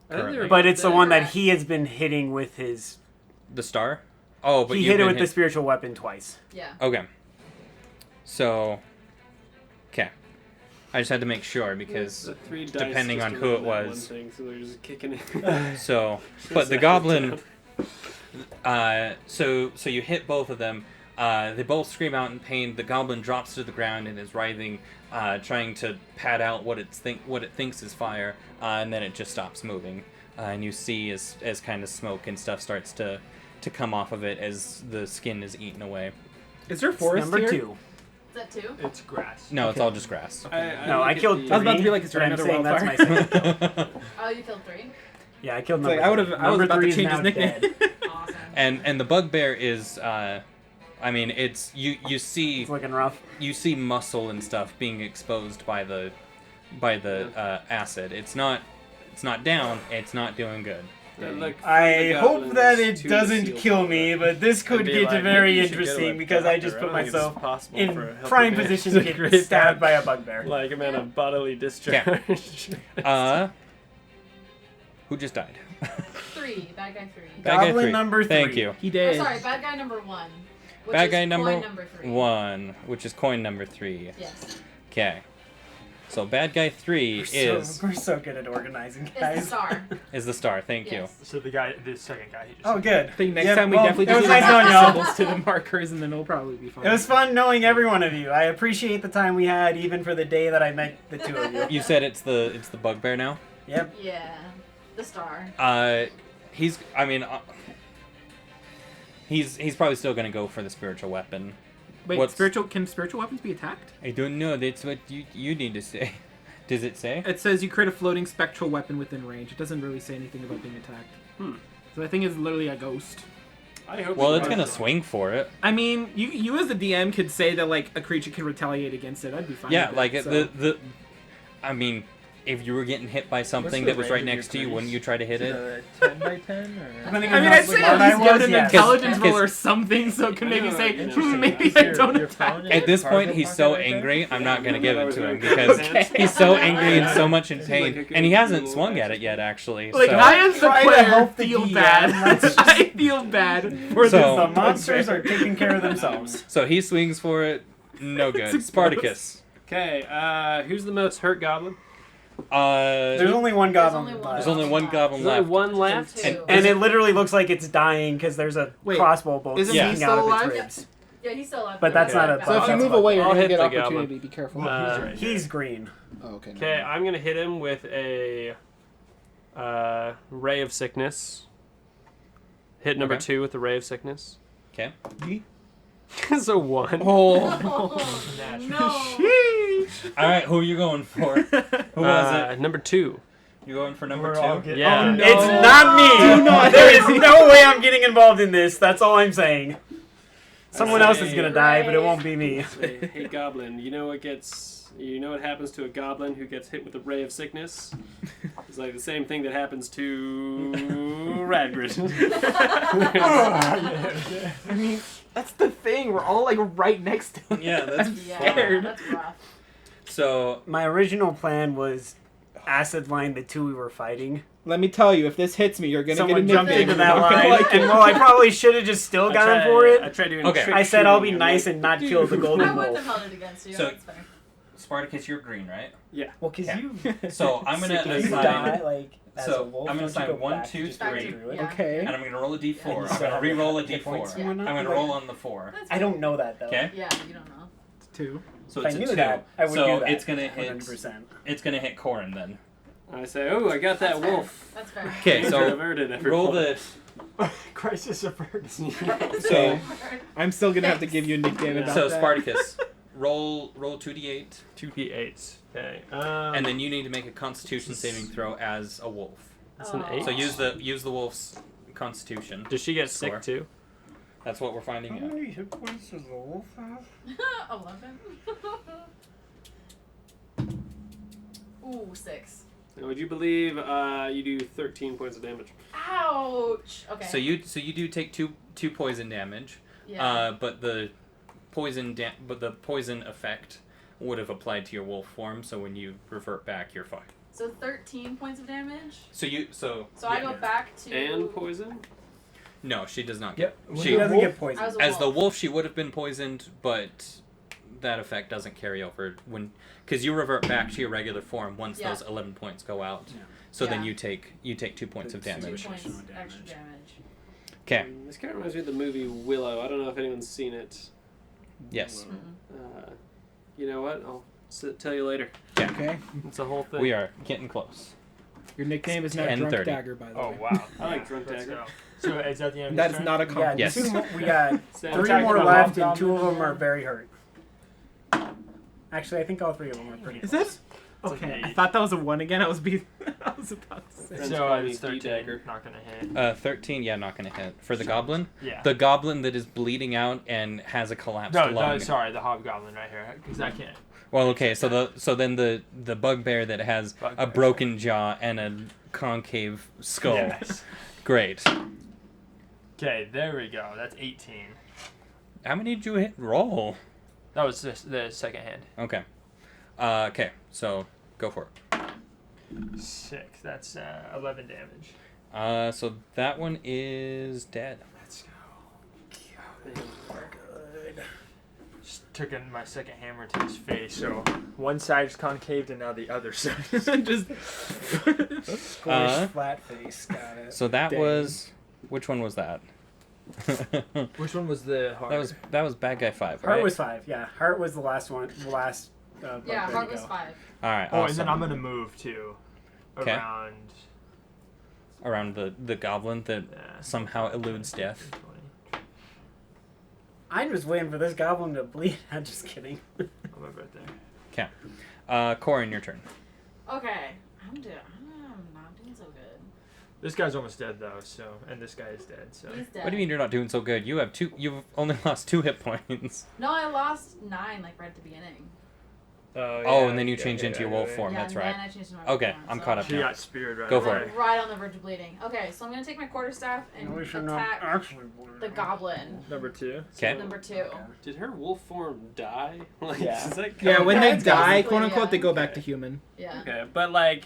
Currently. they're But it's the better. one that he has been hitting with his. The star? Oh, but He you've hit it been with the spiritual weapon twice. Yeah. Okay. So, okay. I just had to make sure because The 3 dice depending just on to who roll it that was. One thing, so they're just kicking it. so. But the goblin. So you hit both of them. They both scream out in pain. The goblin drops to the ground and is writhing, trying to pad out what it thinks is fire, and then it just stops moving. And you see as kind of smoke and stuff starts to come off of it as the skin is eaten away. Is there forest Number here? 2. Is that 2? It's grass. No, it's all just grass. No, I killed 3. I was about to be like, is there but I'm another saying that's my wildfire? second. Oh, you killed 3? Yeah, I killed It's number like, I would 3. have. I was Number about 3 to is change his now nickname. dead. Awesome. And the bugbear is, I mean, it's you see It's looking rough. muscle and stuff being exposed by the acid. It's not down. It's not doing good. I hope that it doesn't kill me, but this could get very interesting because I just put myself in prime position to get stabbed by a bugbear. Like a man of bodily discharge. Who just died? 3. Bad guy 3. Bad guy Goblin 3. number 3. Thank you. He Oh, did. sorry, bad guy number 1. Which Bad is guy number coin number 3. 1, which is coin number 3. Yes. Okay. So bad guy 3 We're so good at organizing, It's the guys. star. is the star. Thank Yes. So the second guy, he just. Oh, good. I think next Yep, time we well, definitely it was just nice knowing add y'all. symbols to the markers, and then it'll probably be fine. It was fun knowing every one of you. I appreciate the time we had, even for the day that I met the two of you. You said it's the bugbear now. Yep. Yeah. The star. He's probably still gonna go for the spiritual weapon. Wait, What's- can spiritual weapons be attacked? I don't know. That's what you need to say. Does it say? It says you create a floating spectral weapon within range. It doesn't really say anything about being attacked. So I think it's literally a ghost. I hope Well, he it's does. gonna swing for it. I mean, you as the DM could say that like a creature can retaliate against it. I'd be fine. Yeah, with like it, so. I mean, if you were getting hit by something the that was range right of your next to you, grease? wouldn't you try to hit it? 10 by 10 or? Depending I on mean, how I'd say smart at least I was, get an yes. intelligence Because- roll or something, so it can maybe know, say, interesting. maybe Is I your- don't your attack. phone At this point, Target he's marker so right there? angry. I'm not gonna give it to him Okay. because he's so Okay. angry and so much in Seems pain, like a good and he hasn't little swung at action. it yet. Actually, Like, so. I as the Try to player help the feel DM. bad. Let's I feel bad for So- The this. monsters are taking care of themselves. So he swings for it. No good. It's Spartacus. Okay, Who's the most hurt goblin? There's only one goblin only one. left. There's only one goblin There's only left. one left. Two. And it literally looks like it's dying because there's a Wait, crossbow bolt isn't he sticking out still of its alive? ribs. Yeah, he's still alive. But that's not a Bad So if guy. you That's move fine. away, you're I'll gonna hit get the opportunity. goblin. Be careful. He's green. Oh, okay. Okay, I'm gonna hit him with a ray of sickness. Hit number Okay. 2 with the ray of sickness. Okay. It's a 1. Oh. No. All right. Who are you going for? Who was it? Number 2. You going for number We're all 2? getting- Yeah. Oh, no. It's not me! There is no way I'm getting involved in this. That's all I'm saying. Someone else is gonna die, but it won't be me. Hey, goblin, you know what happens to a goblin who gets hit with a ray of sickness? It's like the same thing that happens to Radgrid. I mean, that's the thing. We're all like right next to him. Yeah, that's Yeah, scared. that's rough. So My original plan was acid line the two we were fighting. Let me tell you, if this hits me, you're gonna Someone get a jumped nickname. into You're that not gonna line, like and it. well, I probably should have just still gone for I it. tried doing Okay. trick I said I'll be shooting, nice like- and not kill the golden I wouldn't have wolf. held it against you. So- That's fair. Spartacus, you're green, right? Well, because Okay. you. So I'm gonna if you assign. die, like, as so a wolf, I'm gonna don't you assign go 1, back 2, just Back go to- 3. through it? yeah. Okay. And I'm gonna roll a d4. And I'm you gonna still have re-roll a hit points d4. and whatnot? I'm gonna Like, roll on the 4. That's I don't know that though. Okay. Yeah, you don't know. 2. So If it's I a knew 2. that, I would so do that. it's gonna hit. 100%. It's gonna hit Corin then. I say, oh, I got that That's fair. wolf. That's fair. Okay, so Danger averted, roll everyone. the. Crisis averted. So I'm still gonna have to give you a nickname Yeah. about so that. Spartacus, roll 2d8, 2d8. Okay. and then you need to make a Constitution saving throw as a wolf. It's an Oh. 8. So use the wolf's Constitution. Does she get Score. sick too? That's what we're finding out. many hit points does the wolf have? 11. Ooh, 6. Now, would you believe you do 13 points of damage? Ouch. Okay. So you do take two poison damage, Yeah. but the poison effect would have applied to your wolf form. So when you revert back, you're fine. So 13 points of damage. So I go back to. And poison? no, she does not Yep. get. She She doesn't get poisoned. I was a as the wolf. wolf, she would have been poisoned, but that effect doesn't carry over because you revert back to your regular form once Yeah. those 11 points go out. Yeah. So then Yeah. you take 2 points of 2 damage. points Additional damage. extra damage. Okay. This kind of reminds me of the movie Willow. I don't know if anyone's seen it. Yes. Mm-mm. You know what? I'll tell you later. Okay. It's a whole thing. We are getting close. Your nickname is now 10:30. Drunk Dagger, by the Oh way. wow. I like Drunk Let's Dagger. go. So is that the end? That of is his not a Yeah, compliment. Yes. we got So, 3 talking more about left, and Hobgoblin 2 of them again. are very hurt. Actually, I think all 3 of them are pretty Is close. that? It's like Okay. an I 8. thought that was a 1 again. I was about to say. Friends So call me it's 13. D-Dagger. Not gonna hit. 13, yeah, not gonna hit. For the goblin? Yeah. The goblin that is bleeding out and has a collapsed lung. No, sorry, the hobgoblin right here, because I can't. Well, okay, so then the bugbear that has a Bugbear. broken jaw and a concave skull. Yes. Great. Okay, there we go. That's 18. How many did you hit? Roll. That was the second hand. Okay. Okay, so go for it. 6. That's 11 damage. So that one is dead. Let's go. Just took my second hammer to his face, so one side is concaved and now the other side. Just Squish, flat face, got it. So that Dang. was which one was that? Which one was the hard? that was bad guy 5, right? Heart was 5, yeah. Heart was the last one. The last. Yeah, bugbear heart to was go. 5. All right. Oh, Awesome. and then I'm gonna move too. 'Kay. Around. Around the goblin that Yeah. somehow eludes death. 20. I'm just waiting for this goblin to bleed. I'm just kidding. I'm over right there. Corin, your turn. Okay. I'm not doing so good. This guy's almost dead though, so and this guy is dead. So He's dead. What do you mean you're not doing so good? You've only lost 2 hit points. No, I lost 9 like right at the beginning. Oh, and then you changed into your wolf form. Yeah, That's and right. then I changed to my Okay, form, I'm so- caught up She now. got speared right Go away. for I'm it. right on the verge of bleeding. Okay, so I'm gonna take my quarterstaff and At least you're not attack actually bleeding. the goblin. Number 2. Okay. Number 2. Did her wolf form die? Like, Yeah. does that yeah, count? when they That's die, basically, quote unquote, yeah. they go back to human. Yeah. Okay, but like,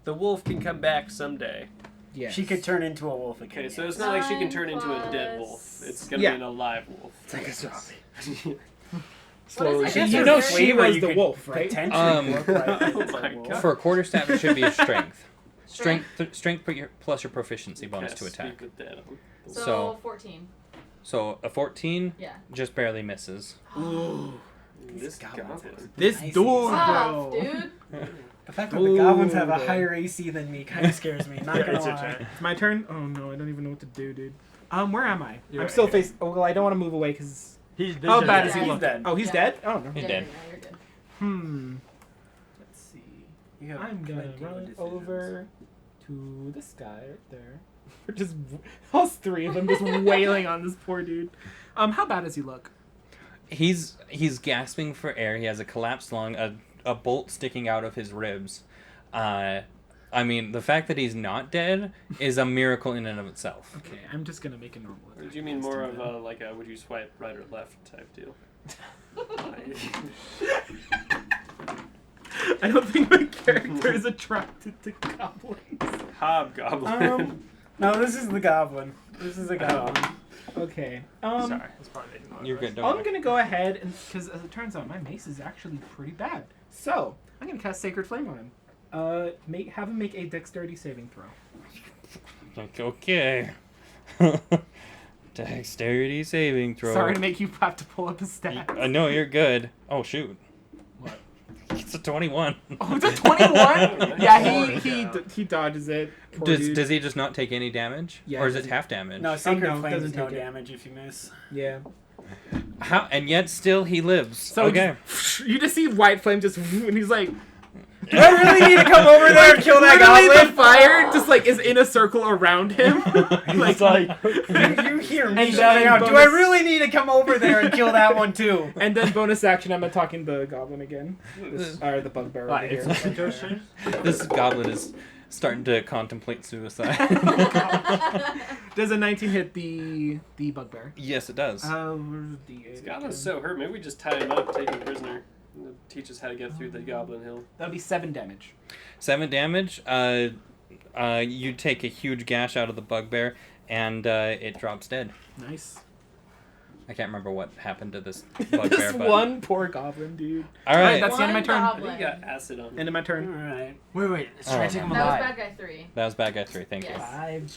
the wolf can come back someday. Yeah. She could turn into a wolf again. Okay, so yes. it's not like she can 9 turn into a dead plus- wolf. It's gonna Yeah. be an alive wolf. It's like a zombie. Slowly. What is it? You You know know she flavor was you the could wolf, right? Potentially look like Oh it's a my wolf. God. For a quarterstaff, it should be a strength. Strength. Strength plus your proficiency bonus to Yes, attack. speak with dead on. So, So- 14. So a 14 Yeah. just barely misses. Ooh. This goblins goblin. This Nice. door, Tough, bro. dude. The fact that the goblins have a Ooh. higher AC than me kind of scares me. Not gonna It's your lie. turn. It's my turn. Oh no, I don't even know what to do, dude. Where am I? You're I'm right still here. facing. Oh, well, I don't want to move away because. He's How bad is dead. he He's looking? dead. Oh, he's Yeah. dead. Oh no. He's Yeah, dead. yeah, you're good. Let's see. You have I'm gonna plenty of run decisions. over to this guy right there. We're just us 3 of them just wailing on this poor dude. How bad does he look? He's gasping for air. He has a collapsed lung, a bolt sticking out of his ribs. I mean, the fact that he's not dead is a miracle in and of itself. Okay, I'm just gonna make a normal Or attack. did you mean against more him of then. a like a would you swipe right or left type deal? I don't think my character is attracted to goblins. Hobgoblin. No, this is the goblin. This is a goblin. Okay. Sorry, that's probably making a lot of You're noise. good. Don't I'm worry. gonna go ahead and because as it turns out, my mace is actually pretty bad. So I'm gonna cast Sacred Flame on him. Have him make a Dexterity saving throw. Like, okay. Dexterity saving throw. Sorry to make you have to pull up his stats. I know you're good. Oh shoot. What? It's a 21. Oh, it's a 21. Yeah, he dodges it. Poor dude. Does he just not take any damage? Yeah, Or is he it doesn't- half damage? No, Sacred no, Flame doesn't does no take it. damage if you miss. Yeah. How? And yet still he lives. So Okay. you just see White Flame just, and he's like, Do I really need to come over there and kill that literally goblin? the fire just like is in a circle around him. It's like, You hear me And shouting then out, do I bonus- really need to come over there and kill that one too? And then bonus action, I'm attacking the goblin again. Or the bugbear over Right, here. it's Zintor's turn? This goblin is starting to contemplate suicide. Does a 19 hit the bugbear? Yes, it does. Where's the This goblin's so hurt. Maybe we just tie him up, take him prisoner, and teach us how to get through the Goblin Hill. That'll be 7 damage. 7 damage. You take a huge gash out of the bugbear, and it drops dead. Nice. I can't remember what happened to this bugbear, This but one poor goblin, dude. all right. that's the end of my turn. I think he got acid on him. End of my turn. Alright. Wait, Oh. try to take him That was alive. bad guy 3. That was bad guy 3. Thank Yes.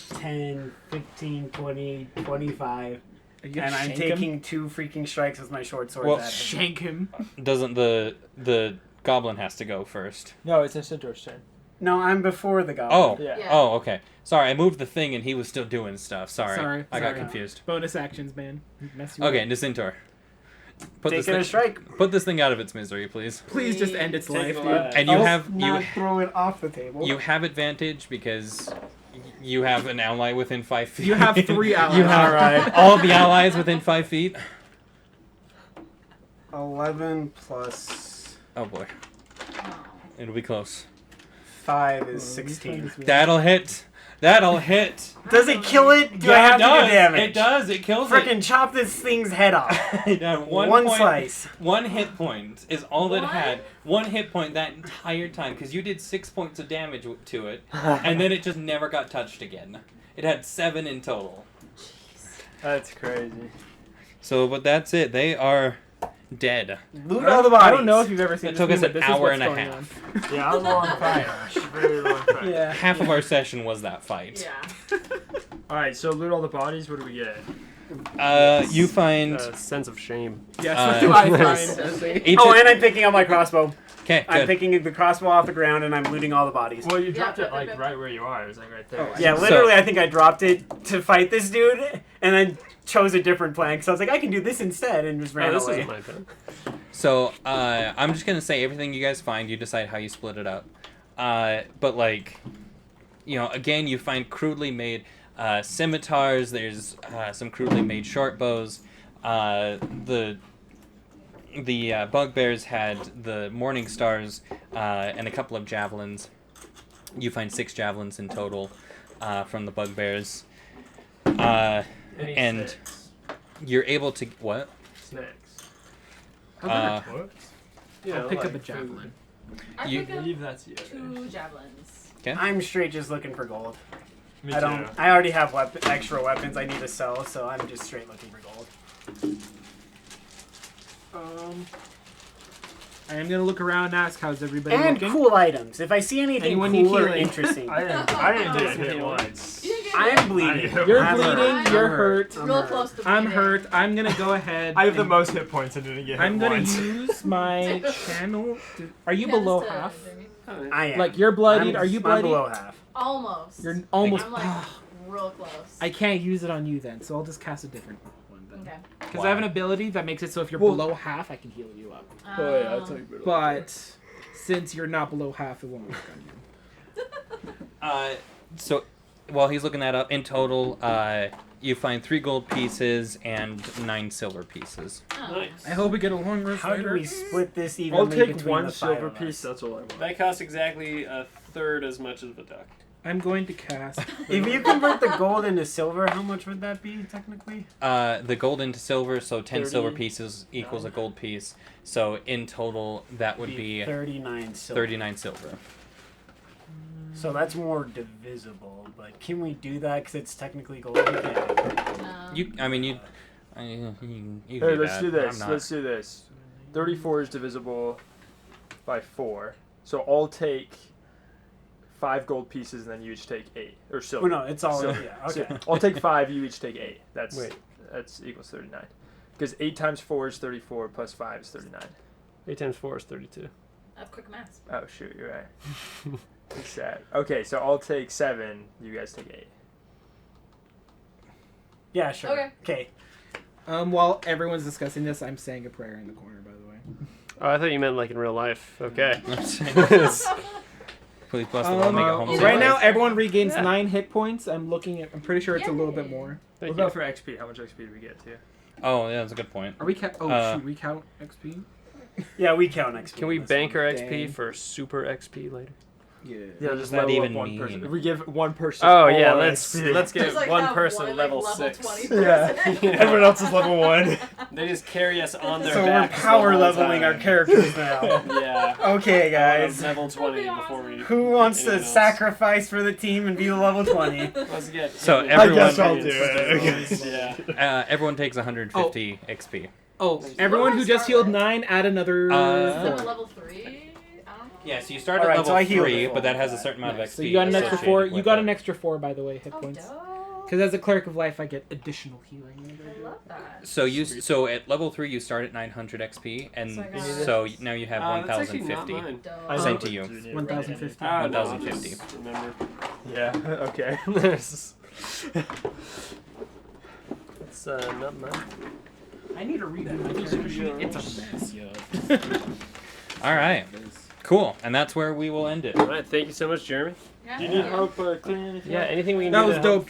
5, 10, 15, 20, 25. Are you gonna And I'm shank taking him? 2 freaking strikes with my short sword. Well, at him. Shank him. you. Doesn't the goblin has to go first? No, it's Zintor's turn. No, I'm before the goblin. Oh. Yeah. Yeah. Oh, okay. Sorry, I moved the thing and he was still doing stuff. Sorry. Sorry, I got sorry. confused. Bonus actions, man. Mess you Okay, up. Nisintor. Put this Taking a thing, strike. put this thing out of its misery, please. Please just end its Take life, it dude. alive. And you I'll have not throw it off the table. you have advantage because you have an ally within 5 feet. You have 3 allies. You have Alright. all of the allies within 5 feet. 11 plus Oh boy, Oh. it'll be close. 5 is Oh, let me 16. find this That'll hit. That'll hit. Does it kill it? Do I Yeah, have it to does. do damage? It does. It kills Frickin' chop this thing's head off. it. Yeah, One point- slice. 1 hit point is all that it What? had. 1 hit point that entire time because you did 6 points of damage to it, and then it just never got touched again. It had 7 in total. That's crazy. So, but that's it. They are dead. Loot all the bodies. I don't know if you've ever seen It this took us movie, an but this is hour what's and a going half. on. Yeah, I was a long fight. Very long fight. Yeah. Half of our session was that fight. Yeah. Alright, so loot all the bodies. What do we get? You find Sense of shame. Yes, Uh, what do I nice. find? As a- each. Oh, and I'm picking up my crossbow. Okay, I'm good. picking the crossbow off the ground and I'm looting all the bodies. Well, you dropped Yeah, it like right where you are. It was like right there. Oh, Yeah, So- literally, I think I dropped it to fight this dude, and then chose a different plan. So I was like, I can do this instead, and just Oh, ran this away. isn't my turn. So, I'm just gonna say everything you guys find, you decide how you split it up. But like, you know, again, you find crudely made scimitars. There's some crudely made short bows. The bugbears had the morning stars and a couple of javelins. You find 6 javelins in total from the bugbears. Any And snakes? you're able to what? Snakes. What? I'll pick up a like javelin. I You- pick up Leave that to you. 2 javelins. I'm straight just looking for gold. Me I don't. too. I already have extra weapons I need to sell, so I'm just straight looking for gold. I am gonna look around and ask how's everybody And looking. cool items. If I see anything Anyone need cool or healing? interesting, I didn't get hit once. You get I'm bleeding. You're I'm bleeding. hurt. You're I'm hurt. I'm real hurt. close to I'm bleeding. hurt. I'm gonna go ahead. I have the and- most hit points and didn't get hit I'm gonna once. use my channel. Are you Yeah, below just, half? I am. Like you're bloodied? Are you I'm bloodied? below half. Almost. You're almost. I'm like real close. I can't use it on you then, so I'll just cast a different one then. Okay. Because I have an ability that makes it so if you're Well- below half, I can heal you up. Um, But since you're not below half, it won't work on you. So while he's looking that up, in total, you find 3 gold pieces and 9 silver pieces. Oh. Nice. I hope we get along with How do we split this evenly I'll take between one the silver five of piece. us? That's all I want. That costs exactly a third as much as a duck. I'm going to cast. If you convert the gold into silver, how much would that be technically? The gold into silver, so 10 silver 30. pieces equals a gold piece. So in total, that would be 39 silver. 39 silver. So that's more divisible, but can we do that? Because it's technically gold. We can't. You Hey, do let's that. do this. I'm not. Let's do this. 34 is divisible by 4. So I'll take 5 gold pieces, and then you each take 8 or silver. Oh, no, it's all. So- Yeah, so okay. I'll take 5. You each take 8. That's Wait. equals 39. Because 8 times 4 is 34 plus 5 is 39. 8 times 4 is 32. I have quick math. Oh shoot, you're right. It's sad. Okay, so I'll take 7. You guys take 8. Yeah, sure. Okay. Okay. While everyone's discussing this, I'm saying a prayer in the corner, by the way. Oh, I thought you meant like in real life. Okay. Please bless the Lord, make it home Right safe. Right now, everyone regains Yeah. 9 hit points. I'm pretty sure it's a little bit Yay. more. Thank What you. about for XP? How much XP do we get to? Oh, yeah, that's a good point. Are we should we count XP? Yeah, we count XP. Can we on this bank one. our XP Dang. for super XP later? Yeah. Yeah, does just that level up even one mean? person. We give one person. Oh all yeah, our let's XP. let's get Just, like, one have person one, level like, 6. 20 Yeah, person. everyone else is level 1. They just carry us on their So we're backs. power the whole leveling our time. characters now. Yeah. Okay, guys. Level 20 That'd be before we. Who wants to anyone else. sacrifice for the team and be level 20? Let's get. So hit with everyone- I guess I'll do experience. Yeah. Everyone takes 150 XP. Oh, everyone who just healed 9, add another. So Uh, I'm level 3? I don't know. Yeah, so you start Alright, at level so I healed 3, it. but that has a certain amount of Nice. XP. So you got an extra associated 4. You with got it. an extra 4, by the way, hit Oh, points. dope. Because as a cleric of life, I get additional healing. I love that. So at level 3 you start at 900 XP, and So I got- so now you have That's actually not 1050. mine. Dope. Same to you. 1,050. Ah, no, 1050. just Remember. Yeah. Okay. That's not mine. I need to read that. My character sheet. It's a mess, yo. All right, cool, and that's where we will end it. All right, thank you so much, Jeremy. Yeah. Do you need help clearing anything? Yeah, anything we can That do was to help dope.